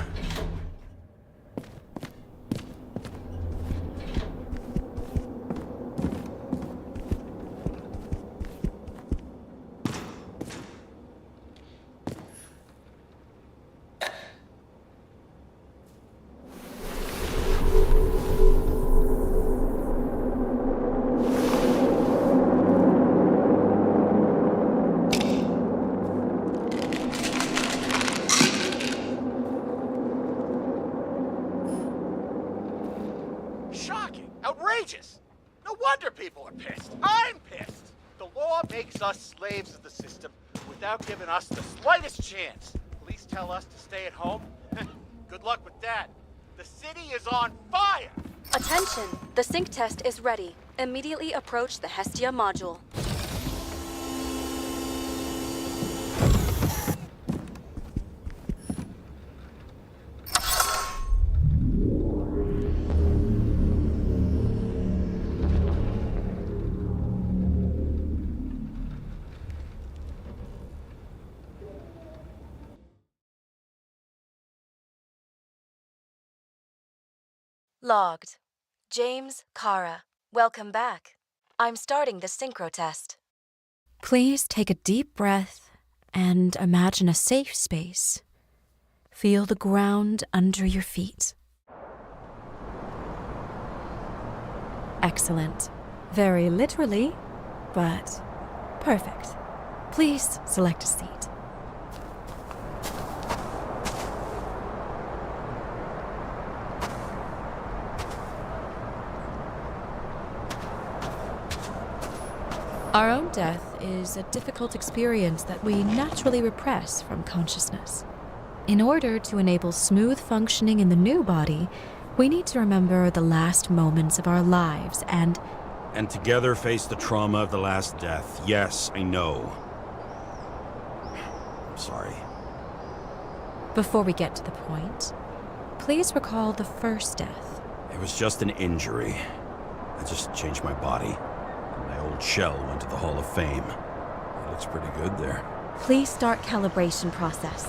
Shocking! Outrageous! No wonder people are pissed. I'm pissed! The law makes us slaves of the system without giving us the slightest chance. Police tell us to stay at home. Good luck with that. The city is on fire! Attention! The sync test is ready. Immediately approach the Hestia module. Logged. James, Kara, welcome back. I'm starting the synchro test. Please take a deep breath and imagine a safe space. Feel the ground under your feet. Excellent. Very literally, but perfect. Please select a seat. Our own death is a difficult experience that we naturally repress from consciousness. In order to enable smooth functioning in the new body, we need to remember the last moments of our lives and together face the trauma of the last death. Yes, I know. I'm sorry. Before we get to the point, please recall the first death. It was just an injury. I just changed my body. My old shell went to the Hall of Fame. It looks pretty good there. Please start calibration process.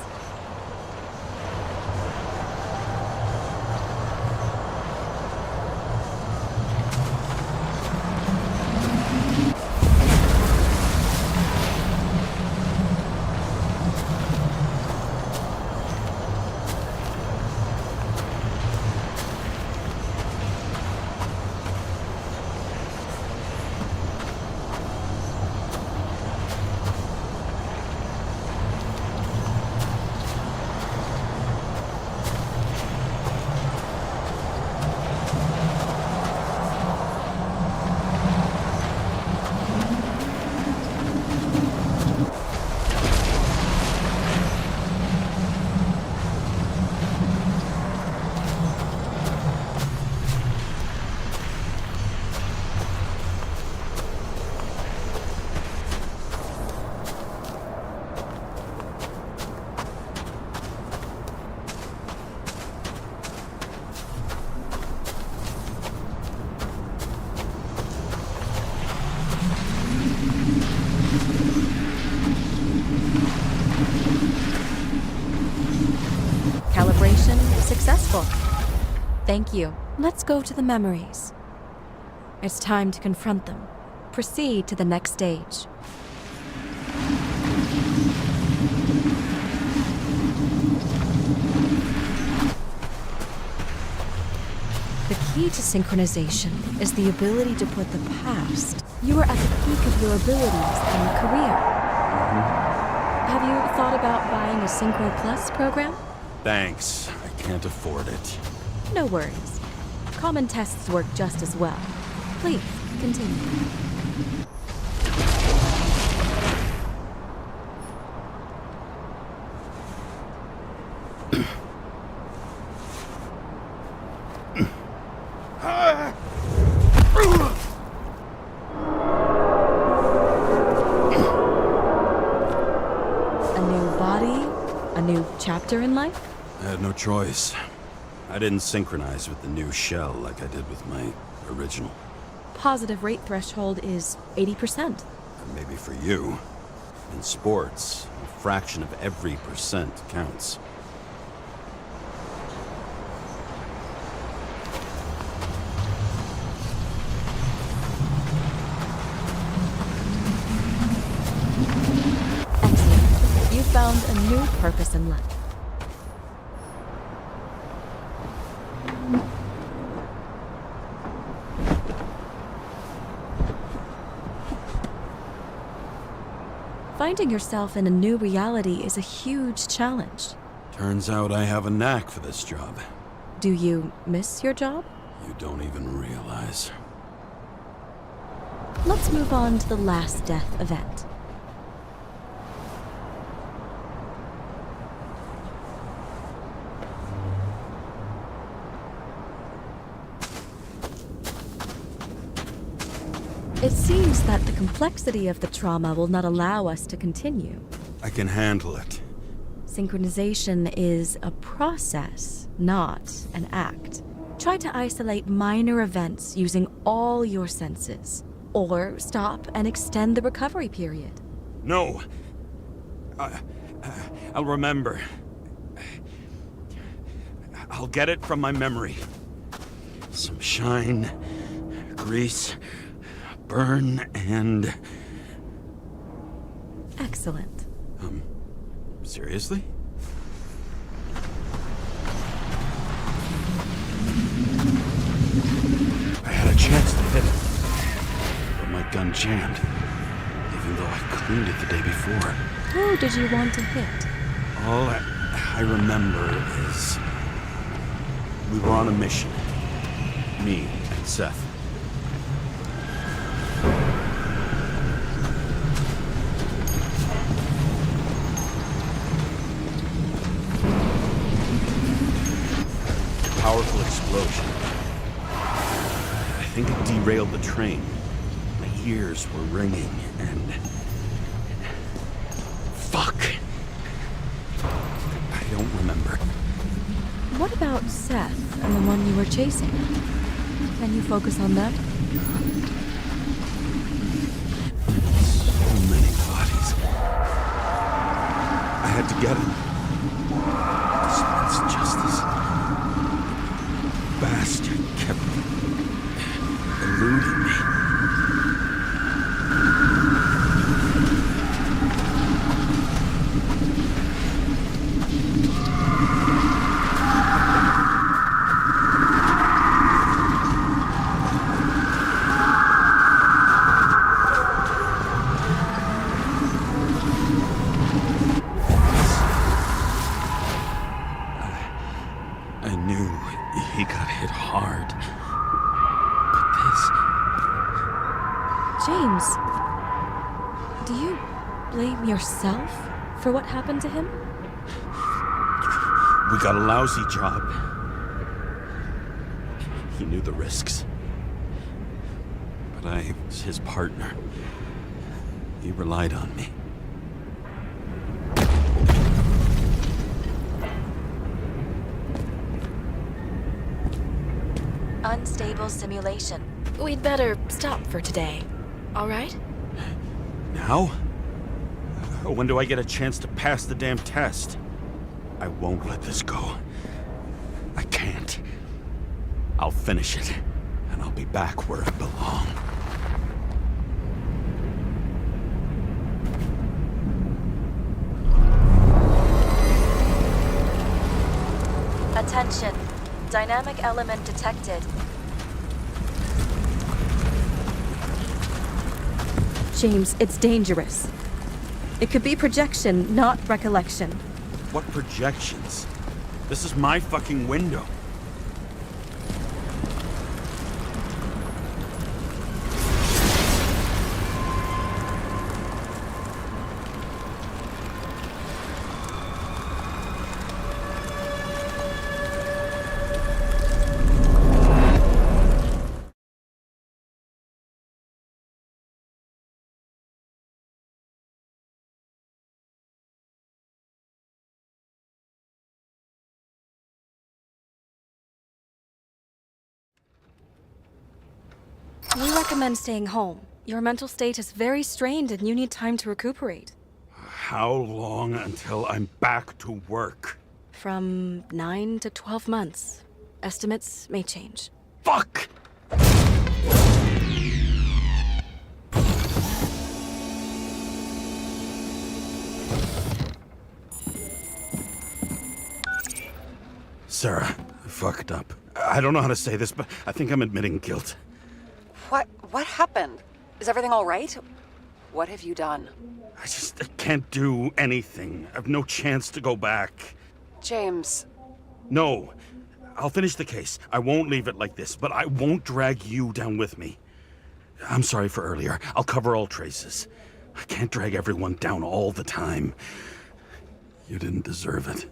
Calibration successful. Thank you. Let's go to the memories. It's time to confront them. Proceed to the next stage. The key to synchronization is the ability to put the past. You are at the peak of your abilities and career. Have you thought about buying a Synchro Plus program? Thanks. I can't afford it. No worries. Common tests work just as well. Please, continue. A new body? A new chapter in life? I had no choice. I didn't synchronize with the new shell like I did with my original. Positive rate threshold is 80%. And maybe for you, In sports, a fraction of every percent counts. Excellent. You found a new purpose in life. Finding yourself in a new reality is a huge challenge. Turns out I have a knack for this job. Do you miss your job? You don't even realize. Let's move on to the last death event. It seems that the complexity of the trauma will not allow us to continue. I can handle it. Synchronization is a process, not an act. Try to isolate minor events using all your senses, or stop and extend the recovery period. No. I'll remember. I'll get it from my memory. Some shine, grease, burn, and... Excellent. Seriously? I had a chance to hit it, but my gun jammed, even though I cleaned it the day before. Who did you want to hit? All I remember is we were on a mission. Me and Seth. Powerful explosion. I think it derailed the train. My ears were ringing and... Fuck! I don't remember. What about Seth and the one you were chasing? Can you focus on them? So many bodies. I had to get him. Dispense justice. Bastard kept eluding me. I knew he got hit hard. But James, do you blame yourself for what happened to him? we got a lousy job. He knew the risks. But I was his partner. He relied on me. Unstable simulation. We'd better stop for today. All right? Now? When do I get a chance to pass the damn test? I won't let this go. I can't. I'll finish it, and I'll be back where I belong. Attention. Dynamic element detected. James, it's dangerous. It could be projection, not recollection. What projections? This is my fucking window. We recommend staying home. Your mental state is very strained and you need time to recuperate. How long until I'm back to work? From 9 to 12 months. Estimates may change. Fuck! Sarah, I fucked up. I don't know how to say this, but I think I'm admitting guilt. What happened? Is everything all right? What have you done? I can't do anything. I have no chance to go back. James. No. I'll finish the case. I won't leave it like this, but I won't drag you down with me. I'm sorry for earlier. I'll cover all traces. I can't drag everyone down all the time. You didn't deserve it.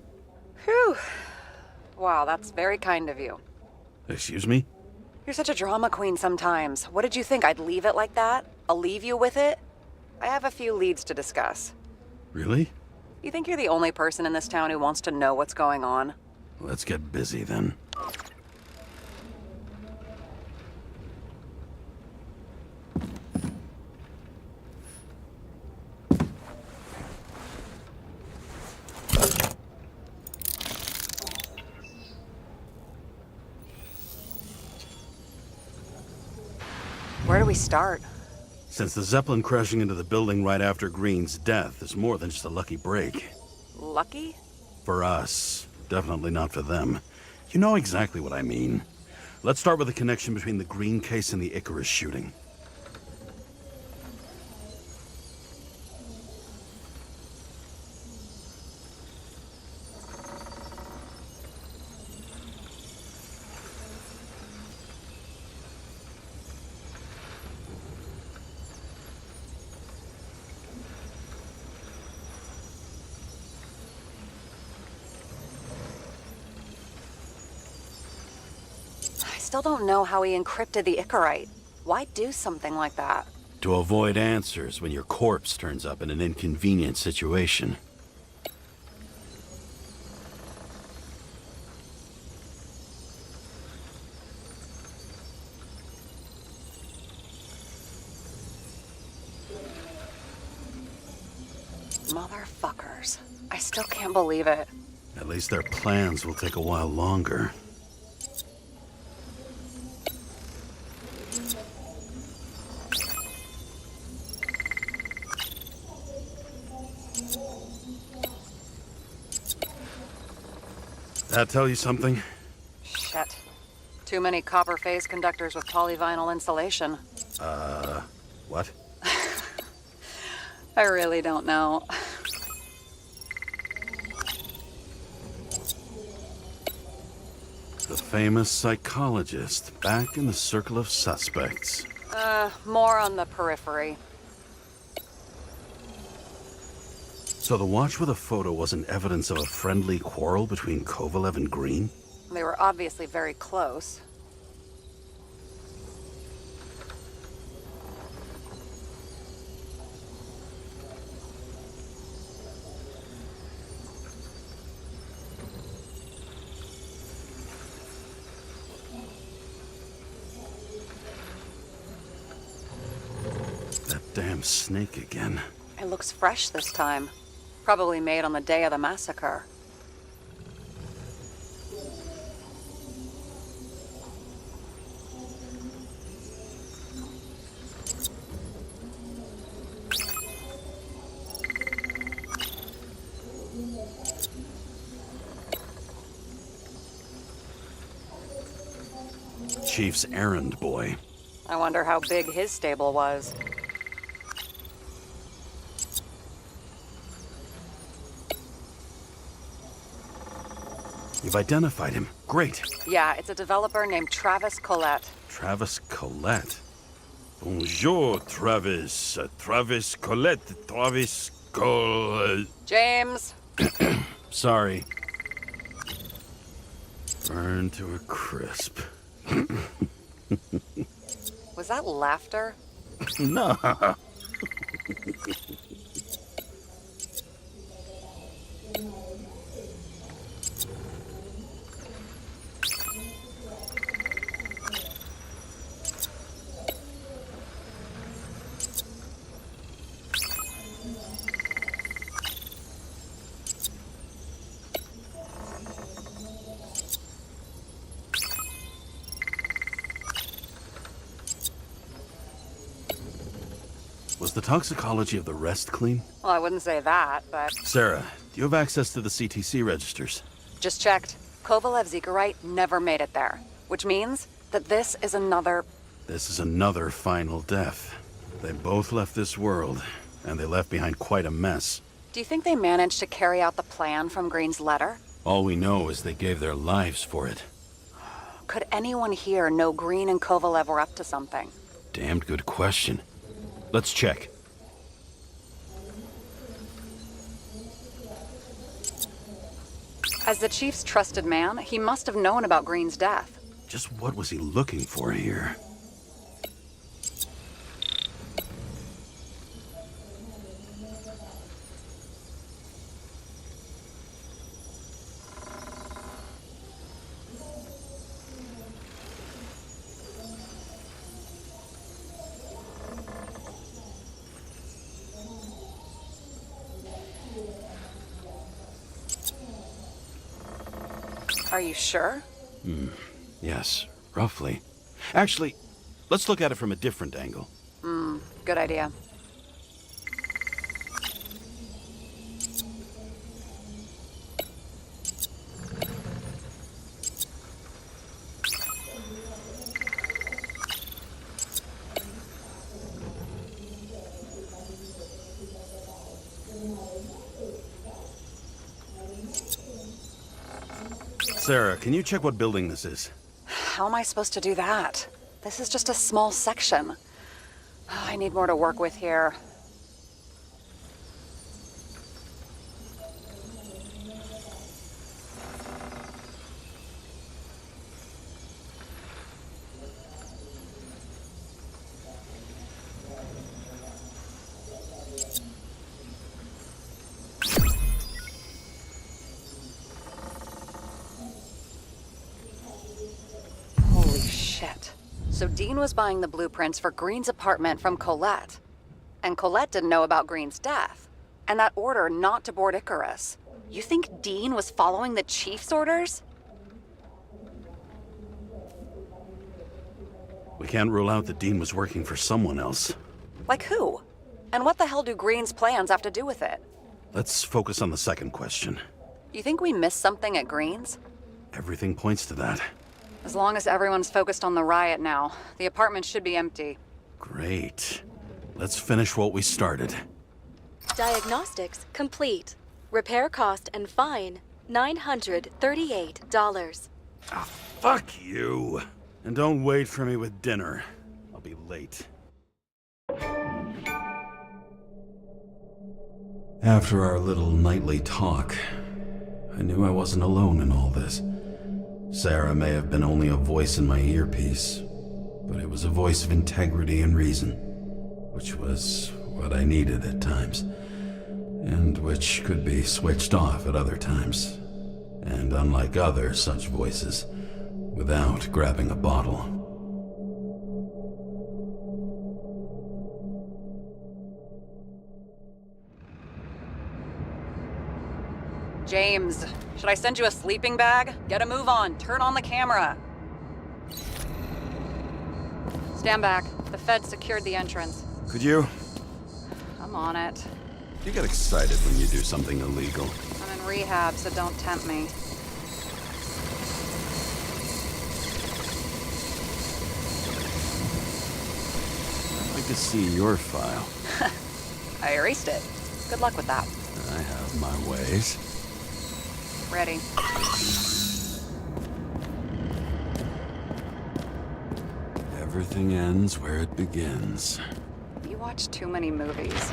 Whew. Wow, that's very kind of you. Excuse me? You're such a drama queen sometimes. What did you think, I'd leave it like that? I'll leave you with it? I have a few leads to discuss. Really? You think you're the only person in this town who wants to know what's going on? Let's get busy then. Where do we start? Since the Zeppelin crashing into the building right after Green's death is more than just a lucky break. Lucky? For us. Definitely not for them. You know exactly what I mean. Let's start with the connection between the Green case and the Icarus shooting. I still don't know how he encrypted the Icarite. Why do something like that? To avoid answers when your corpse turns up in an inconvenient situation. Motherfuckers. I still can't believe it. At least their plans will take a while longer. That tell you something? Shit. Too many copper phase conductors with polyvinyl insulation. What? I really don't know. The famous psychologist, back in the circle of suspects. More on the periphery. So the watch with a photo wasn't evidence of a friendly quarrel between Kovalev and Green? They were obviously very close. That damn snake again. It looks fresh this time. Probably made on the day of the massacre. Chief's errand boy. I wonder how big his stable was. You've identified him. Great. Yeah, it's a developer named Travis Collette. Travis Collette. Bonjour, Travis. Travis Collette. Travis Collette. James! Sorry. Burned to a crisp. Was that laughter? No. Was the toxicology of the rest clean? Well, I wouldn't say that, but... Sarah, do you have access to the CTC registers? Just checked. Kovalev's Zekerite never made it there, which means that this is another... This is another final death. They both left this world, and they left behind quite a mess. Do you think they managed to carry out the plan from Green's letter? All we know is they gave their lives for it. Could anyone here know Green and Kovalev were up to something? Damned good question. Let's check. As the chief's trusted man, he must have known about Green's death. Just what was he looking for here? Are you sure? Yes, roughly. Actually, let's look at it from a different angle. Good idea. Sarah, can you check what building this is? How am I supposed to do that? This is just a small section. Oh, I need more to work with here. So Dean was buying the blueprints for Green's apartment from Colette. And Colette didn't know about Green's death. And that order not to board Icarus. You think Dean was following the chief's orders? We can't rule out that Dean was working for someone else. Like who? And what the hell do Green's plans have to do with it? Let's focus on the second question. You think we missed something at Green's? Everything points to that. As long as everyone's focused on the riot now, the apartment should be empty. Great. Let's finish what we started. Diagnostics complete. Repair cost and fine, $938. Ah, fuck you. And don't wait for me with dinner. I'll be late. After our little nightly talk, I knew I wasn't alone in all this. Sarah may have been only a voice in my earpiece, but it was a voice of integrity and reason, which was what I needed at times, and which could be switched off at other times, and unlike other such voices, without grabbing a bottle. James, should I send you a sleeping bag? Get a move on. Turn on the camera. Stand back. The Fed secured the entrance. Could you? I'm on it. You get excited when you do something illegal. I'm in rehab, so don't tempt me. I'd like to see your file. I erased it. Good luck with that. I have my ways. Ready. Everything ends where it begins. You watch too many movies.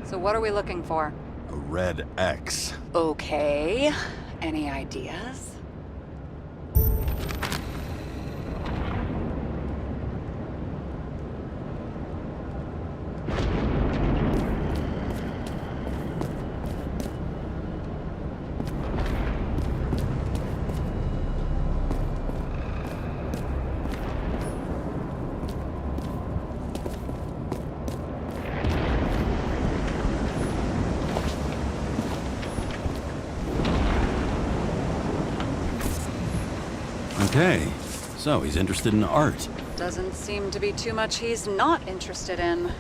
So what are we looking for? A red X. Okay. Any ideas? Okay, so he's interested in art. Doesn't seem to be too much he's not interested in.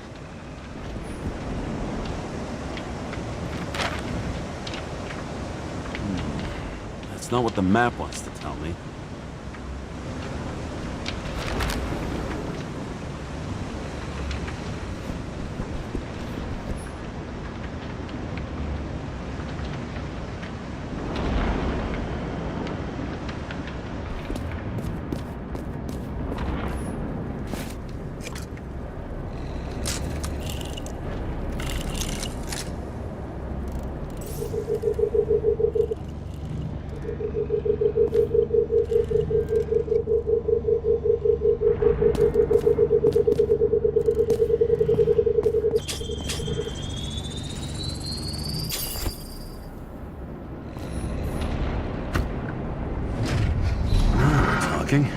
It's not what the map wants to tell me. Talking.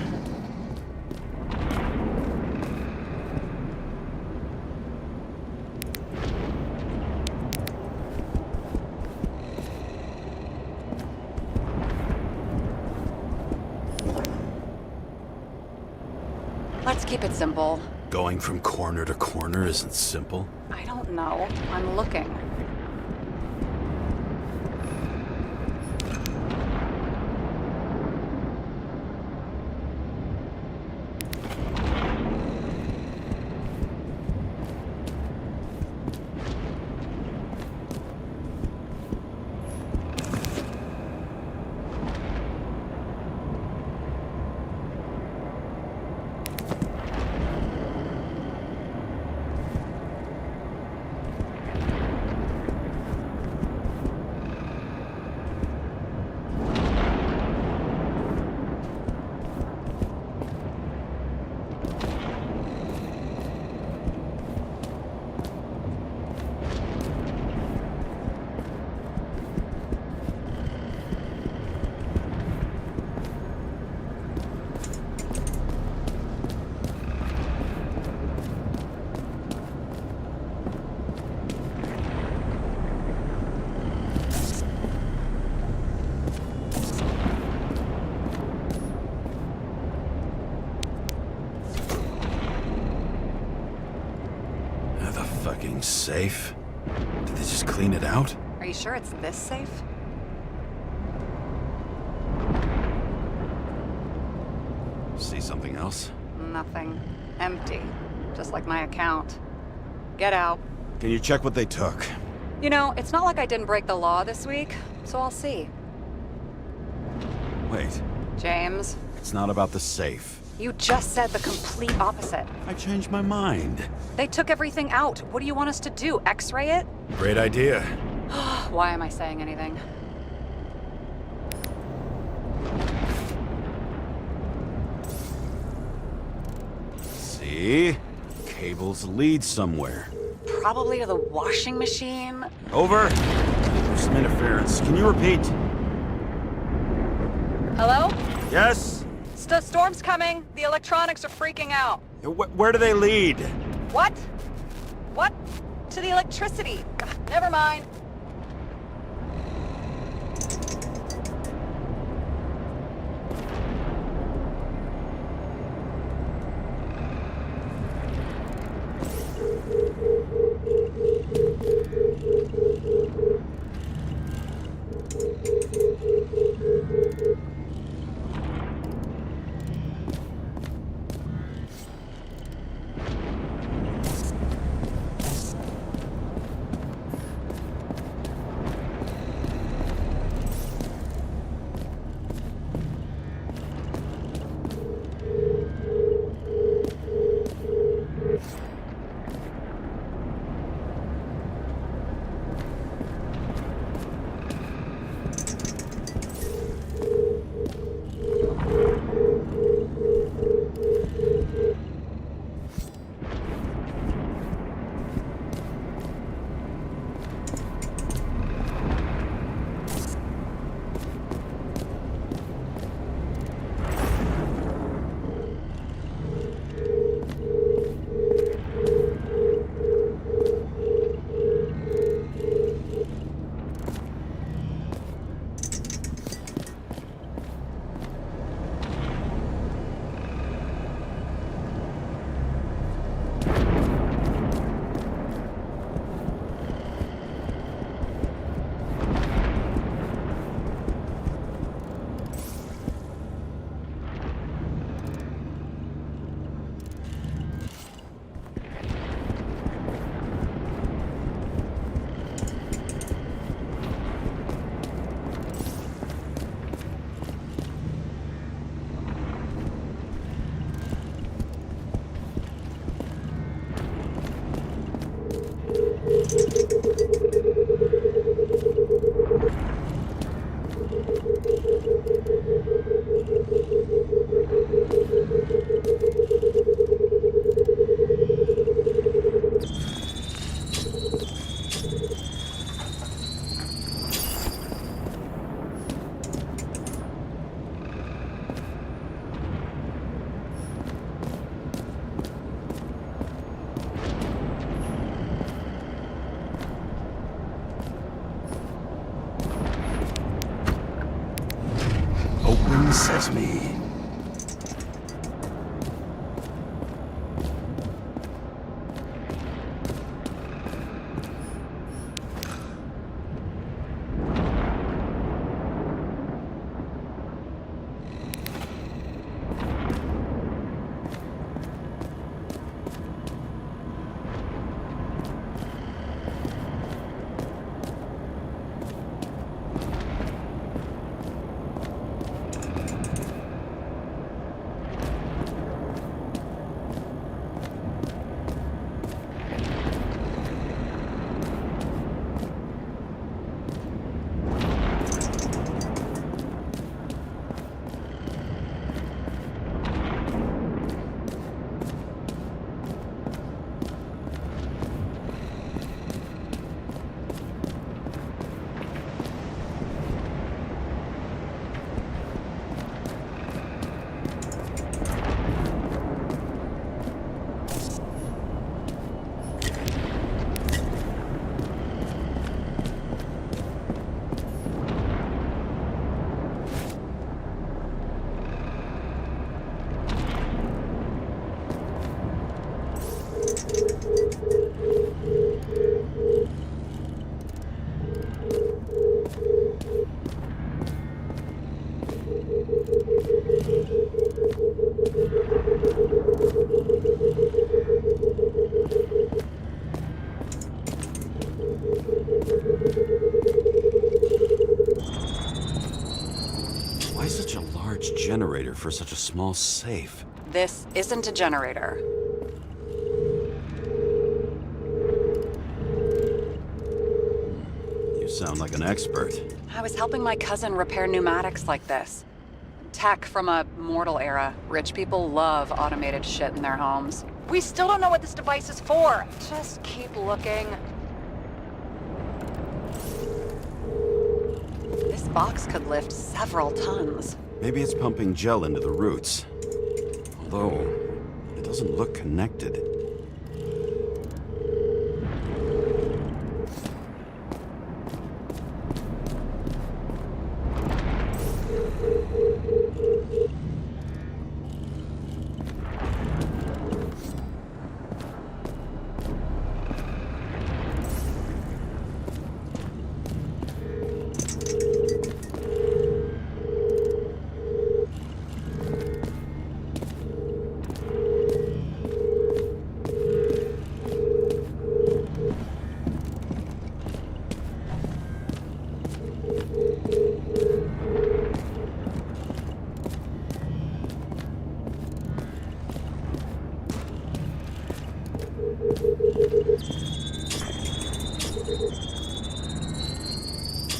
Let's keep it simple. Going from corner to corner isn't simple. I don't know. I'm looking. Fucking safe? Did they just clean it out? Are you sure it's this safe? See something else? Nothing. Empty. Just like my account. Get out. Can you check what they took? You know, it's not like I didn't break the law this week, so I'll see. Wait. James. It's not about the safe. You just said the complete opposite. I changed my mind. They took everything out. What do you want us to do? X-ray it? Great idea. Why am I saying anything? See? Cables lead somewhere. Probably to the washing machine. Over. There's some interference. Can you repeat? Hello? Yes? Storm's coming. The electronics are freaking out. Where do they lead? What? What? To the electricity. Never mind. Open sesame. Why such a large generator for such a small safe? This isn't a generator. You sound like an expert. I was helping my cousin repair pneumatics like this. Tech from a mortal era. Rich people love automated shit in their homes. We still don't know what this device is for. Just keep looking. This box could lift several tons. Maybe it's pumping gel into the roots. Although, it doesn't look connected.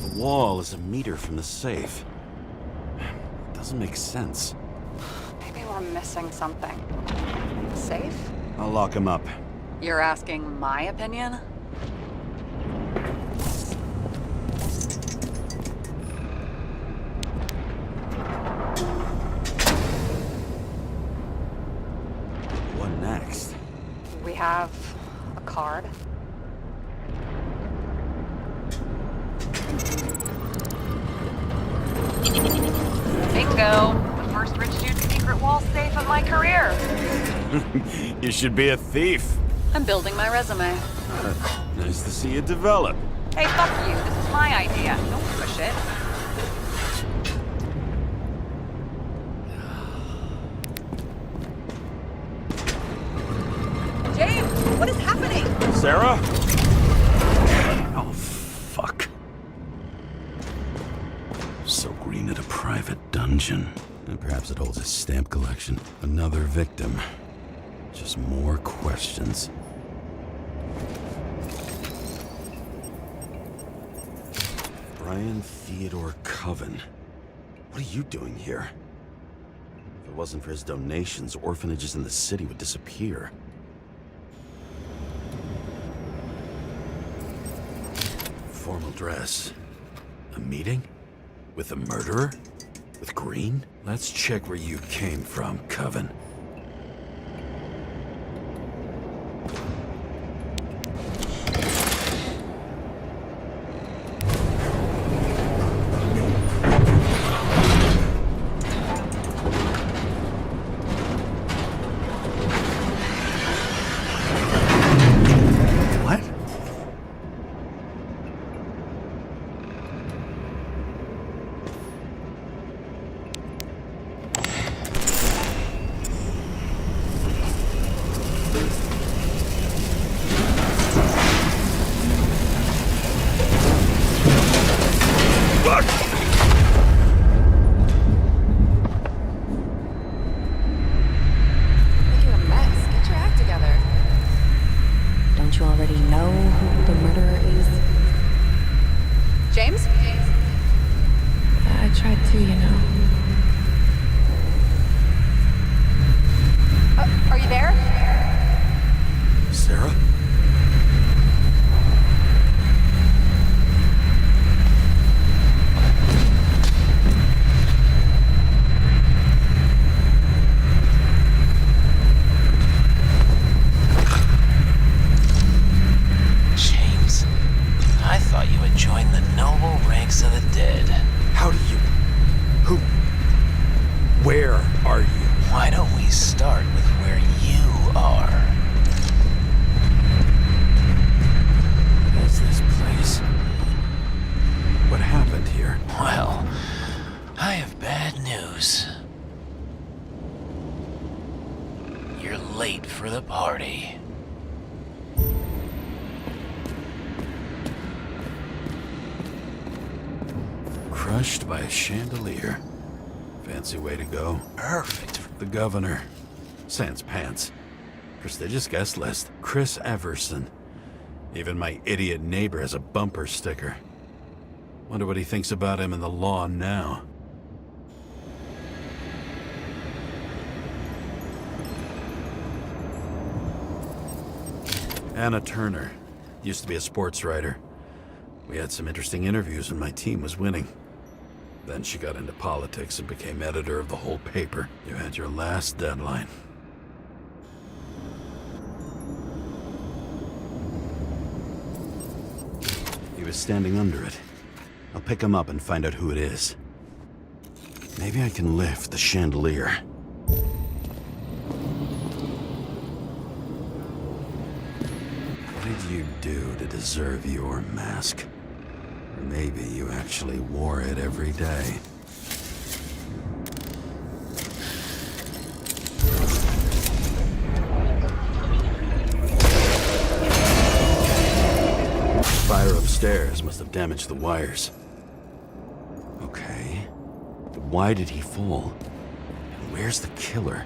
The wall is a meter from the safe. It doesn't make sense. Maybe we're missing something. Safe? I'll lock him up. You're asking my opinion? What next? We have a card. Bingo! The first rich dude's secret wall safe of my career. You should be a thief. I'm building my resume. Nice to see you develop. Hey, fuck you. This is my idea. Don't push it. James, what is happening? Sarah? Oh, fuck. So green at a private dungeon. And perhaps it holds a stamp collection. Another victim. Just more questions. Brian Theodore Coven. What are you doing here? If it wasn't for his donations, orphanages in the city would disappear. Formal dress. A meeting? With a murderer? With Green? Let's check where you came from, Coven. too, you know. Are you there? Sarah? James, I thought you had joined the noble ranks of the dead. How do you... Who... Where are you? Why don't we start with where you are? What is this place? What happened here? Well, I have bad news. You're late for the party. Crushed by a chandelier. Fancy way to go. Perfect. The governor. Sans pants. Prestigious guest list. Chris Everson. Even my idiot neighbor has a bumper sticker. Wonder what he thinks about him and the law now. Anna Turner. Used to be a sports writer. We had some interesting interviews when my team was winning. Then she got into politics and became editor of the whole paper. You had your last deadline. He was standing under it. I'll pick him up and find out who it is. Maybe I can lift the chandelier. What did you do to deserve your mask? Or maybe you actually wore it every day. Fire upstairs must have damaged the wires. Okay, but why did he fall? And where's the killer?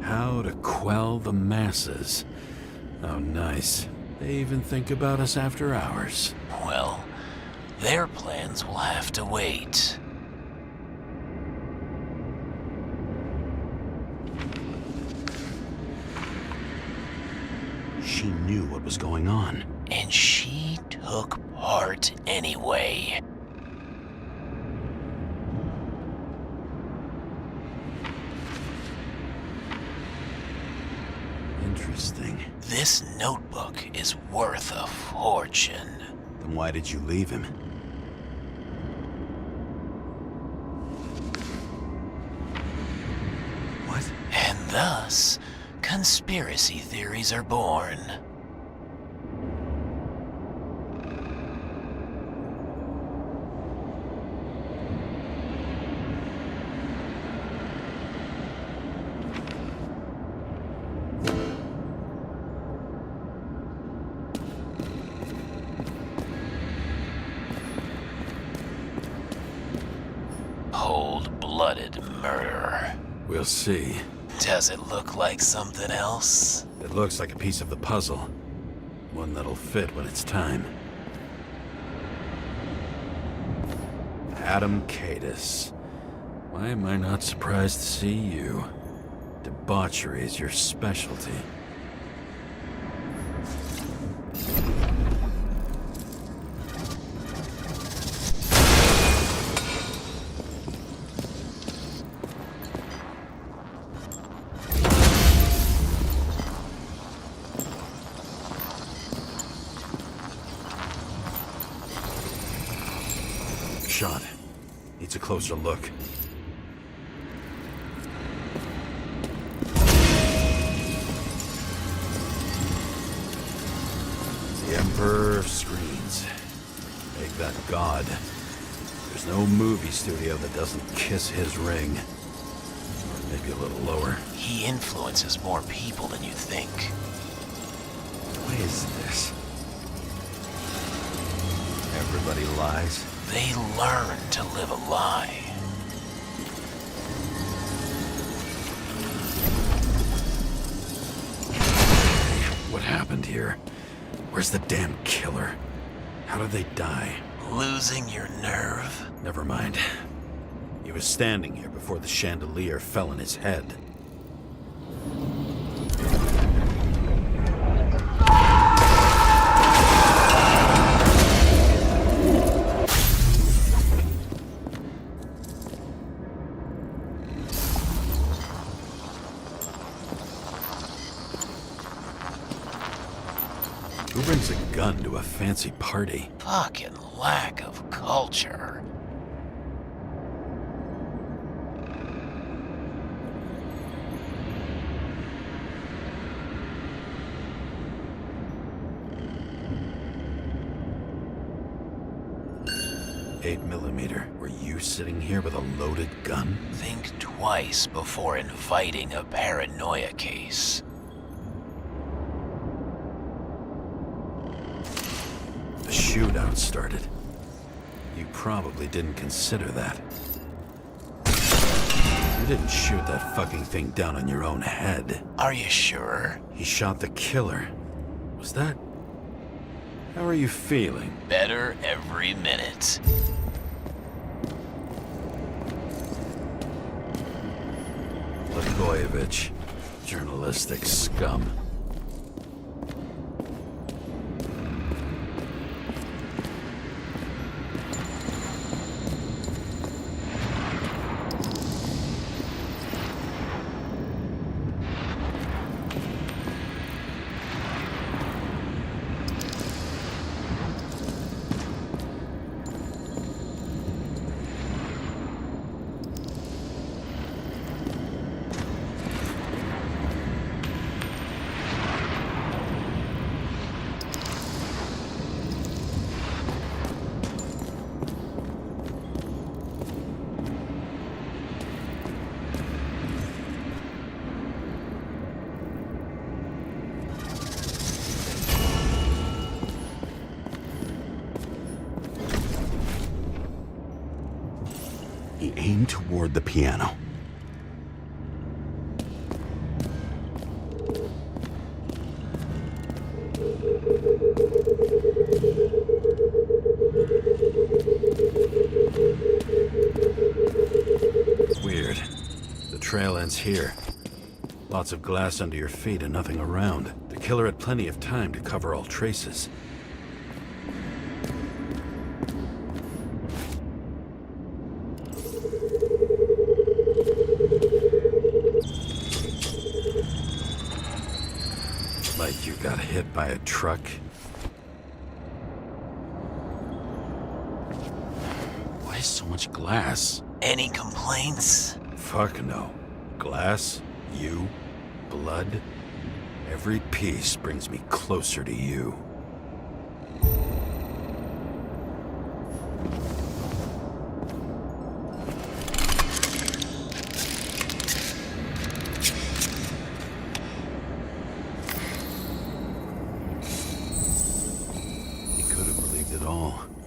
How to quell the masses. Oh, nice. They even think about us after hours. Well, their plans will have to wait. She knew what was going on. And she took part anyway. Interesting. This notebook is worth a fortune. Then why did you leave him? What? And thus, conspiracy theories are born. Cold-blooded murder. We'll see. Does it look like something else? It looks like a piece of the puzzle. One that'll fit when it's time. Adam Cadis. Why am I not surprised to see you? Debauchery is your specialty. Shot. Needs a closer look. The Emperor of Screens. Make that god. There's no movie studio that doesn't kiss his ring. Or maybe a little lower. He influences more people than you think. What is this? Everybody lies. They learn to live a lie. What happened here? Where's the damn killer? How did they die? Losing your nerve? Never mind. He was standing here before the chandelier fell on his head. Who brings a gun to a fancy party? Fucking lack of culture. .8mm. Were you sitting here with a loaded gun? Think twice before inviting a paranoia case. The shootout started. You probably didn't consider that. You didn't shoot that fucking thing down on your own head. Are you sure? He shot the killer. Was that... How are you feeling? Better every minute. Blagojevich. Journalistic scum. He aimed toward the piano. Weird. The trail ends here. Lots of glass under your feet and nothing around. The killer had plenty of time to cover all traces. Like you got hit by a truck. Why so much glass? Any complaints? Fuck no. Glass, you, blood. Every piece brings me closer to you.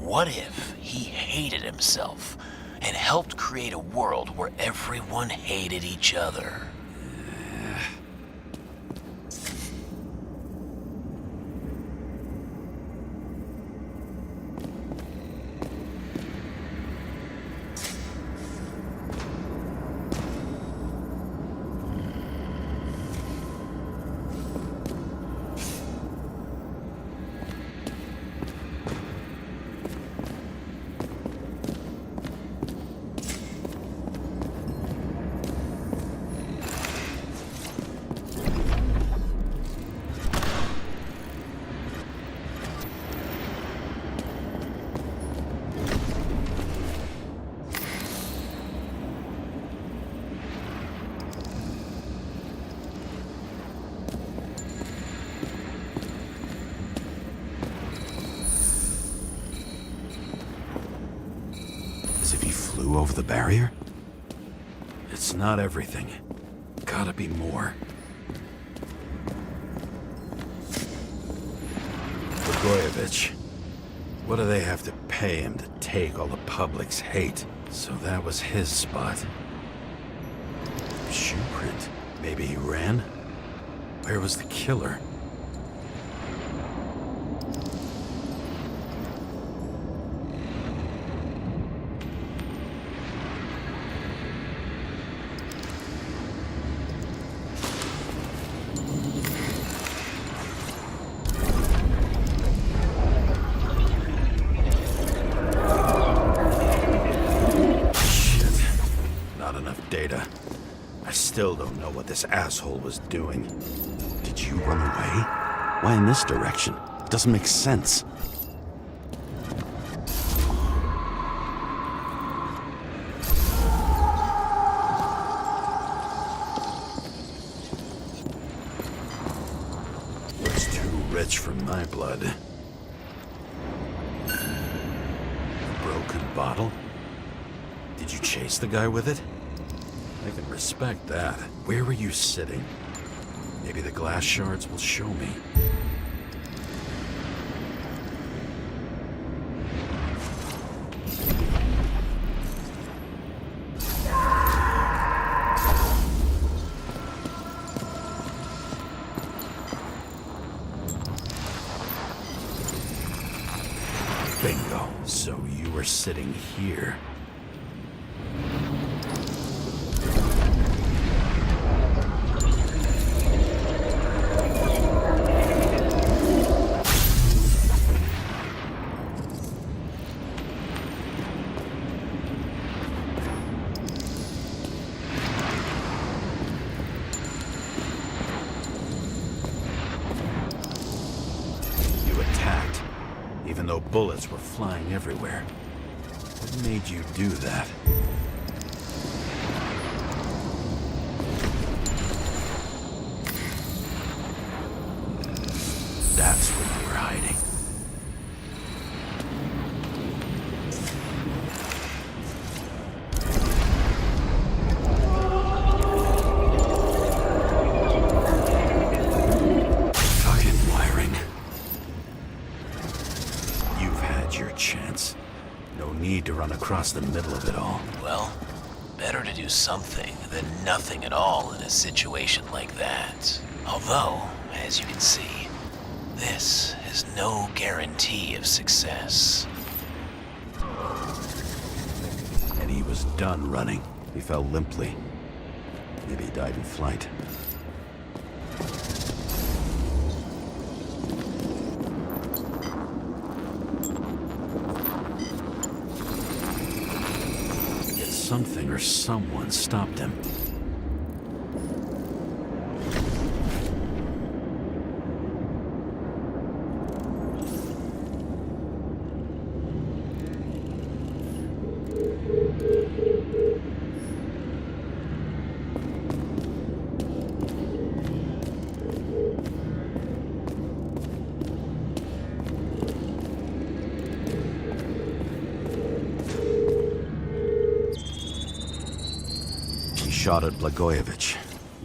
What if he hated himself and helped create a world where everyone hated each other? Over the barrier? It's not everything. Gotta be more. Blagojevich. What do they have to pay him to take all the public's hate? So that was his spot. Shoe print. Maybe he ran? Where was the killer? Still don't know what this asshole was doing. Did you run away? Why in this direction? It doesn't make sense. Looks too rich for my blood. A broken bottle? Did you chase the guy with it? I can respect that. Where were you sitting? Maybe the glass shards will show me. Bingo. So you were sitting here. Bullets were flying everywhere. What made you do that? That's where you were hiding. To run across the middle of it all. Well, better to do something than nothing at all in a situation like that. Although, as you can see, this is no guarantee of success. And he was done running. He fell limply. Maybe he died in flight. Something or someone stopped him. Shot at Blagojevich.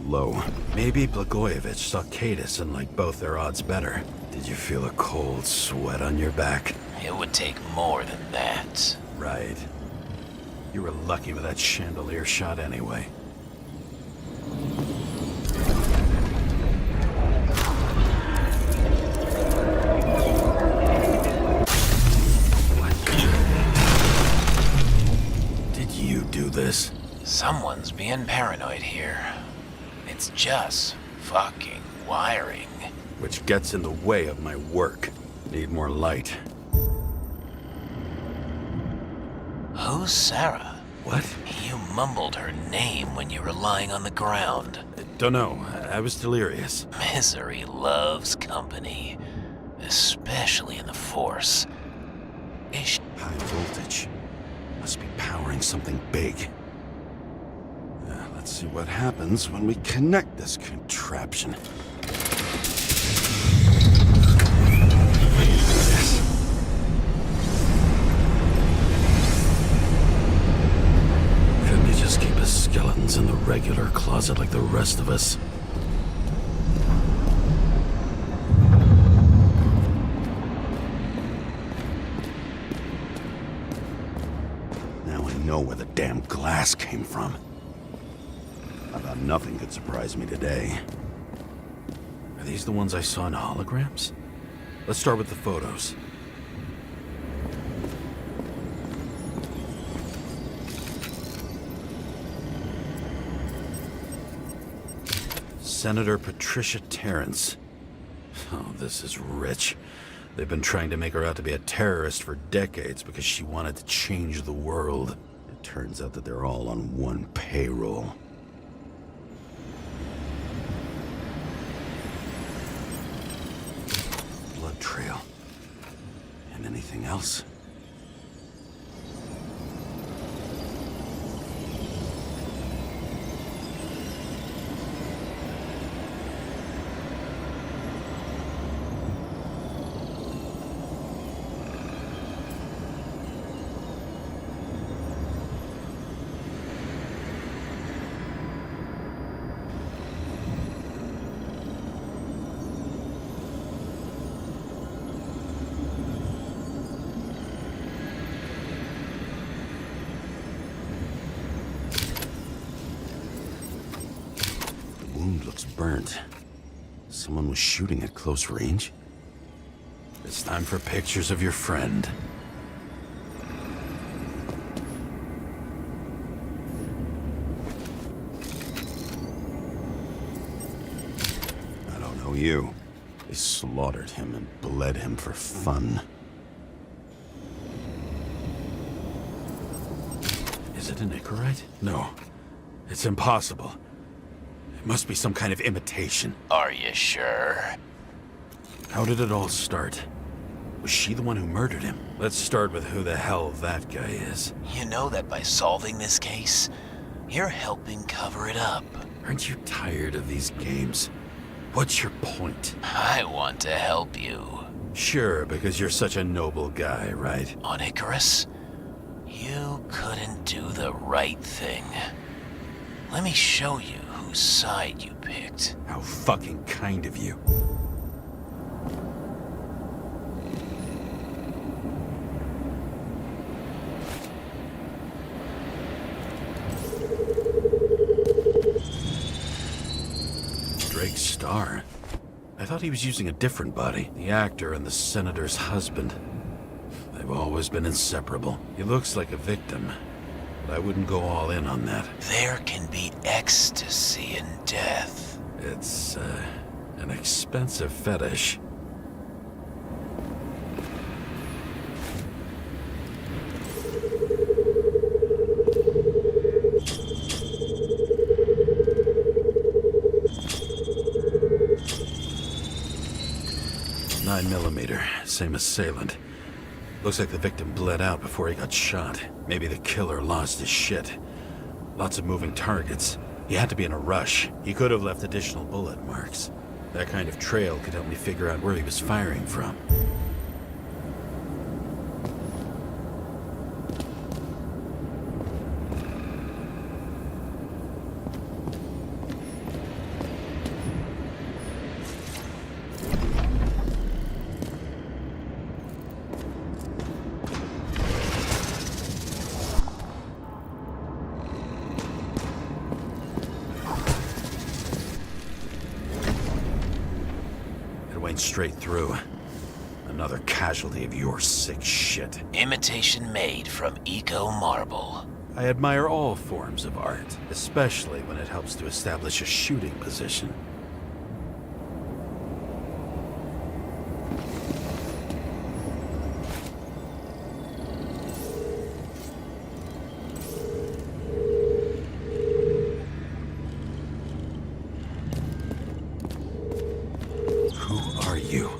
Low. Maybe Blagojevich saw Kadis and liked both their odds better. Did you feel a cold sweat on your back? It would take more than that. Right. You were lucky with that chandelier shot anyway. What? Did you do this? Someone's being paranoid here. It's just fucking wiring. Which gets in the way of my work. Need more light. Who's Sarah? What? You mumbled her name when you were lying on the ground. Don't know. I was delirious. Misery loves company. Especially in the Force. High voltage. Must be powering something big. Let's see what happens when we connect this contraption. Couldn't he just keep his skeletons in the regular closet like the rest of us? know where the damn glass came from. I thought nothing could surprise me today. Are these the ones I saw in holograms? Let's start with the photos. Senator Patricia Terrence. Oh, this is rich. They've been trying to make her out to be a terrorist for decades because she wanted to change the world. It turns out that they're all on one payroll. Blood trail. And anything else? Looks burnt. Someone was shooting at close range. It's time for pictures of your friend. I don't know you. They slaughtered him and bled him for fun. Is it an Icarite? No. It's impossible. Must be some kind of imitation. Are you sure? How did it all start? Was she the one who murdered him? Let's start with who the hell that guy is. You know that by solving this case, you're helping cover it up. Aren't you tired of these games? What's your point? I want to help you. Sure, because you're such a noble guy, right? On Icarus, you couldn't do the right thing. Let me show you whose side you picked. How fucking kind of you. Drake Starr? I thought he was using a different body. The actor and the senator's husband. They've always been inseparable. He looks like a victim. I wouldn't go all in on that. There can be ecstasy in death. It's, an expensive fetish. .9mm, same assailant. Looks like the victim bled out before he got shot. Maybe the killer lost his shit. Lots of moving targets. He had to be in a rush. He could have left additional bullet marks. That kind of trail could help me figure out where he was firing from. Straight through. Another casualty of your sick shit. Imitation made from eco marble. I admire all forms of art, especially when it helps to establish a shooting position.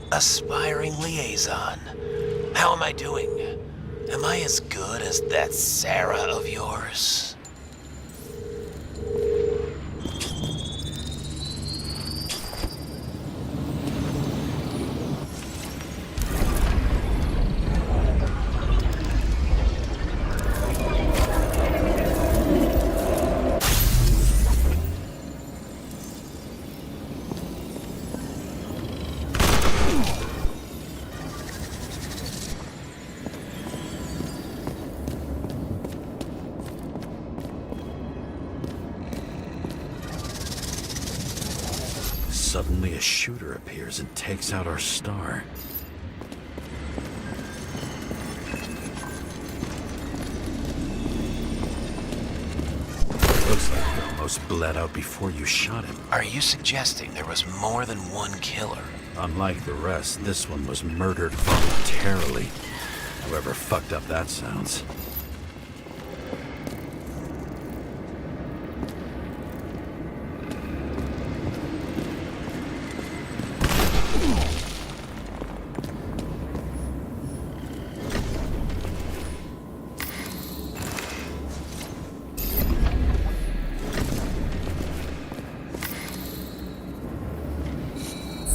Aspiring liaison. How am I doing? Am I as good as that Sarah of yours? Suddenly a shooter appears and takes out our star. Looks like you almost bled out before you shot him. Are you suggesting there was more than one killer? Unlike the rest, this one was murdered voluntarily. However fucked up that sounds.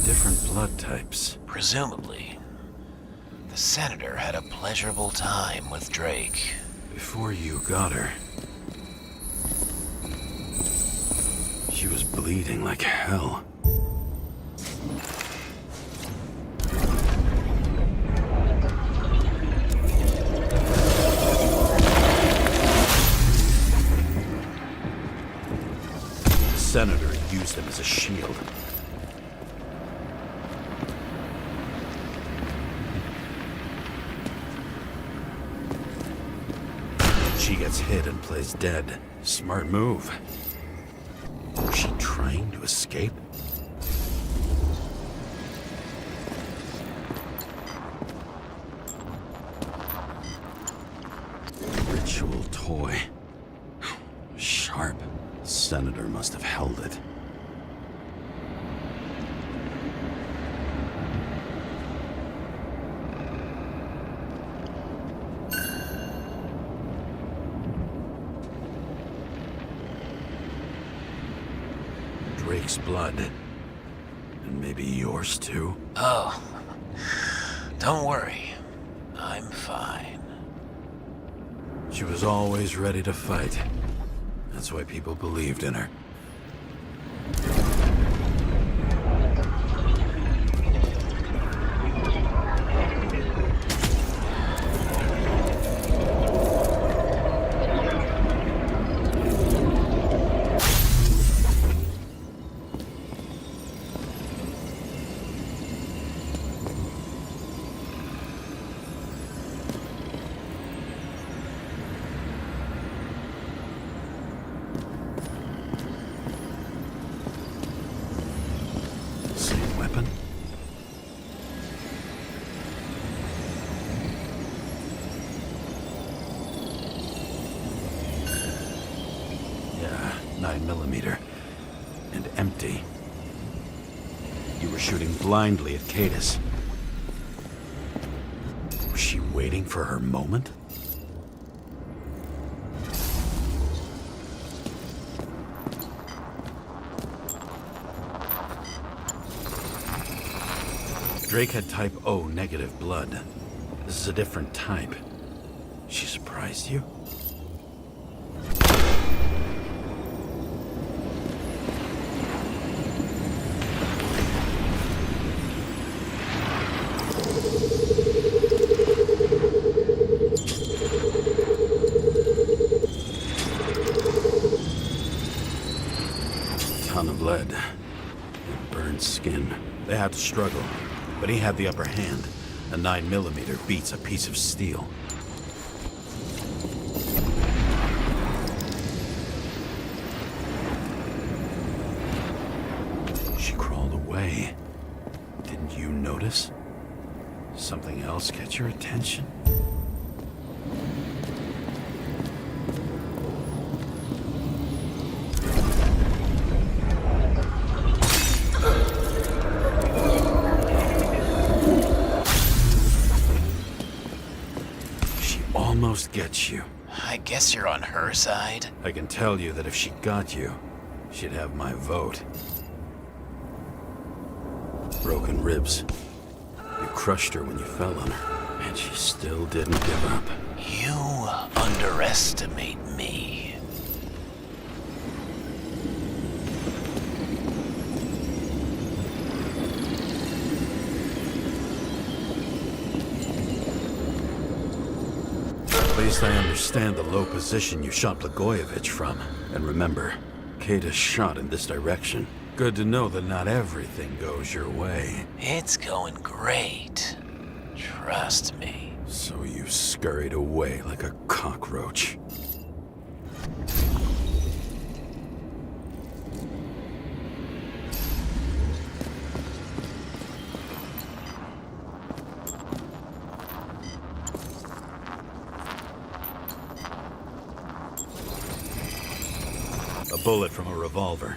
Different blood types. Presumably, the senator had a pleasurable time with Drake. Before you got her, she was bleeding like hell. The senator used him as a shield. She gets hit and plays dead. Smart move. Was she trying to escape? Ritual toy. Sharp. The senator must have held it. Drake's blood. And maybe yours too? Oh, don't worry. I'm fine. She was always ready to fight. That's why people believed in her. Same weapon? Yeah, 9mm. And empty. You were shooting blindly at Cadis. Was she waiting for her moment? Drake had type O negative blood. This is a different type. She surprised you? Ton of lead. And burned skin. They had to struggle. But he had the upper hand. A 9mm beats a piece of steel. She crawled away. Didn't you notice? Something else catch your attention? Almost gets you. I guess you're on her side. I can tell you that if she got you, she'd have my vote. Broken ribs. You crushed her when you fell on her, and she still didn't give up. You underestimate me. At least I understand the low position you shot Blagojevich from. And remember, Cadis shot in this direction. Good to know that not everything goes your way. It's going great. Trust me. So you scurried away like a cockroach. A bullet from a revolver.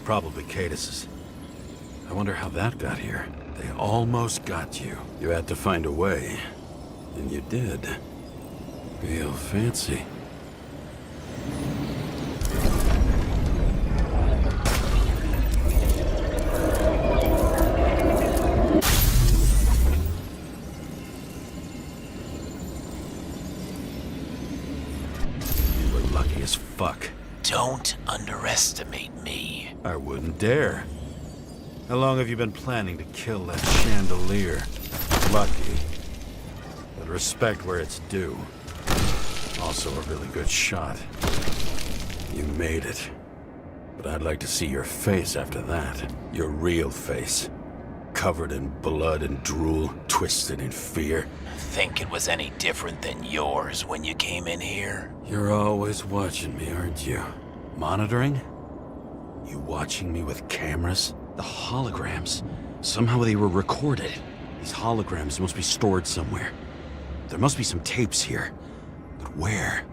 Probably Cadis's. I wonder how that got here. They almost got you. You had to find a way. And you did. Real fancy. You were lucky as fuck. Don't underestimate me. I wouldn't dare. How long have you been planning to kill that chandelier? Lucky. But respect where it's due. Also a really good shot. You made it. But I'd like to see your face after that. Your real face. Covered in blood and drool, twisted in fear. Think it was any different than yours when you came in here? You're always watching me, aren't you? Monitoring? You watching me with cameras? The holograms. Somehow they were recorded. These holograms must be stored somewhere. There must be some tapes here. But where?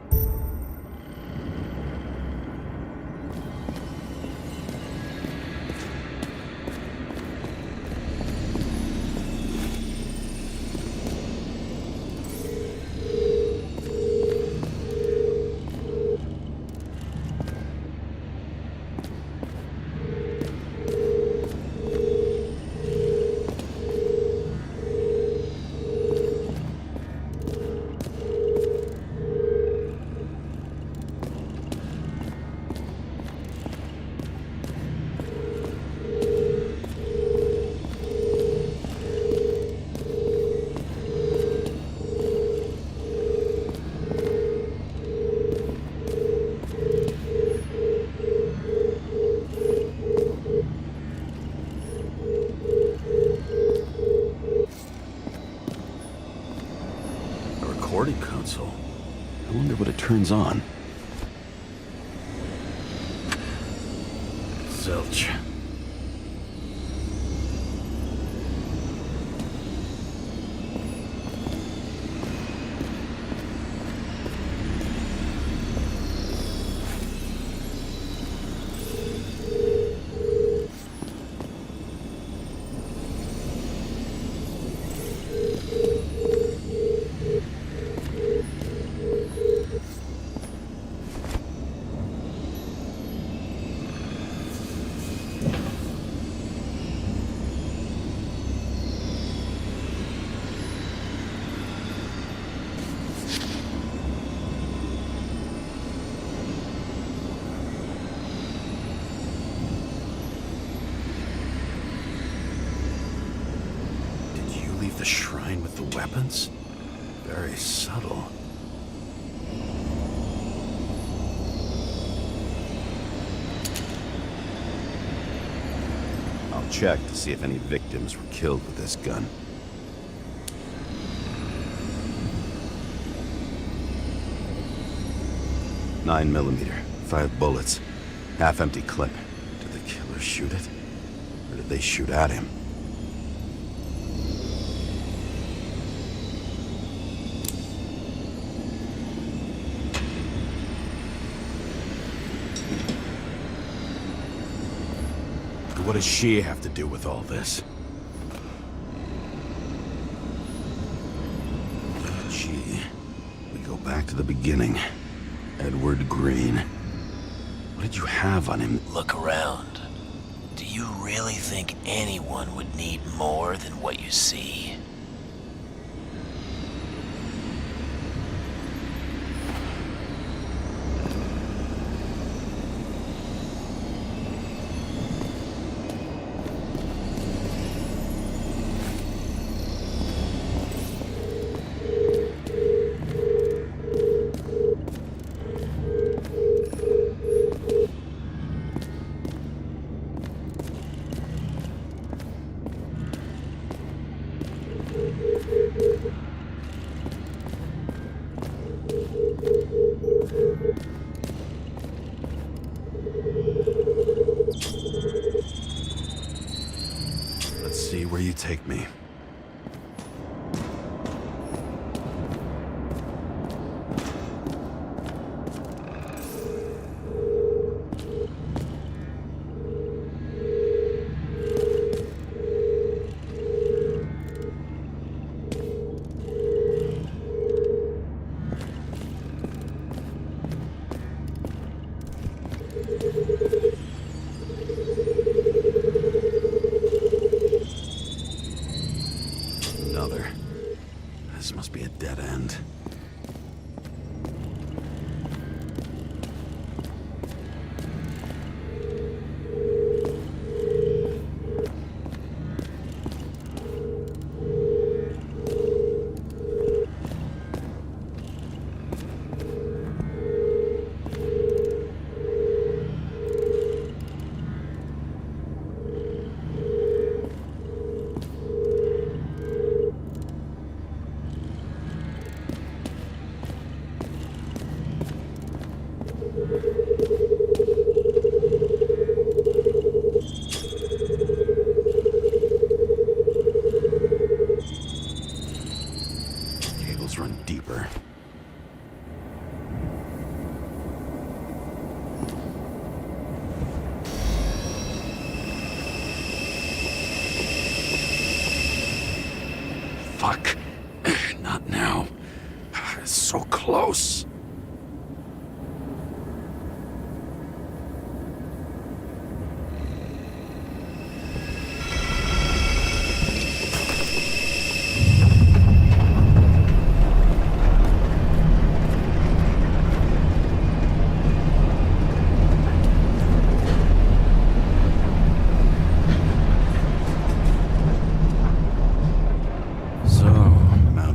Recording console. I wonder what it turns on. Zilch. The shrine with the weapons? Very subtle. I'll check to see if any victims were killed with this gun. .9mm, 5 bullets, half-empty clip. Did the killer shoot it? Or did they shoot at him? What does she have to do with all this? Gee, we go back to the beginning. Edward Green. What did you have on him? Look around. Do you really think anyone would need more than what you see? Let's see where you take me. Another. This must be a dead end. Cables run deeper. Fuck. Not now. It's so close.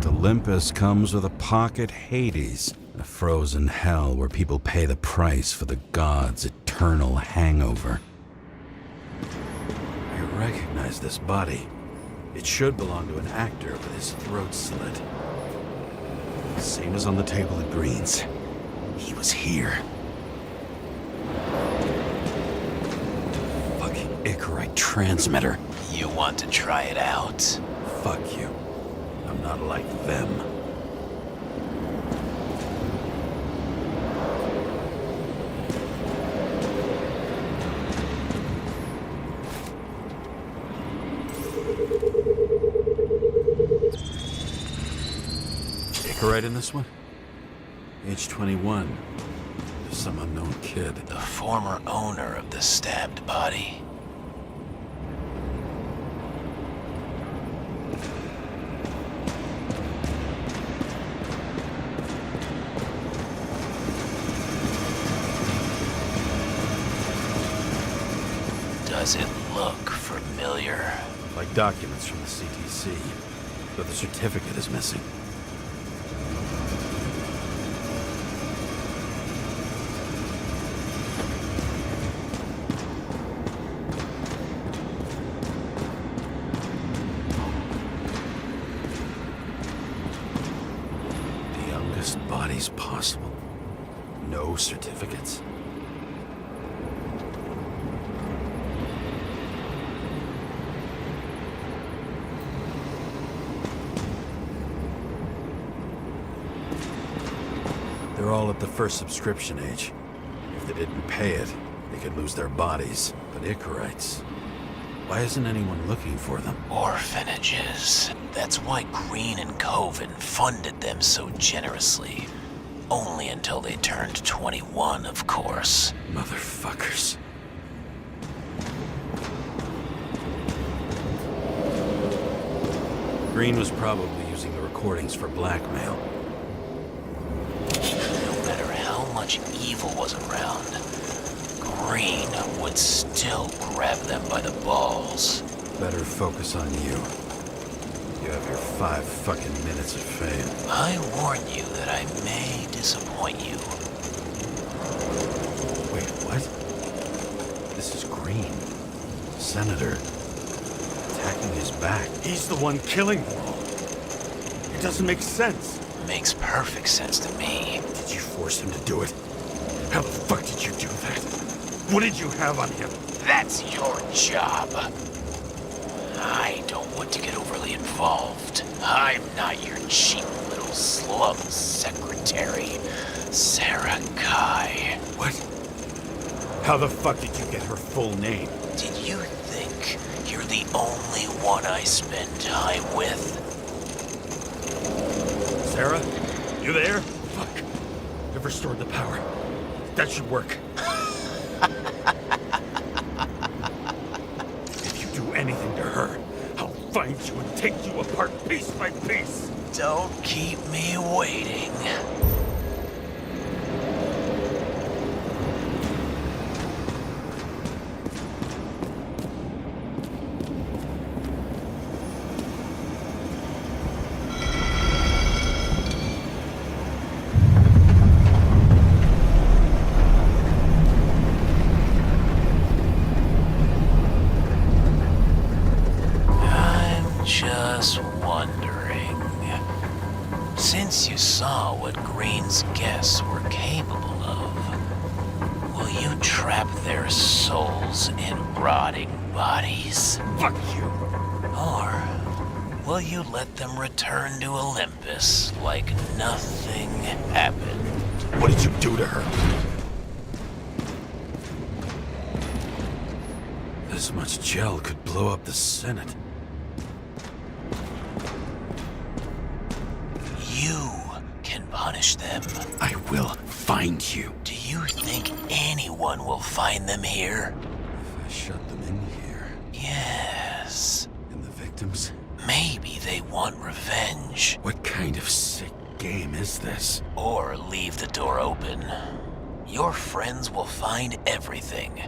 Olympus comes with a pocket Hades, a frozen hell where people pay the price for the gods' eternal hangover. I recognize this body. It should belong to an actor with his throat slit. Same as on the table at Green's. He was here. Fucking Icarite transmitter. You want to try it out? Fuck you. I'm not like them. Icarite in this one? Age 21. Some unknown kid. The former owner of the stabbed body. Does it look familiar? Like documents from the CTC, but the certificate is missing. The youngest bodies possible. No certificates. They're all at the first subscription age. If they didn't pay it, they could lose their bodies. But Icarites, why isn't anyone looking for them? Orphanages. That's why Green and Coven funded them so generously. Only until they turned 21, of course. Motherfuckers. Green was probably using the recordings for blackmail. No matter how much evil was around, Green would still grab them by the balls. Better focus on you. You have your 5 fucking minutes of fame. I warn you that I may disappoint you. Wait, what? This is Green. Senator. Attacking his back. He's the one killing them all. It doesn't make sense. Makes perfect sense to me. Did you force him to do it? How the fuck did you do that? What did you have on him? That's your job. I don't want to get overly involved. I'm not your cheap little slum secretary, Sarah Kai. What? How the fuck did you get her full name? Did you think you're the only one I spend time with? Sarah? You there? Fuck. I've restored the power. That should work. If you do anything to her, I'll find you and take you apart piece by piece. Don't keep me waiting. Just wondering, since you saw what Green's guests were capable of, will you trap their souls in rotting bodies? Fuck you! Or will you let them return to Olympus like nothing happened? What did you do to her? This much gel could blow up the Senate. You can punish them. I will find you. Do you think anyone will find them here? If I shut them in here. Yes. And the victims? Maybe they want revenge. What kind of sick game is this? Or leave the door open. Your friends will find everything,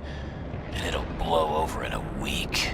and it'll blow over in a week.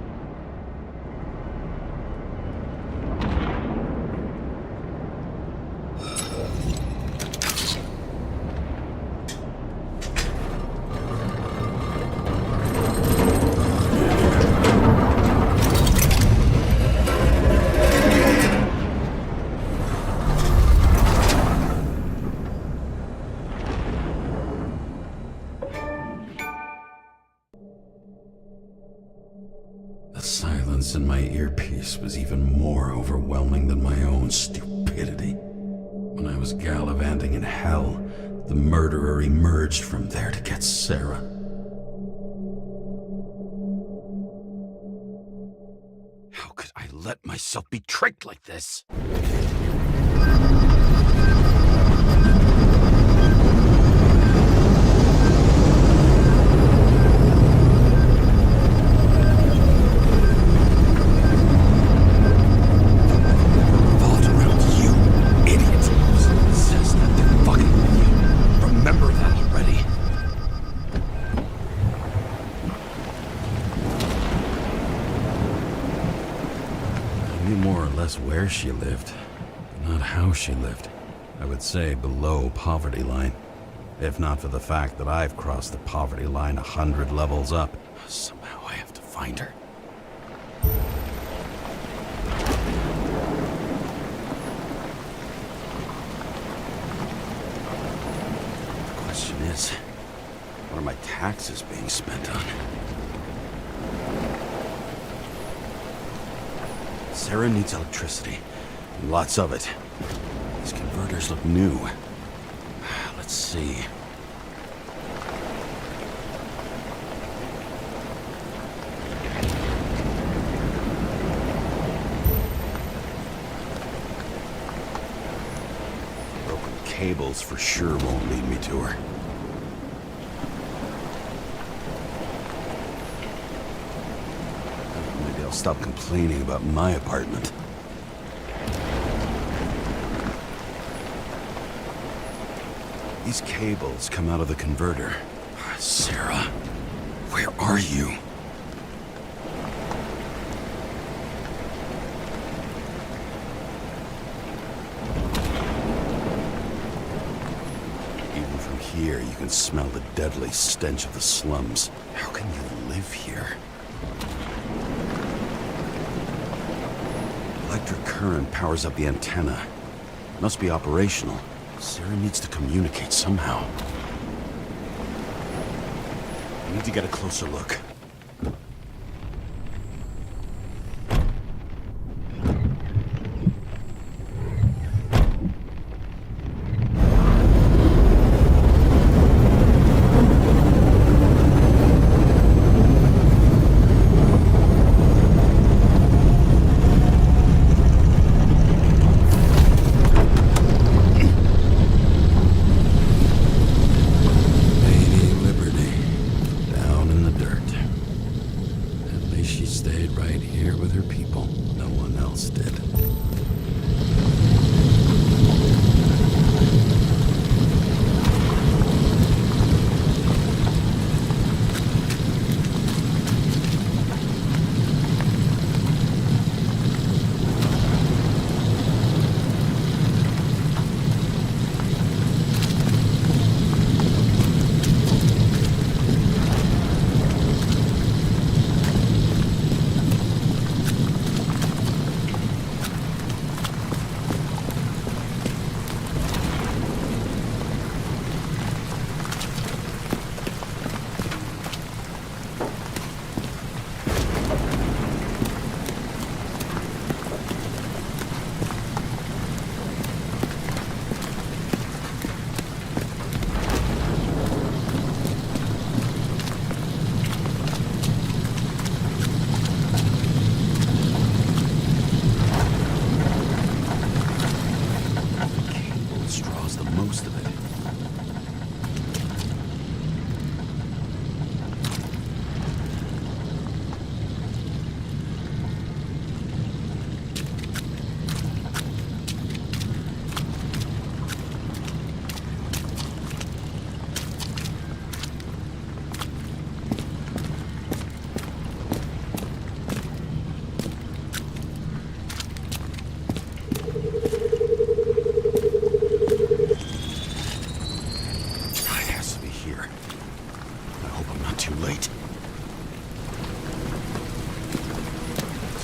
The silence in my earpiece was even more overwhelming than my own stupidity. When I was gallivanting in hell, the murderer emerged from there to get Sarah. How could I let myself be tricked like this? Where she lived, not how she lived. I would say below poverty line. If not for the fact that I've crossed the poverty line 100 levels up. Somehow I have to find her. The question is, what are my taxes being spent on? Sarah needs electricity. Lots of it. These converters look new. Let's see. Broken cables for sure won't lead me to her. Maybe I'll stop complaining about my apartment. These cables come out of the converter. Sarah, where are you? Even from here, you can smell the deadly stench of the slums. How can you live here? Electric current powers up the antenna. Must be operational. Sarah needs to communicate somehow. I need to get a closer look.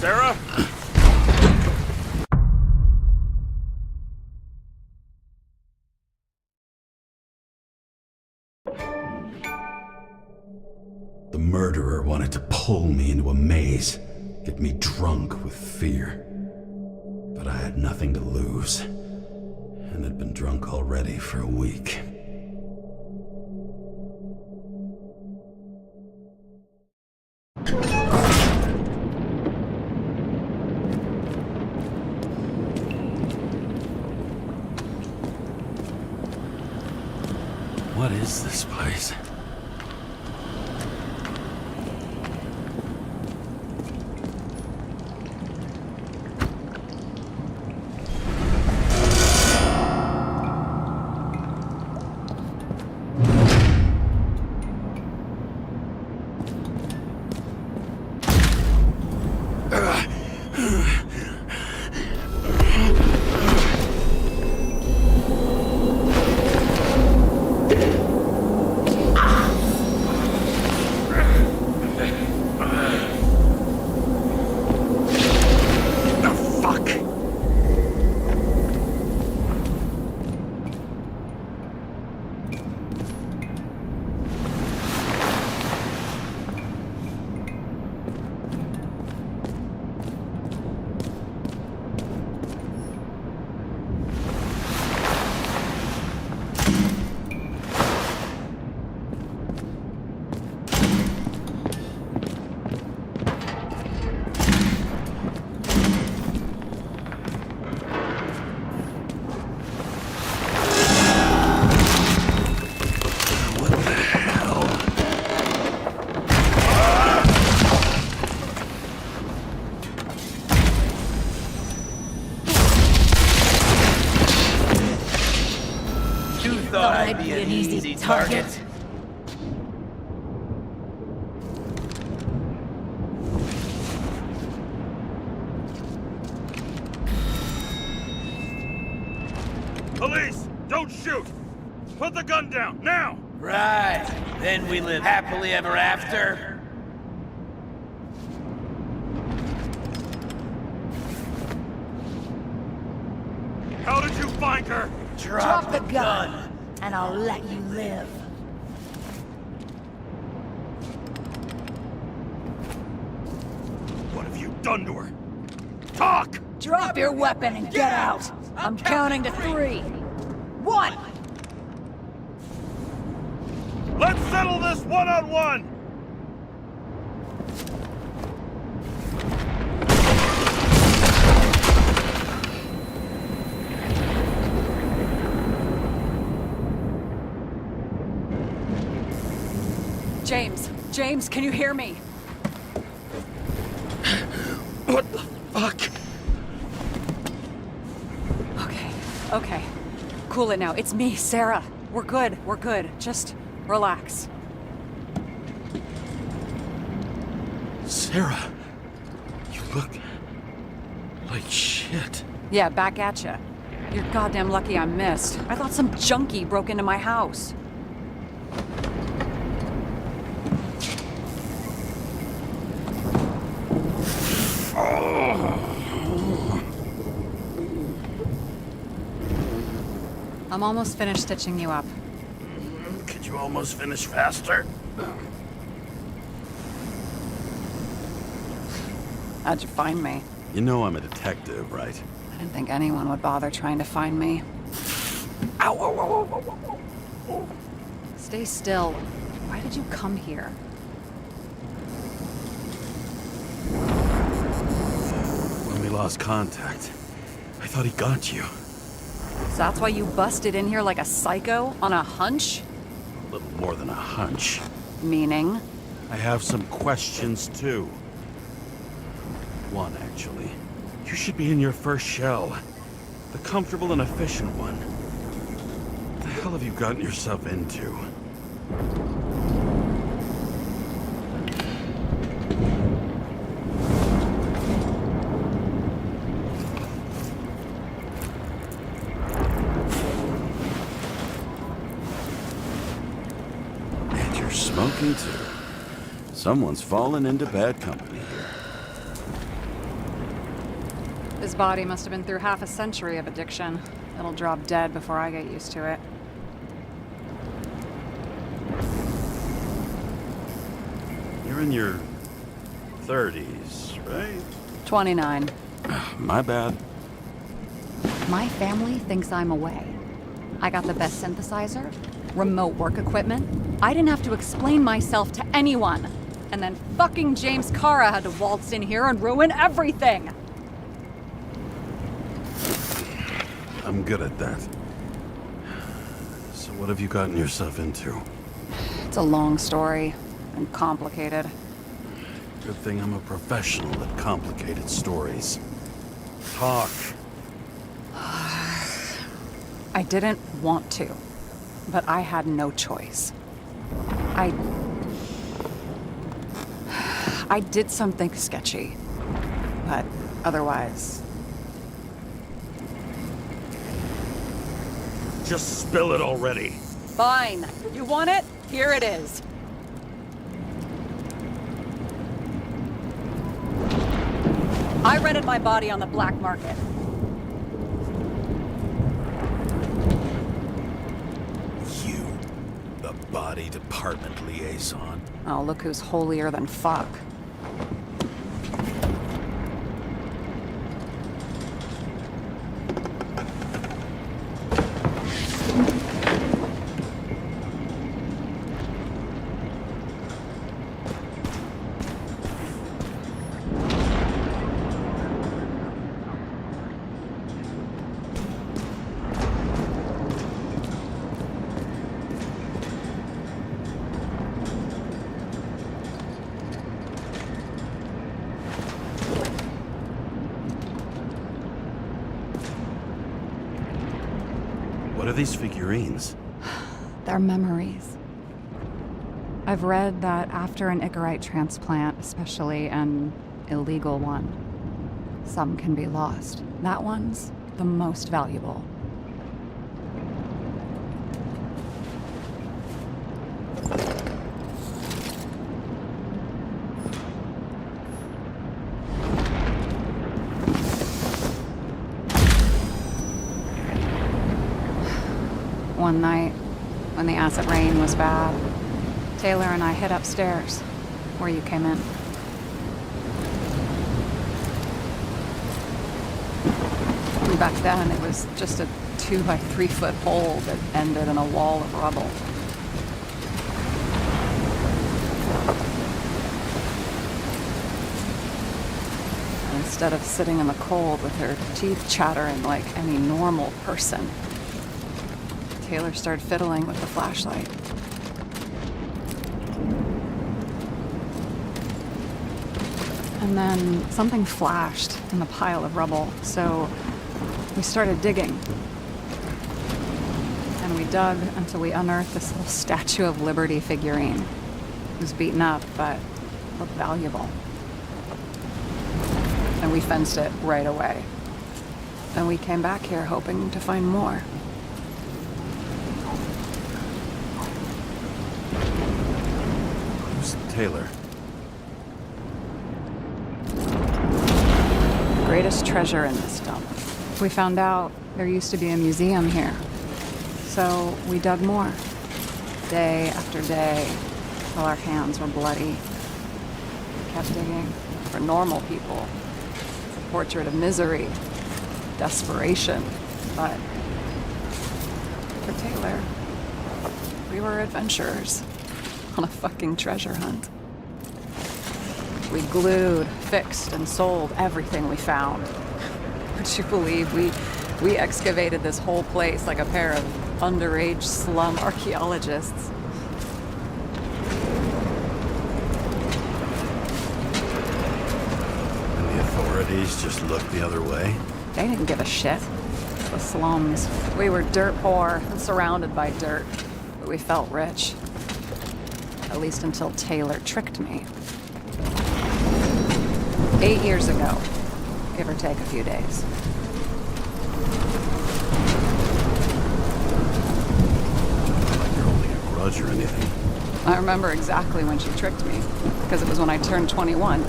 Sarah? The murderer wanted to pull me into a maze, get me drunk with fear. But I had nothing to lose, and had been drunk already for a week. What is this place? I'd be an easy target. Police! Don't shoot! Put the gun down, now! Right. Then we live happily ever after. How did you find her? Drop the gun. and I'll let you live. done to her? Talk! Drop your weapon and get out! I'm counting to 3. 1! Let's settle this one-on-one! James, can you hear me? What the fuck? Okay. Cool it now. It's me, Sarah. We're good. Just relax. Sarah, you look like shit. Yeah, back at ya. You're goddamn lucky I missed. I thought some junkie broke into my house. I'm almost finished stitching you up. Could you almost finish faster? How'd you find me? You know I'm a detective, right? I didn't think anyone would bother trying to find me. Ow, ow, ow, ow, ow, ow. Stay still. Why did you come here? When we lost contact, I thought he got you. So that's why you busted in here like a psycho on a hunch? A little more than a hunch. Meaning? I have some questions, too. One, actually. You should be in your first shell. The comfortable and efficient one. What the hell have you gotten yourself into? And you're smoking, too. Someone's fallen into bad company here. His body must have been through half a century of addiction. It'll drop dead before I get used to it. You're in your 30s, right? 29. My bad. My family thinks I'm away. I got the best synthesizer, remote work equipment. I didn't have to explain myself to anyone. And then fucking James Cara had to waltz in here and ruin everything. I'm good at that. So what have you gotten yourself into? It's a long story and complicated. Good thing I'm a professional at complicated stories. Talk. I didn't want to, but I had no choice. I did something sketchy, but otherwise... Just spill it already. Fine. You want it? Here it is. I rented my body on the black market. You, the body department liaison. Oh, look who's holier than fuck. What are these figurines? They're memories. I've read that after an Icarite transplant, especially an illegal one, some can be lost. That one's the most valuable. One night, when the acid rain was bad, Taylor and I hid upstairs, where you came in. And back then, it was just a 2 by 3 foot hole that ended in a wall of rubble. And instead of sitting in the cold with her teeth chattering like any normal person, Taylor started fiddling with the flashlight. And then something flashed in the pile of rubble, so we started digging. And we dug until we unearthed this little Statue of Liberty figurine. It was beaten up, but looked valuable. And we fenced it right away. And we came back here hoping to find more. Who's Taylor? Greatest treasure in this dump. We found out there used to be a museum here. So we dug more. Day after day, till our hands were bloody. We kept digging for normal people. It's a portrait of misery, desperation. But for Taylor, we were adventurers on a fucking treasure hunt. We glued, fixed, and sold everything we found. Would you believe we excavated this whole place like a pair of underage slum archaeologists? And the authorities just looked the other way? They didn't give a shit. The slums. We were dirt poor and surrounded by dirt, but we felt rich. At least until Taylor tricked me. 8 years ago, give or take a few days. Like you're holding a grudge or anything. I remember exactly when she tricked me, because it was when I turned 21.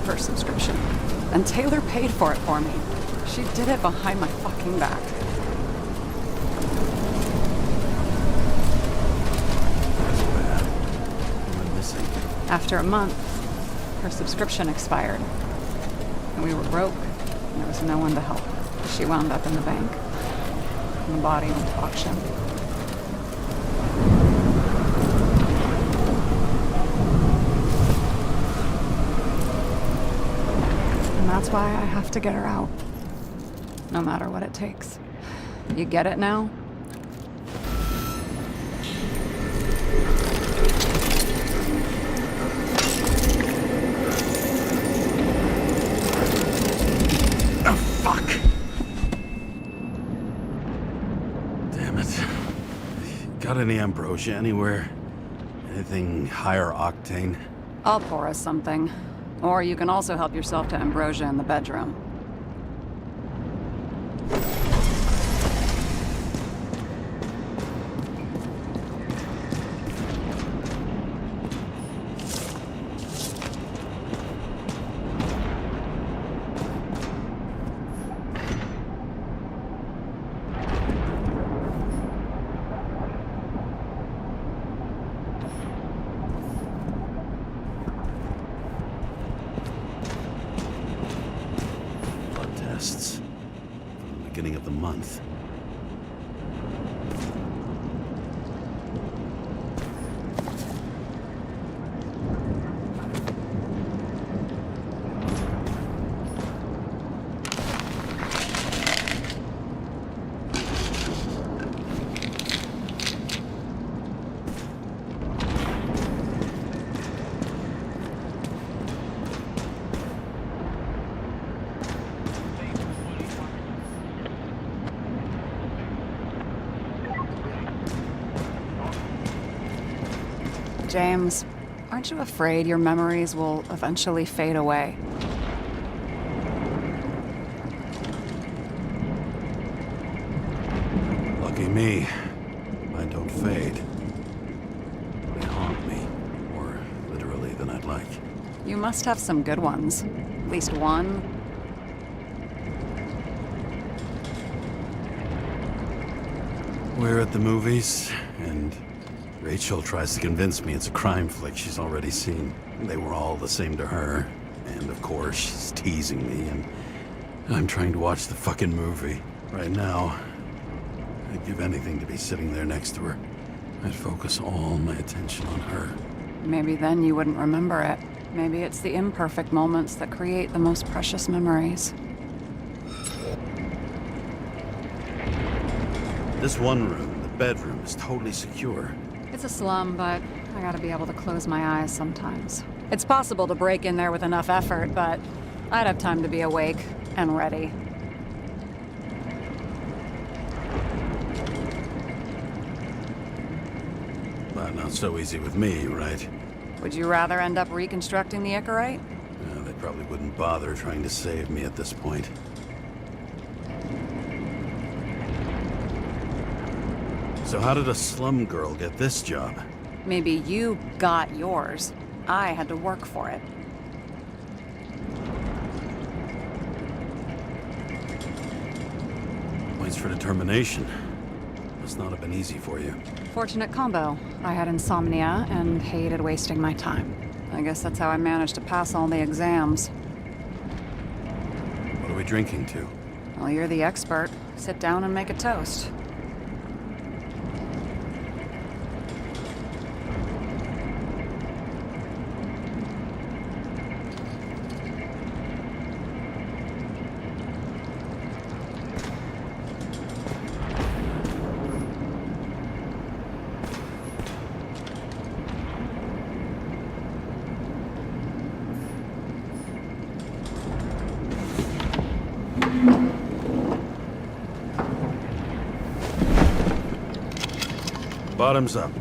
First subscription. And Taylor paid for it for me. She did it behind my fucking back. That's bad. What am I missing? After a month, her subscription expired. And we were broke, and there was no one to help. She wound up in the bank, and the body went to auction. And that's why I have to get her out, no matter what it takes. You get it now? Got any ambrosia anywhere? Anything higher octane? I'll pour us something. Or you can also help yourself to ambrosia in the bedroom. Tests from the beginning of the month. James, aren't you afraid your memories will eventually fade away? Lucky me. Mine don't fade. They haunt me. More literally than I'd like. You must have some good ones. At least one. We're at the movies, and Rachel tries to convince me it's a crime flick she's already seen. They were all the same to her, and of course she's teasing me, and I'm trying to watch the fucking movie. Right now, I'd give anything to be sitting there next to her. I'd focus all my attention on her. Maybe then you wouldn't remember it. Maybe it's the imperfect moments that create the most precious memories. This one room, the bedroom, is totally secure. It's a slum, but I gotta be able to close my eyes sometimes. It's possible to break in there with enough effort, but I'd have time to be awake and ready. But not so easy with me, right? Would you rather end up reconstructing the Icarite? They probably wouldn't bother trying to save me at this point. So how did a slum girl get this job? Maybe you got yours. I had to work for it. Points for determination. Must not have been easy for you. Fortunate combo. I had insomnia and hated wasting my time. I guess that's how I managed to pass all the exams. What are we drinking to? Well, you're the expert. Sit down and make a toast. Bottoms up.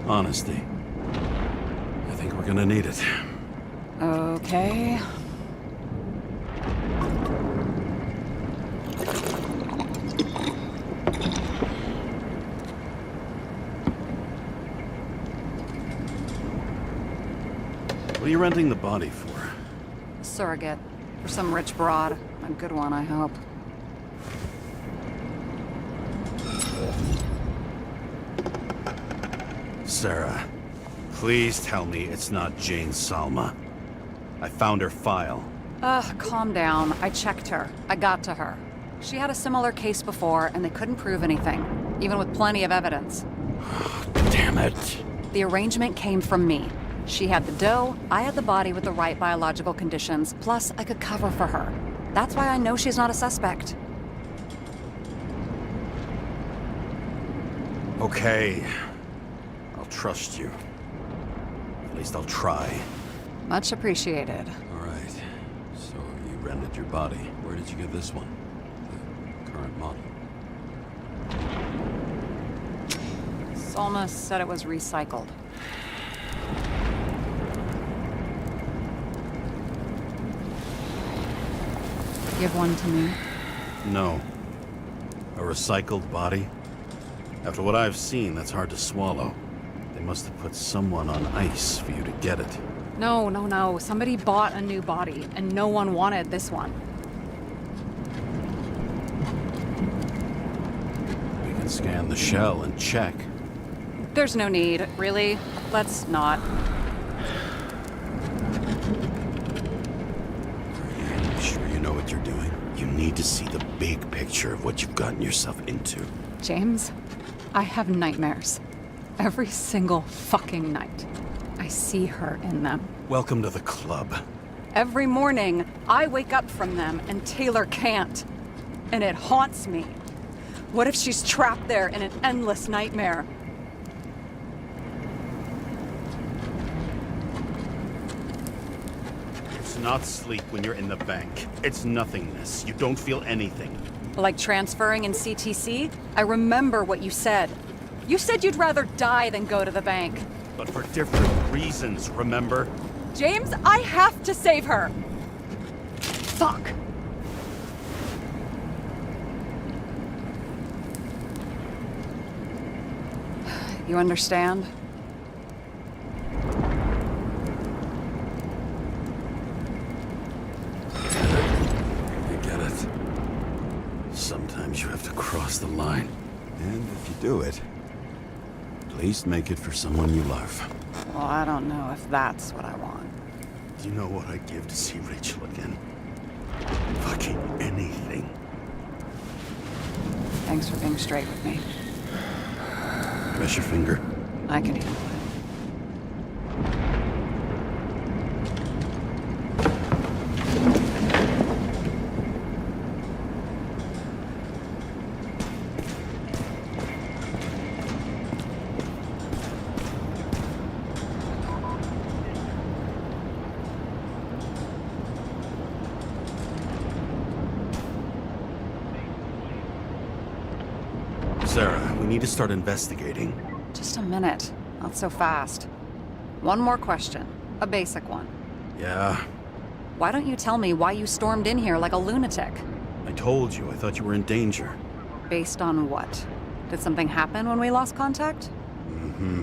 Honesty. I think we're gonna need it. Okay. What are you renting the body for? Surrogate. For some rich broad. A good one, I hope. Sarah, please tell me it's not Jane Salma. I found her file. Calm down. I checked her. I got to her. She had a similar case before, and they couldn't prove anything, even with plenty of evidence. Damn it. The arrangement came from me. She had the dough, I had the body with the right biological conditions, plus I could cover for her. That's why I know she's not a suspect. Okay. I'll trust you. At least I'll try. Much appreciated. All right. So you rented your body. Where did you get this one? The current model. Salma said it was recycled. Give one to me. No. A recycled body? After what I've seen, that's hard to swallow. They must have put someone on ice for you to get it. No. Somebody bought a new body, and no one wanted this one. We can scan the shell and check. There's no need, really. Let's not. Are you sure you know what you're doing? You need to see the big picture of what you've gotten yourself into. James, I have nightmares. Every single fucking night. I see her in them. Welcome to the club. Every morning, I wake up from them and Taylor can't. And it haunts me. What if she's trapped there in an endless nightmare? It's not sleep when you're in the bank. It's nothingness. You don't feel anything. Like transferring in CTC? I remember what you said. You said you'd rather die than go to the bank. But for different reasons, remember? James, I have to save her! Fuck! You understand? I get it. Sometimes you have to cross the line. And if you do it, at least make it for someone you love. Well, I don't know if that's what I want. Do you know what I'd give to see Rachel again? Fucking anything. Thanks for being straight with me. Press your finger. I can handle it. Sarah, we need to start investigating. Just a minute. Not so fast. One more question. A basic one. Yeah, Why don't you tell me why you stormed in here like a lunatic? I told you. I thought you were in danger. Based on what? Did something happen when we lost contact? Mm-hmm.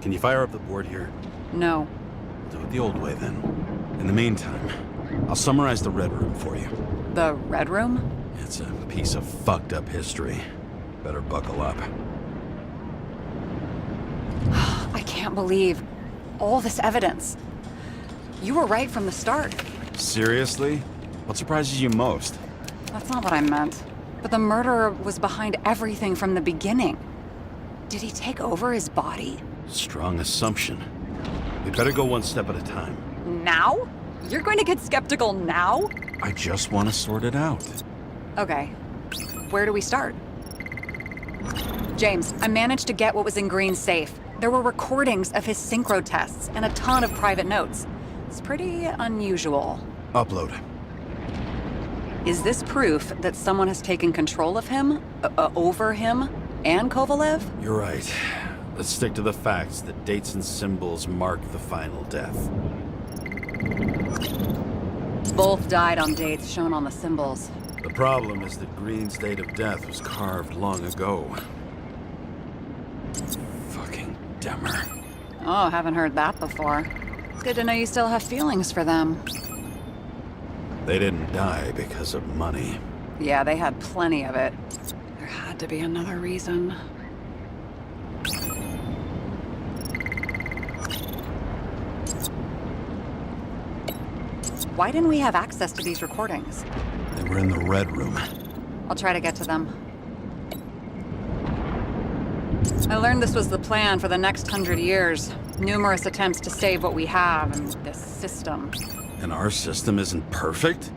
Can you fire up the board here? No. Do it the old way, then. In the meantime, I'll summarize the Red Room for you. The Red Room? It's a piece of fucked up history. Better buckle up. I can't believe all this evidence. You were right from the start. Seriously? What surprises you most? That's not what I meant. But the murderer was behind everything from the beginning. Did he take over his body? Strong assumption. We better go one step at a time. Now? You're going to get skeptical now? I just want to sort it out. Okay. Where do we start? James, I managed to get what was in Green's safe. There were recordings of his synchro tests and a ton of private notes. It's pretty unusual. Upload. Is this proof that someone has taken control of him? Over him? And Kovalev? You're right. Let's stick to the facts. The dates and symbols mark the final death. Both died on dates shown on the symbols. The problem is that Green's date of death was carved long ago. Fucking Demmer. Oh, haven't heard that before. Good to know you still have feelings for them. They didn't die because of money. Yeah, they had plenty of it. There had to be another reason. Why didn't we have access to these recordings? They were in the Red Room. I'll try to get to them. I learned this was the plan for the next 100 years. Numerous attempts to save what we have in this system. And our system isn't perfect?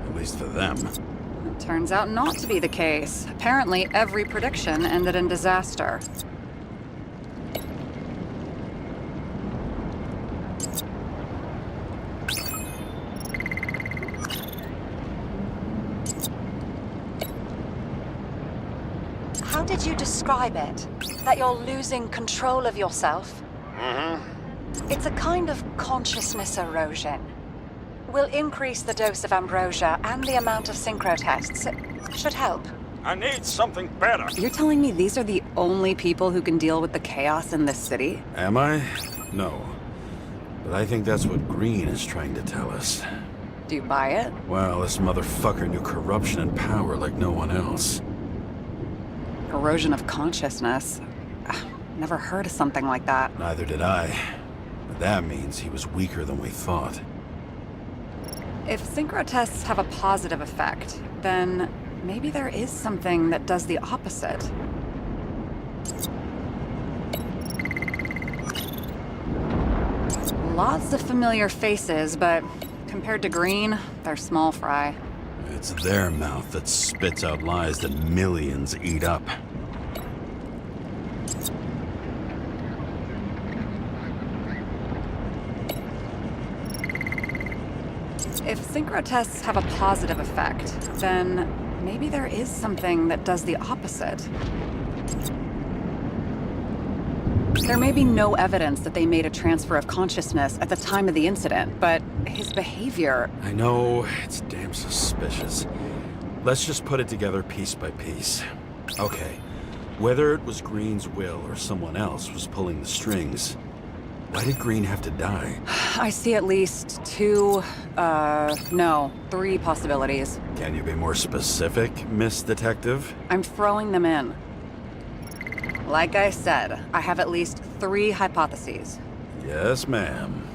At least for them. It turns out not to be the case. Apparently, every prediction ended in disaster. How did you describe it? That you're losing control of yourself? Mm-hmm. It's a kind of consciousness erosion. We'll increase the dose of ambrosia and the amount of synchro tests. It should help. I need something better. You're telling me these are the only people who can deal with the chaos in this city? Am I? No. But I think that's what Green is trying to tell us. Do you buy it? Well, this motherfucker knew corruption and power like no one else. Erosion of consciousness. Never heard of something like that. Neither did I. But that means he was weaker than we thought. If synchro tests have a positive effect, then maybe there is something that does the opposite. Lots of familiar faces, but compared to Green, they're small fry. It's their mouth that spits out lies that millions eat up. If synchro tests have a positive effect, then maybe there is something that does the opposite. There may be no evidence that they made a transfer of consciousness at the time of the incident, but his behavior... I know, it's damn suspicious. Let's just put it together piece by piece. Okay, whether it was Green's will or someone else was pulling the strings, why did Green have to die? I see at least three possibilities. Can you be more specific, Miss Detective? I'm throwing them in. Like I said, I have at least 3 hypotheses. Yes, ma'am.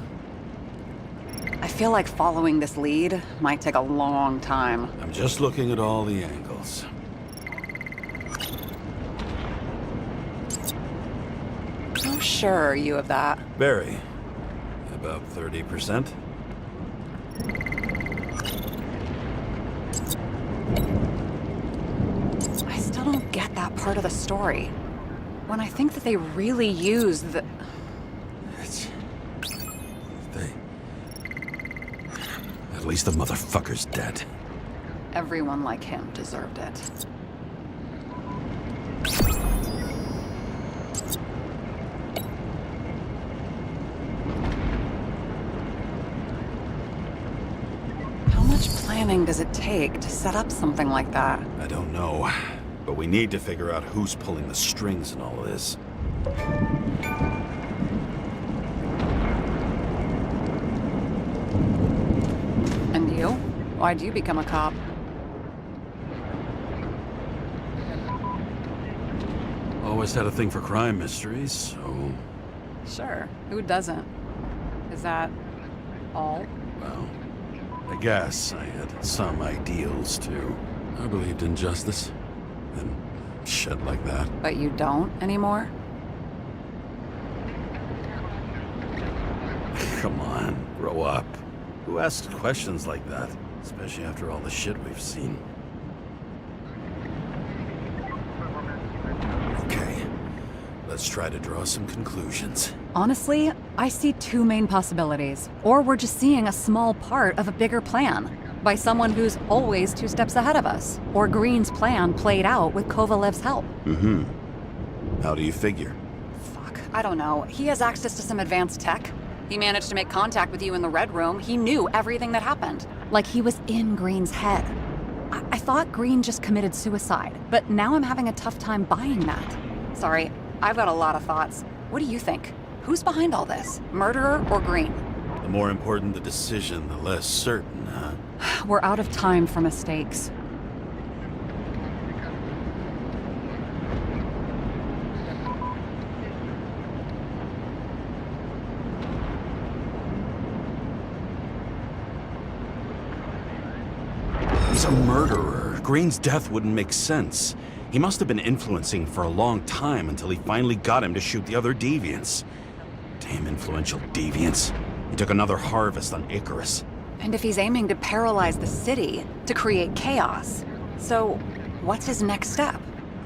I feel like following this lead might take a long time. I'm just looking at all the angles. How sure are you of that? Very. About 30%. I still don't get that part of the story. When I think that they really used the... At least the motherfucker's dead. Everyone like him deserved it. How much planning does it take to set up something like that? I don't know, but we need to figure out who's pulling the strings in all of this. And you? Why'd you become a cop? Always had a thing for crime mysteries, so... Sure, who doesn't? Is that all? Well, I guess I had some ideals, too. I believed in justice, and shit like that. But you don't anymore? Come on, grow up. Who asks questions like that? Especially after all the shit we've seen. Okay, let's try to draw some conclusions. Honestly, I see two main possibilities. Or we're just seeing a small part of a bigger plan. By someone who's always 2 steps ahead of us. Or Green's plan played out with Kovalev's help. Mm-hmm. How do you figure? Fuck, I don't know. He has access to some advanced tech. He managed to make contact with you in the Red Room. He knew everything that happened. Like he was in Green's head. I thought Green just committed suicide, but now I'm having a tough time buying that. Sorry, I've got a lot of thoughts. What do you think? Who's behind all this? Murderer or Green? The more important the decision, the less certain, huh? We're out of time for mistakes. He's a murderer. Green's death wouldn't make sense. He must have been influencing for a long time until he finally got him to shoot the other deviants. Damn influential deviants. He took another harvest on Icarus. And if he's aiming to paralyze the city, to create chaos, so what's his next step?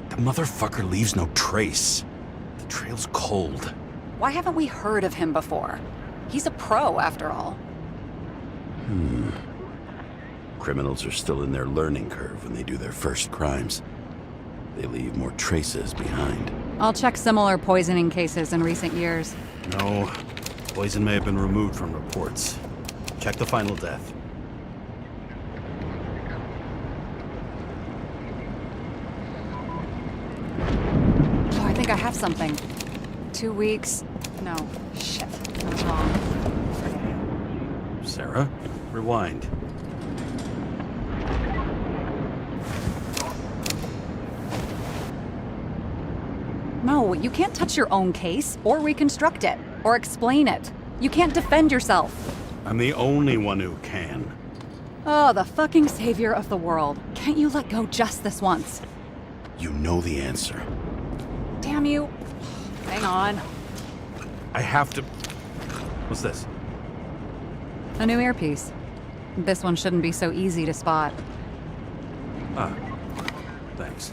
The motherfucker leaves no trace. The trail's cold. Why haven't we heard of him before? He's a pro, after all. Criminals are still in their learning curve when they do their first crimes. They leave more traces behind. I'll check similar poisoning cases in recent years. No, poison may have been removed from reports. Check the final death. Oh, I think I have something. 2 weeks. No, shit. I was wrong. Sarah, rewind. No, you can't touch your own case, or reconstruct it, or explain it. You can't defend yourself. I'm the only one who can. Oh, the fucking savior of the world. Can't you let go just this once? You know the answer. Damn you. Hang on. I have to... What's this? A new earpiece. This one shouldn't be so easy to spot. Ah, thanks.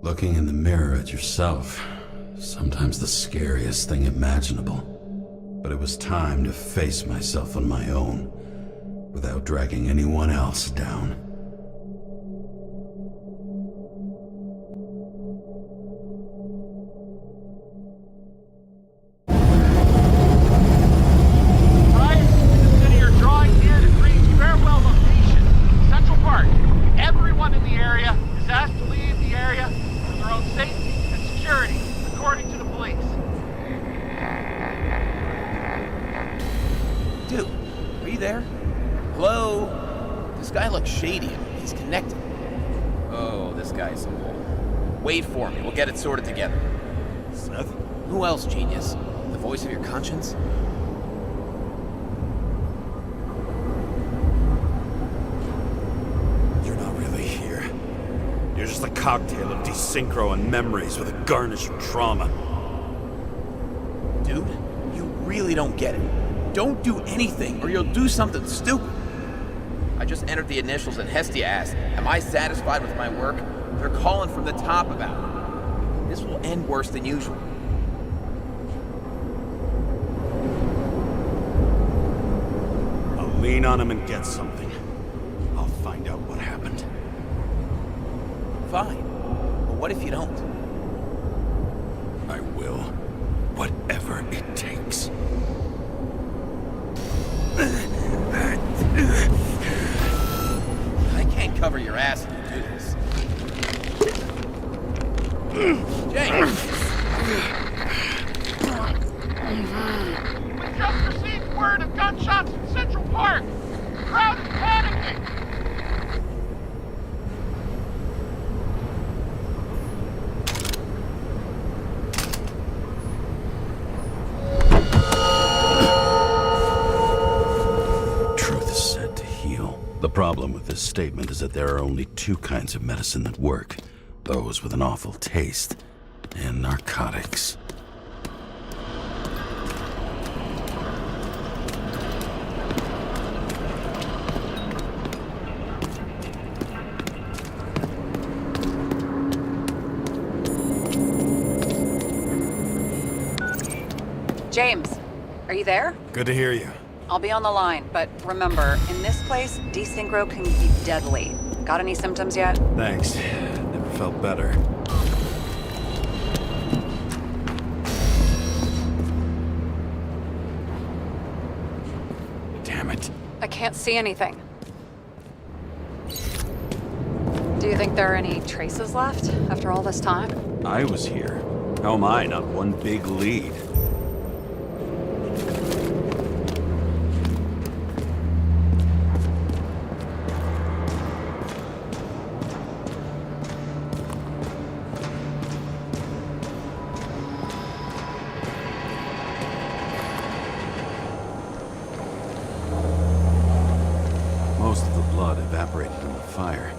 Looking in the mirror at yourself, sometimes the scariest thing imaginable. But it was time to face myself on my own, without dragging anyone else down. Consider your drawing near to Green's farewell location, Central Park. Everyone in the area is asked to leave the area for their own safety and security, according to the police. Dude, are you there? Hello? This guy looks shady. He's connected. Oh, this guy's a bull. Wait for me. We'll get it sorted together. Seth? Who else, genius? The voice of your conscience? You're not really here. You're just a cocktail of desynchro and memories with a garnish of trauma. Dude, you really don't get it. Don't do anything, or you'll do something stupid. I just entered the initials and Hestia asked, am I satisfied with my work? They're calling from the top about it. This will end worse than usual. I'll lean on him and get something. I'll find out what happened. Fine. But what if you don't? I will. Whatever it takes. I can't cover your ass if you do this. James! We just received word of gunshots in Central Park. The crowd is panicking. Truth is said to heal. The problem with this statement is that there are only two kinds of medicine that work. Those with an awful taste, and narcotics. James, are you there? Good to hear you. I'll be on the line, but remember, in this place, desynchro can be deadly. Got any symptoms yet? Thanks. Never felt better. Damn it. I can't see anything. Do you think there are any traces left after all this time? I was here. How am I not one big lead? Most of the blood evaporated in the fire.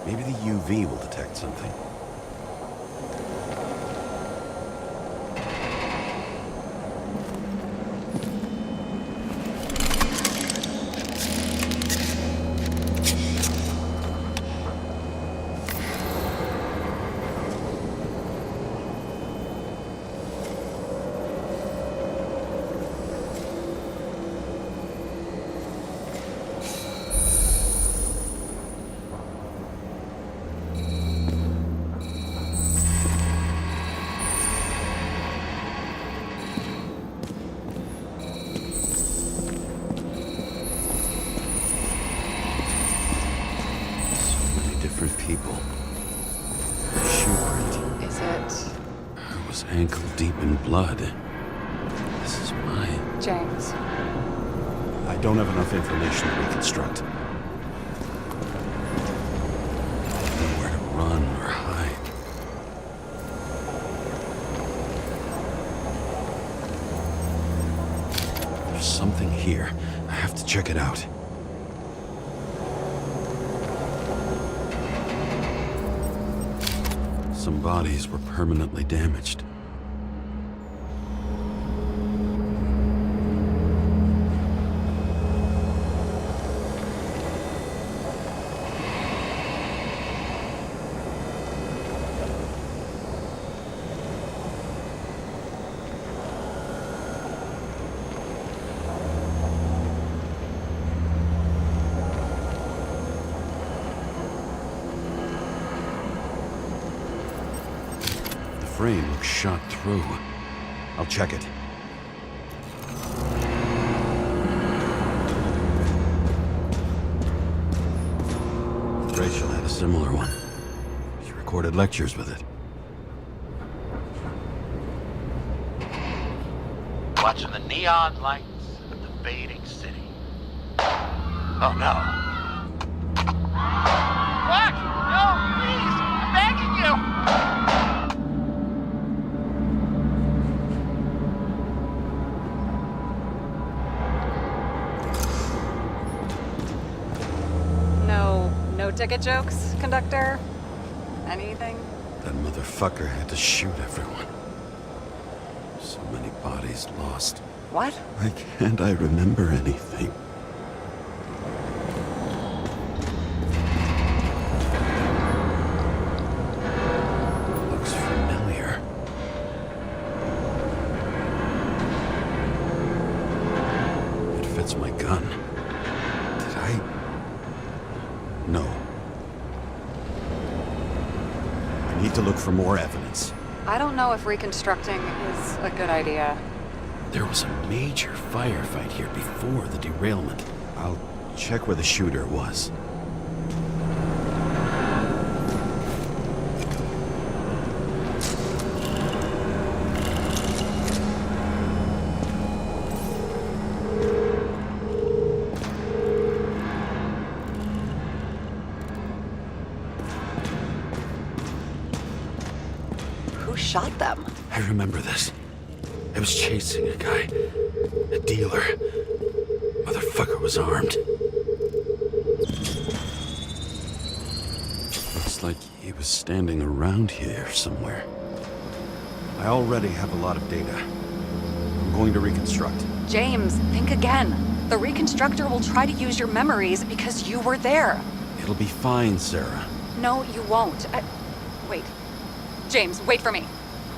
Maybe the UV will detect something. Different people. Shoe print. Is it... I was ankle deep in blood. This is mine. James? I don't have enough information to reconstruct. Nowhere to run or hide. There's something here. I have to check it out. Some bodies were permanently damaged. frame looks shot through. I'll check it. Rachel had a similar one. She recorded lectures with it. Watching the neon lights of the fading city. Oh no. What? No, please! I'm begging you! No ticket jokes, conductor? Anything? That motherfucker had to shoot everyone. So many bodies lost. What? Why can't I remember anything? Looks familiar. It fits my gun. Did I? No. I need to look for more evidence. I don't know if reconstructing is a good idea. There was a major firefight here before the derailment. I'll check where the shooter was. Who shot them? I remember this. I was chasing a guy. A dealer. Motherfucker was armed. Looks like he was standing around here somewhere. I already have a lot of data. I'm going to reconstruct. James, think again. The reconstructor will try to use your memories because you were there. It'll be fine, Sarah. No, you won't. Wait. James, wait for me.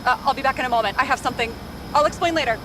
I'll be back in a moment. I have something. I'll explain later.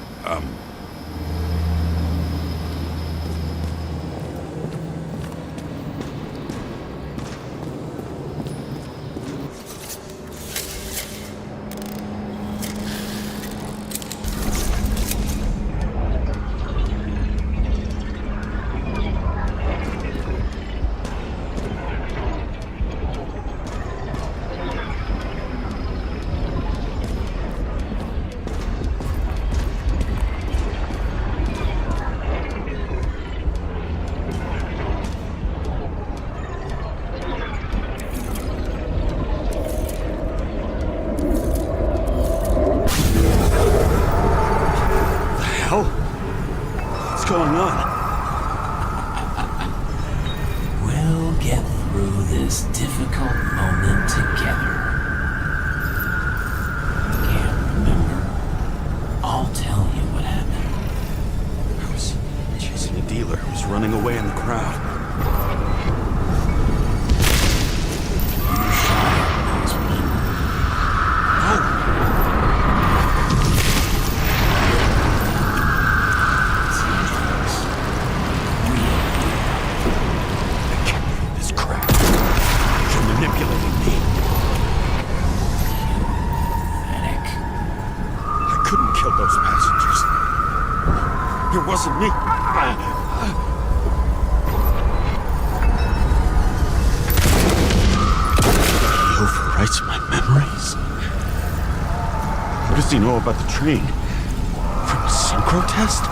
What's going on? We'll get through this difficult moment together. Can't remember? I'll tell you what happened. I was chasing a dealer who was running away in the crowd. It wasn't me. He overwrites my memories. What does he know about the train? From a synchro test?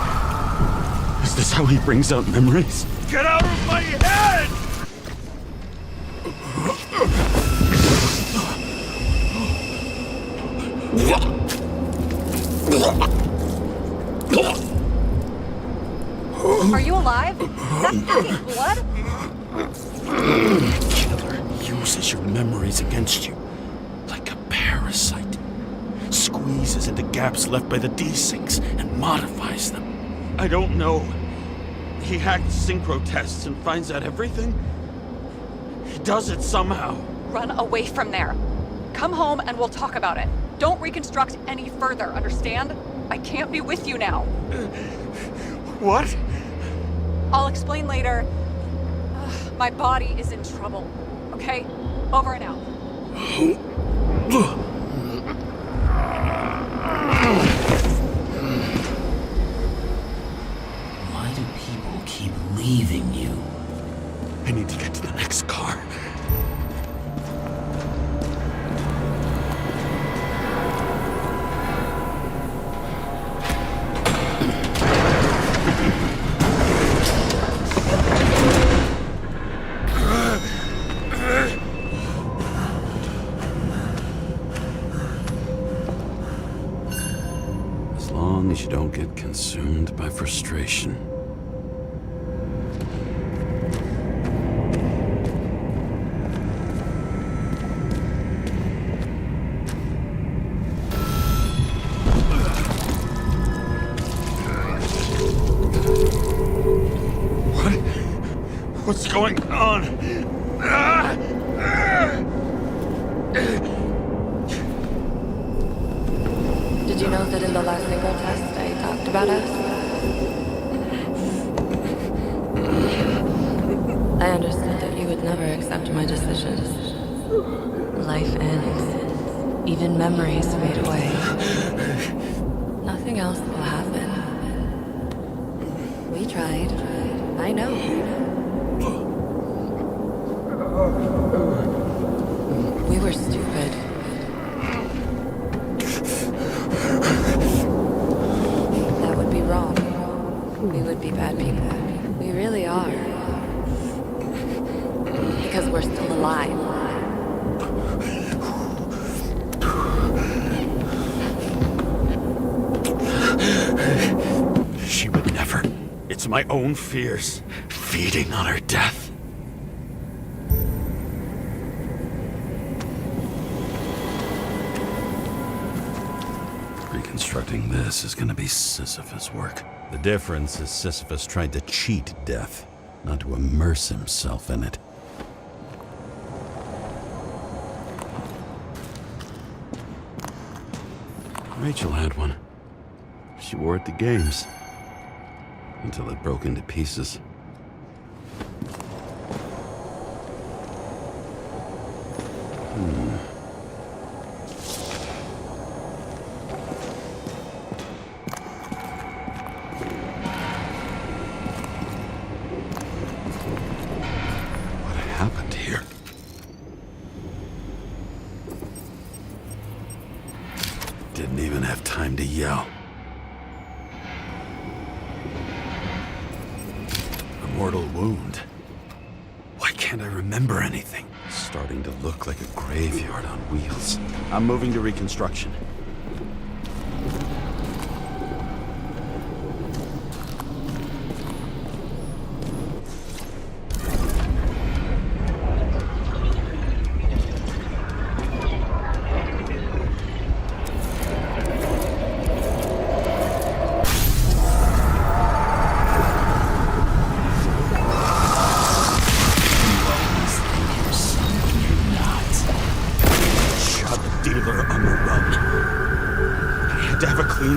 Is this how he brings out memories? Get out of my head! Are you alive? That's fucking blood? Killer uses your memories against you. Like a parasite. Squeezes into gaps left by the desyncs and modifies them. I don't know. He hacked synchro tests and finds out everything? He does it somehow. Run away from there. Come home and we'll talk about it. Don't reconstruct any further, understand? I can't be with you now. What? I'll explain later. My body is in trouble. Okay? Over and out. as you don't get consumed by frustration. What's going on? Did you know that in the last single test I talked about us? I understood that you would never accept my decisions. Life ends. Even memories fade away. Nothing else will happen. We tried. I know. We were stupid. That would be wrong. We would be bad people. We really are. Because we're still alive. She would never. It's my own fears, feeding on her death. Reconstructing this is gonna be Sisyphus work. The difference is Sisyphus tried to cheat death, not to immerse himself in it. Rachel had one. She wore it to games. Until it broke into pieces. What happened here? Didn't even have time to yell. Mortal wound. Why can't I remember anything? It's starting to look like a graveyard on wheels. I'm moving to reconstruction.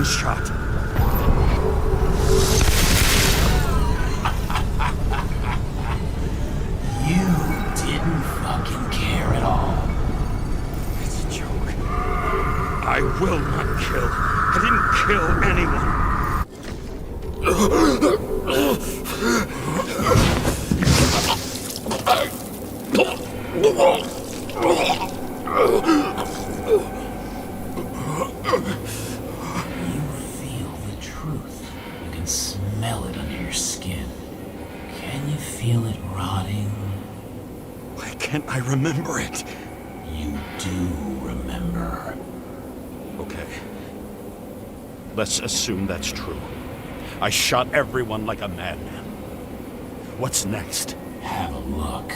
Shot. You didn't fucking care at all. It's a joke. I will not kill. I didn't kill anyone. Smell it under your skin. Can you feel it rotting? Why can't I remember it? You do remember. Okay. Let's assume that's true. I shot everyone like a madman. What's next? Have a look.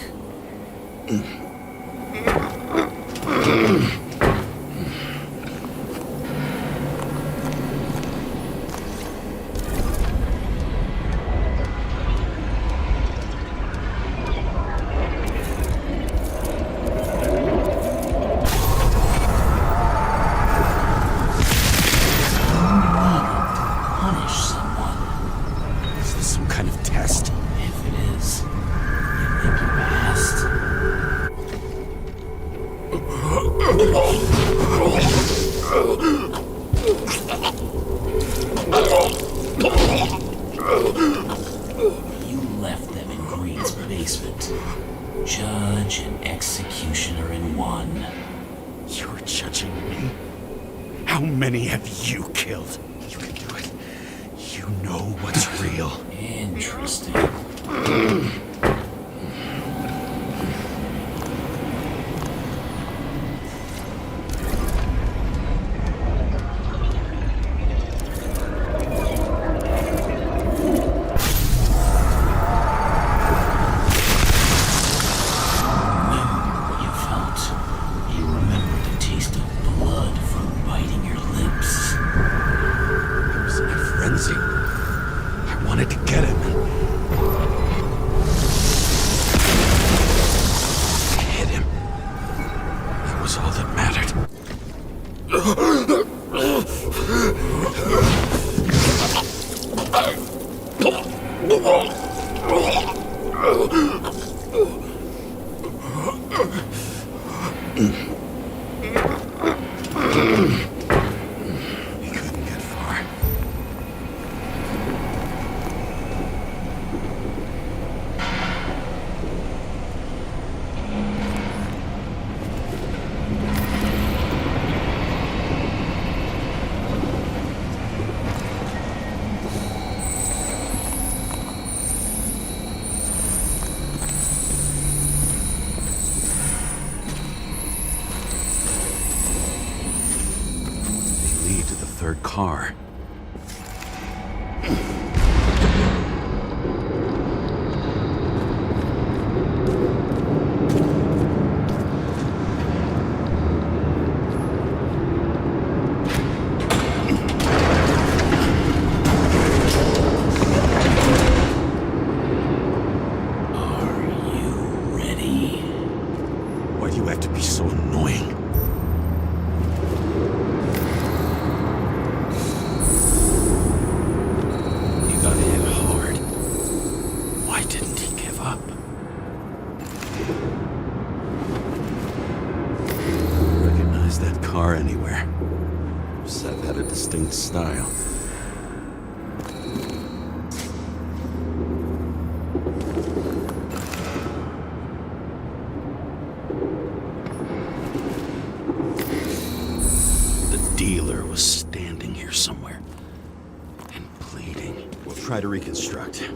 You left them in Green's basement. Judge and executioner in one. You're judging me? How many have you killed? You can do it. You know what's real. Interesting. all that mattered. He couldn't get far. Third car. Are you ready? Why do you have to be so annoying? Car anywhere. Seth had a distinct style. The dealer was standing here somewhere and pleading. We'll try to reconstruct.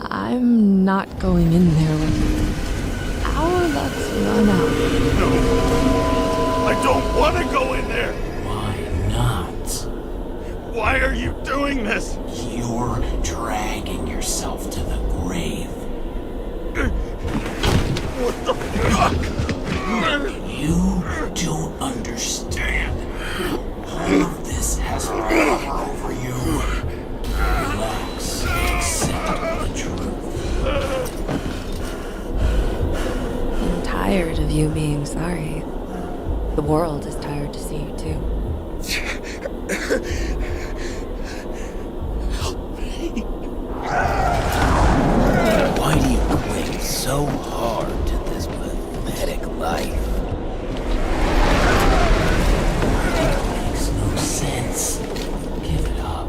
I'm not going in there with you. Our luck's run out. No. I don't want to go in there. Why not? Why are you doing this? You're dragging yourself to the grave. What the fuck? You don't understand. All of this has power over you. Relax. Accept the truth. I'm tired of you being sorry. The world is tired to see you too. Why do you cling so hard to this pathetic life? It makes no sense. Give it up.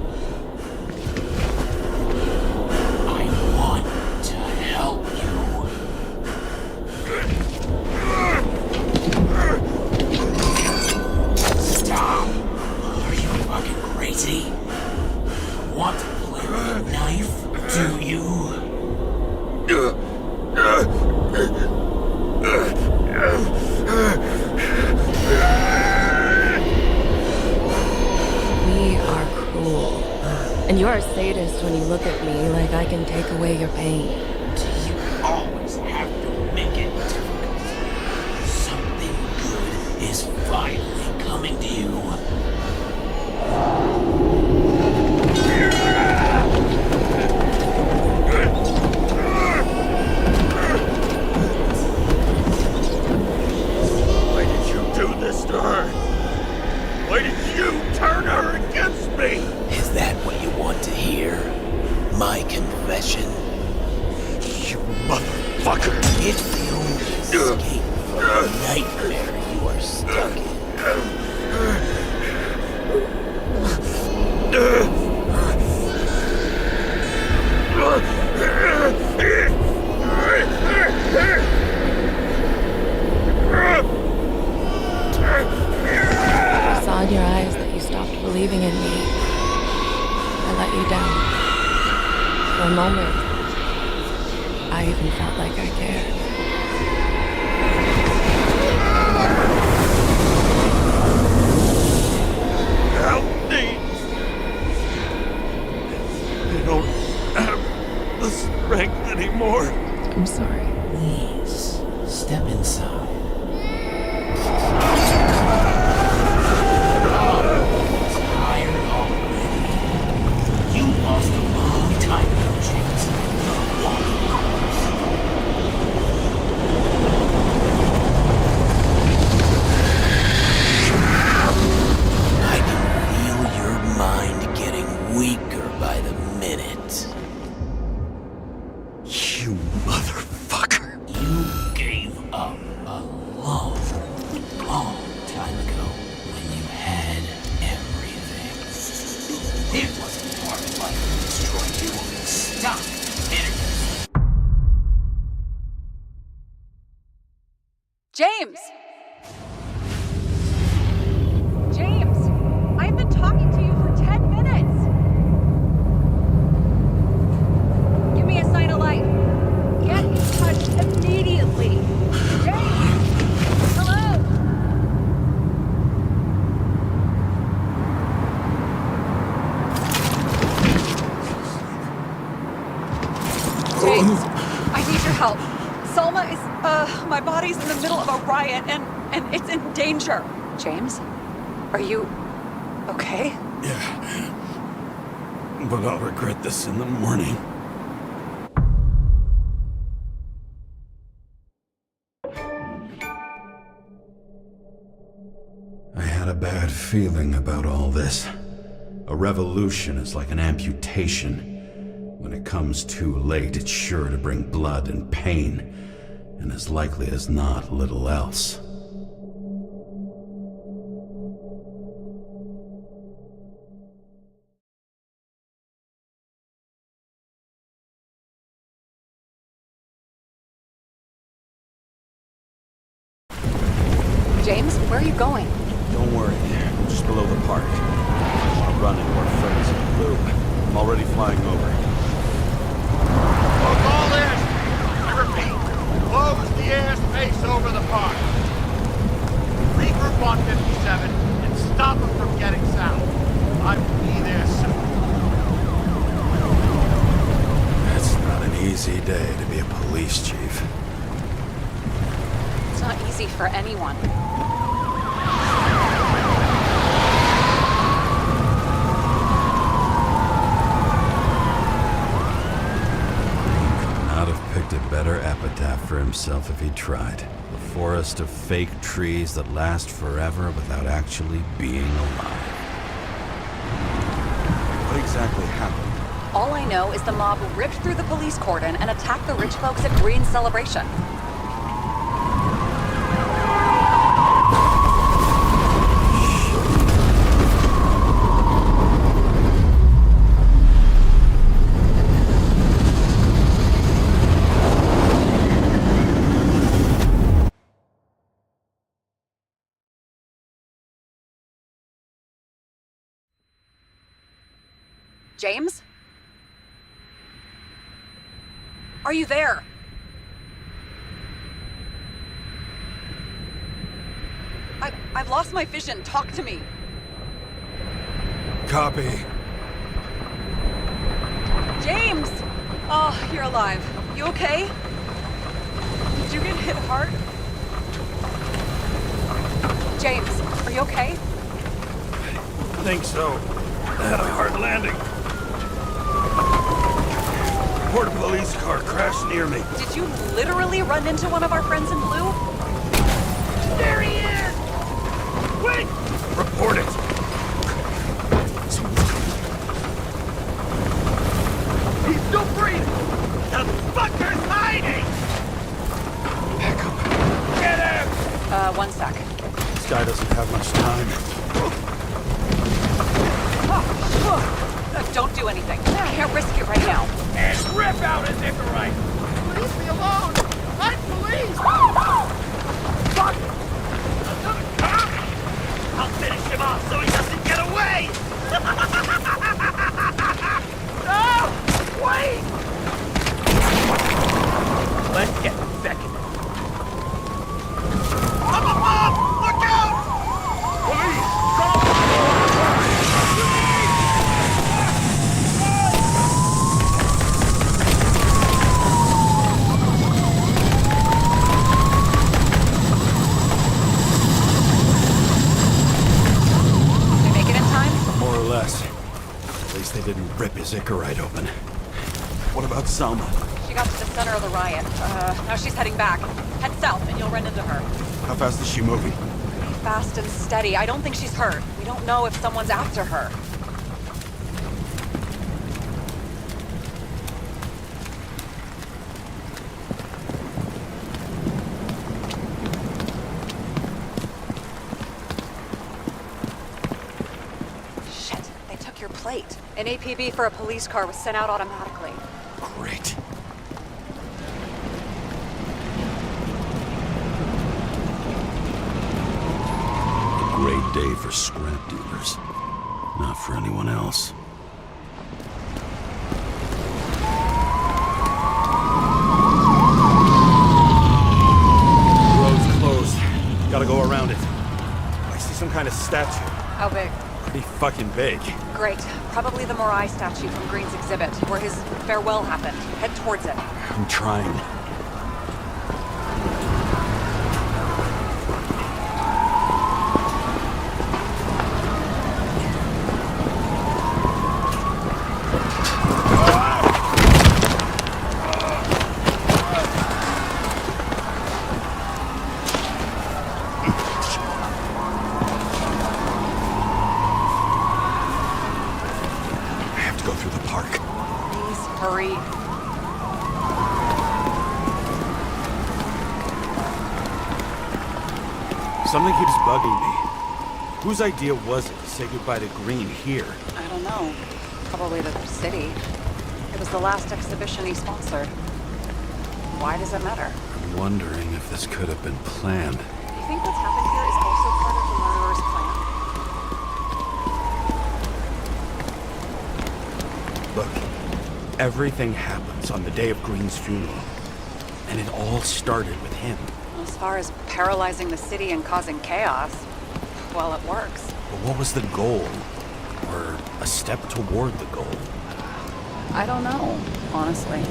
I want to help you. a knife, do you? We are cruel. And you're a sadist when you look at me like I can take away your pain. Do you always have to make it difficult? Something good is finally coming to you. Why did you do this to her? Why did you turn her against me? Is that what you want to hear? My confession? You motherfucker! It's the only escape from the nightmare you are stuck I saw in your eyes that you stopped believing in me. I let you down. For a moment, I even felt like I cared. Help me! I don't have the strength anymore. I'm sorry. Please, step inside. Tired already? You lost a long time ago, James. You're walking corpse. I can feel your mind getting weaker by the minute. You motherfucker! You gave up a long, long time ago when you had everything. It wasn't part of life that destroyed you. Stop it. James! James! I've been talking to you for 10 minutes! Give me a sign of life. Get in touch immediately. James! Hello? James, I need your help. Selma is, my body's in the middle of a riot and it's in danger. James? Are you okay? Yeah. But I'll regret this in the morning. I had a bad feeling about all this. A revolution is like an amputation. When it comes too late, it's sure to bring blood and pain, and as likely as not, little else. James, where are you going? Don't worry, I'm just below the park. I want to run into our friends in the loop. I'm already flying over. Close all airspace. I repeat, close the airspace over the park. Regroup on 57 and stop them from getting south. I will be there soon. It's not an easy day to be a police chief. It's not easy for anyone. Not have picked a better epitaph for himself if he tried. A forest of fake trees that last forever without actually being alive. What exactly happened? All I know is the mob ripped through the police cordon and attacked the rich folks at Green's celebration. James? Are you there? I've lost my vision. Talk to me. Copy. James! Oh, you're alive. You okay? Did you get hit hard? James, are you okay? I think so. I had a hard landing. Border police car crashed near me. Did you literally run into one of our friends in blue? There he is! Wait! Report it. He's still breathing! The fucker's hiding! Back up. Get him! 1 sec. This guy doesn't have much time. Don't do anything. I can't risk it right now. And rip out his Icarite! Leave me alone! I'm police! Fuck! I'll finish him off so he doesn't get away! No! Wait! Let's get second. Up above! Look out! Police! Come on! Did they make it in time? More or less. At least they didn't rip his Icarite open. What about Selma? She got to the center of the riot. Now she's heading back. Head south and you'll run into her. How fast is she moving? Pretty fast and steady. I don't think she's hurt. We don't know if someone's after her. Shit, they took your plate. An APB for a police car was sent out automatically. Great. A great day for scrap dealers. Not for anyone else. The road's closed. Gotta go around it. I see some kind of statue. How big? Pretty fucking big. Great. Probably the Morai statue from Green's exhibit, where his farewell happened. Head towards it. I'm trying. Hurry. Something keeps bugging me. Whose idea was it to say goodbye to Green here? I don't know. Probably the city. It was the last exhibition he sponsored. Why does it matter? I'm wondering if this could have been planned. Do you think what's happened here is also part of the murderer's plan? Look, everything happens on the day of Green's funeral. And it all started with him. As far as paralyzing the city and causing chaos, well, it works. But what was the goal? Or a step toward the goal? I don't know, honestly.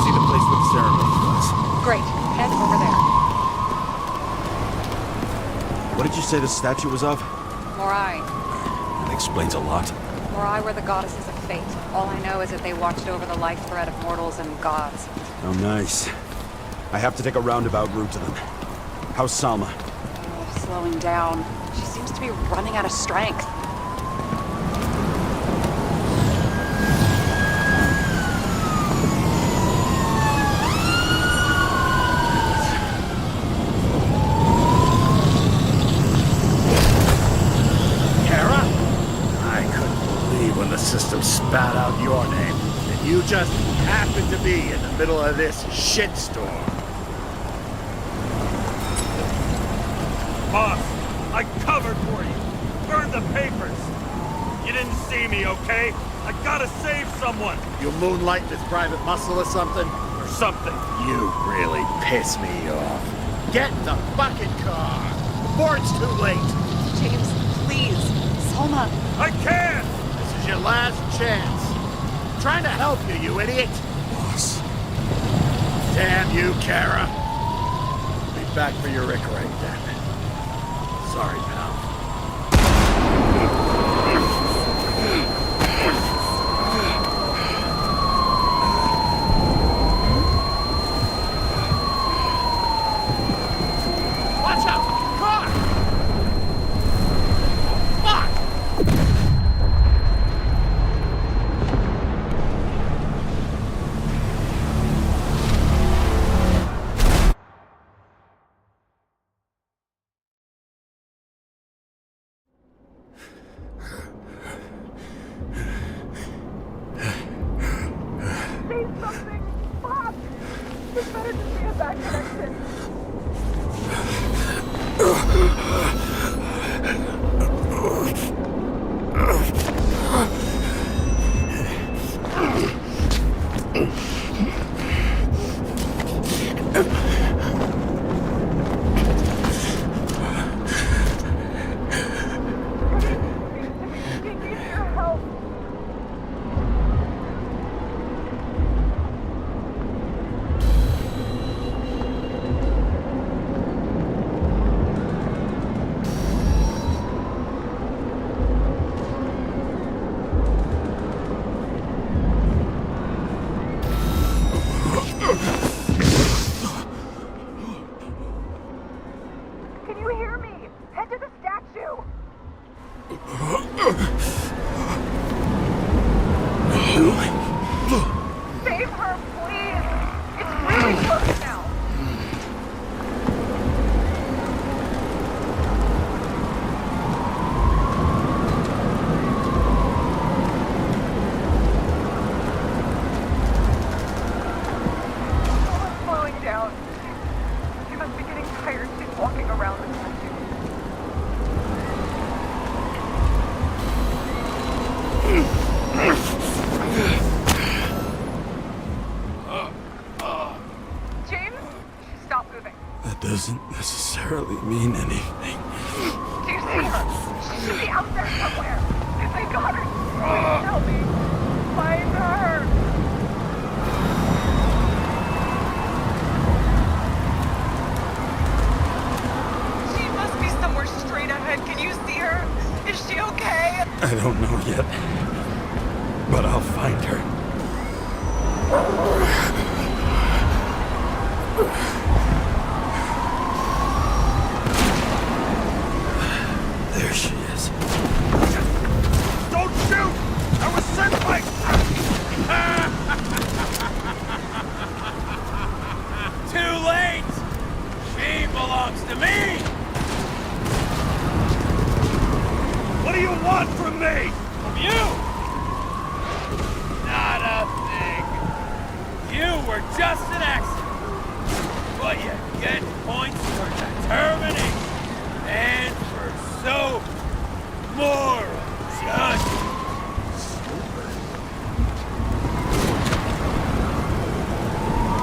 See the place where the ceremony was? Great. Head over there. What did you say the statue was of? Morai. That explains a lot. Morai were the goddesses of fate. All I know is that they watched over the life thread of mortals and gods. Oh, nice. I have to take a roundabout route to them. How's Salma? Oh, slowing down. She seems to be running out of strength. System spat out your name, and you just happened to be in the middle of this shitstorm. Boss, I covered for you. Burn the papers. You didn't see me, okay? I gotta save someone. You moonlight this private muscle or something? Or something. You really piss me off. Get in the fucking car before it's too late. James, please. Selma. I can't! This is your last chance. I'm trying to help you, you idiot. Boss. Damn you, Kara. Be back for your Icarate then. Sorry, pal. Watch out! Car! Fuck! Say something! Bob! This better just be a bad connection. We need your help. Can you hear me? Head to the statue. Save her, please. It's really close now. Someone's slowing down. She must be getting tired. She's walking around the statue. James, stop moving. That doesn't necessarily mean anything. Do you see her? She should be out there somewhere. If they got her, please help me. Find her. She must be somewhere straight ahead. Can you see her? Is she okay? I don't know yet, but I'll find her. There she is. Don't shoot! I was sent by... Too late! She belongs to me! What do you want from me? From you! Not a thing. You were just an accident. But you get points for determining and for so moral judgment.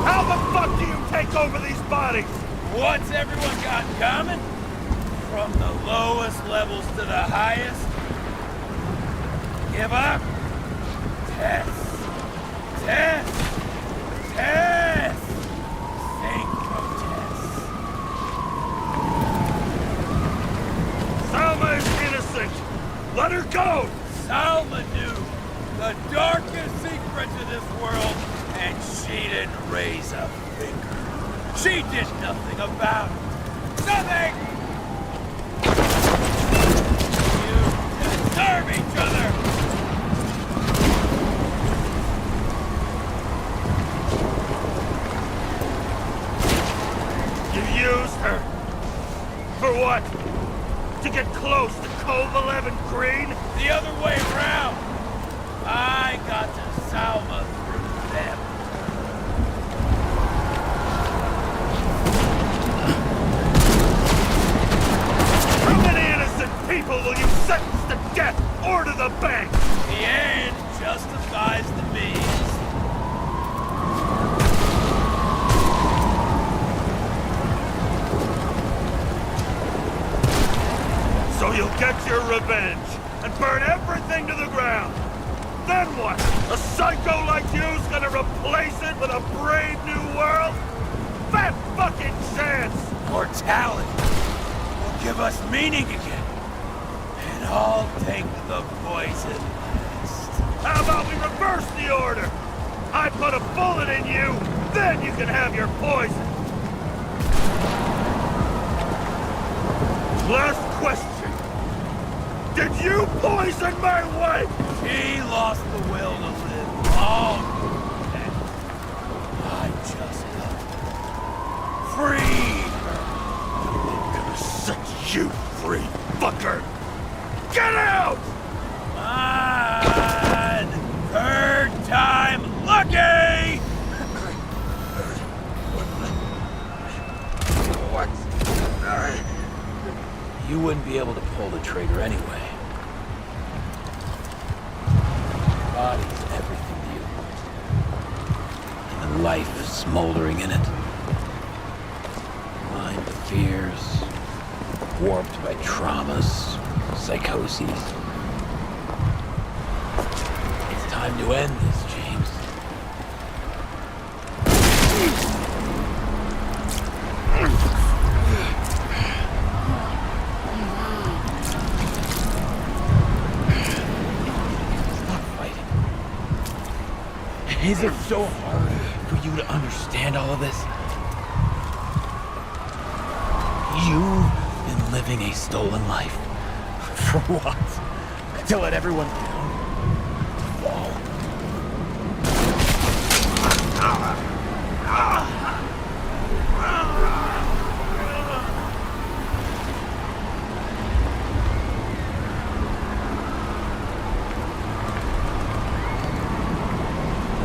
How the fuck do you take over these bodies? What's everyone got in common? From the lowest levels to the highest? Give up? Test. Test. Test. Think protest. Salma is innocent. Let her go. Salma knew the darkest secrets of this world, and she didn't raise a finger. She did nothing about it. Nothing! You deserve each other! You used her. For what? To get close to Cove 11 Green? The other way around. I got to Salma through them. How many innocent people will you sentence to death or to the bank? get your revenge and burn everything to the ground. Then what? A psycho like you's gonna replace it with a brave new world? That fucking chance! Mortality will give us meaning again. And I'll take the poison last. How about we reverse the order? I put a bullet in you, then you can have your poison. Last question. Did you poison my wife? She lost the will to live long ago. I just freed her. I'm gonna set you free, fucker! Get out! On! Third time lucky! What? You wouldn't be able to pull the trigger anyway. Body's everything to you. And life smoldering in it. Blind fears, warped by traumas, psychoses. It's time to end this, James. Is it so hard for you to understand all of this? You've been living a stolen life. For what? To let everyone down? Fall?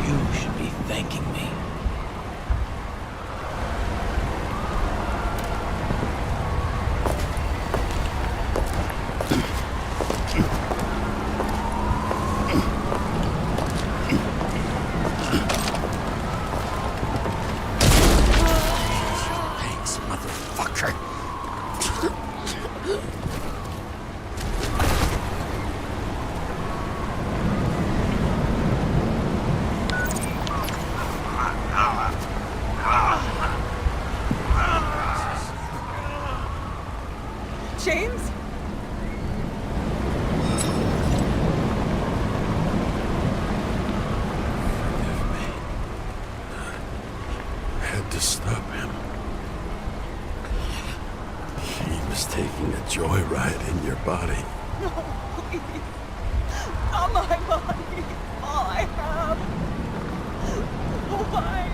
You should be thanking me. Thanks, motherfucker. James? Had to stop him. He was taking a joyride in your body. No, please. Not my body. All I have. Why?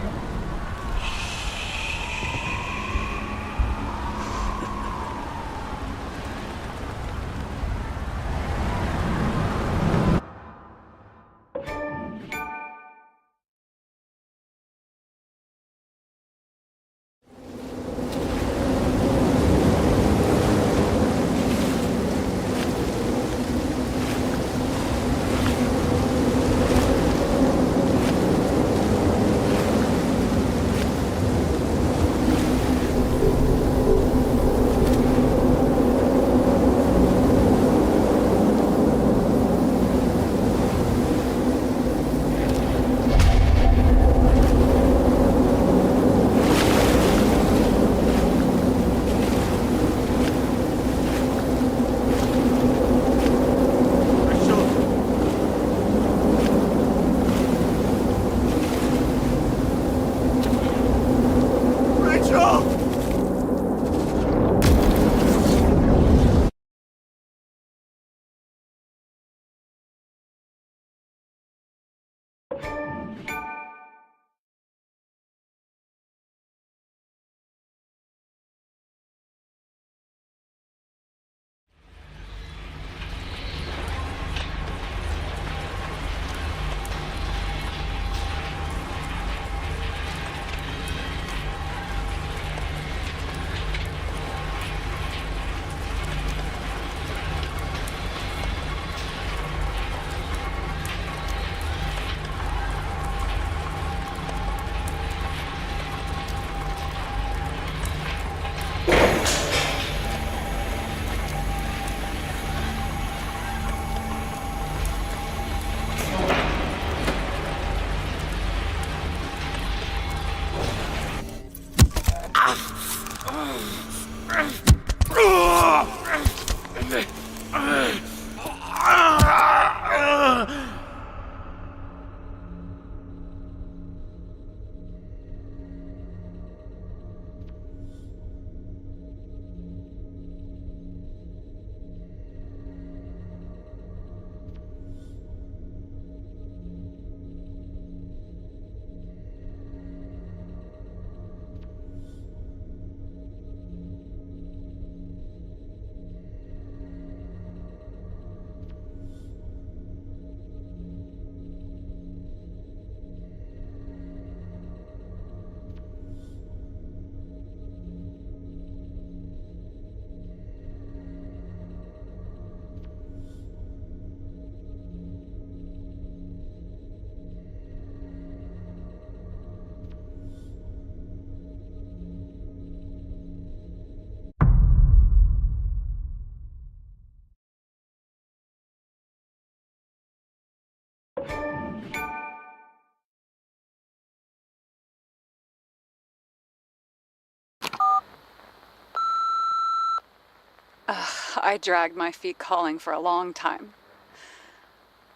I dragged my feet calling for a long time.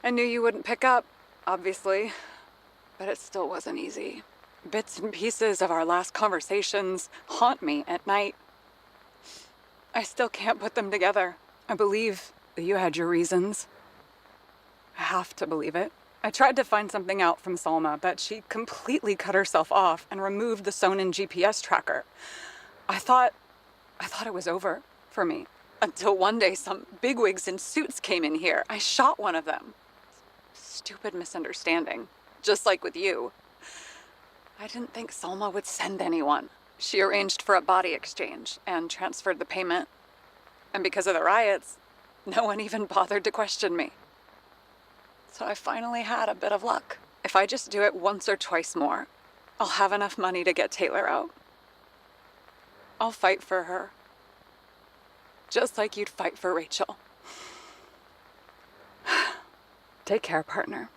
I knew you wouldn't pick up, obviously, but it still wasn't easy. Bits and pieces of our last conversations haunt me at night. I still can't put them together. I believe that you had your reasons. I have to believe it. I tried to find something out from Salma, but she completely cut herself off and removed the Sonin GPS tracker. I thought it was over for me. Until one day some bigwigs in suits came in here. I shot one of them. Stupid misunderstanding. Just like with you. I didn't think Salma would send anyone. She arranged for a body exchange and transferred the payment. And because of the riots, no one even bothered to question me. So I finally had a bit of luck. If I just do it once or twice more, I'll have enough money to get Taylor out. I'll fight for her. Just like you'd fight for Rachel. Take care, partner.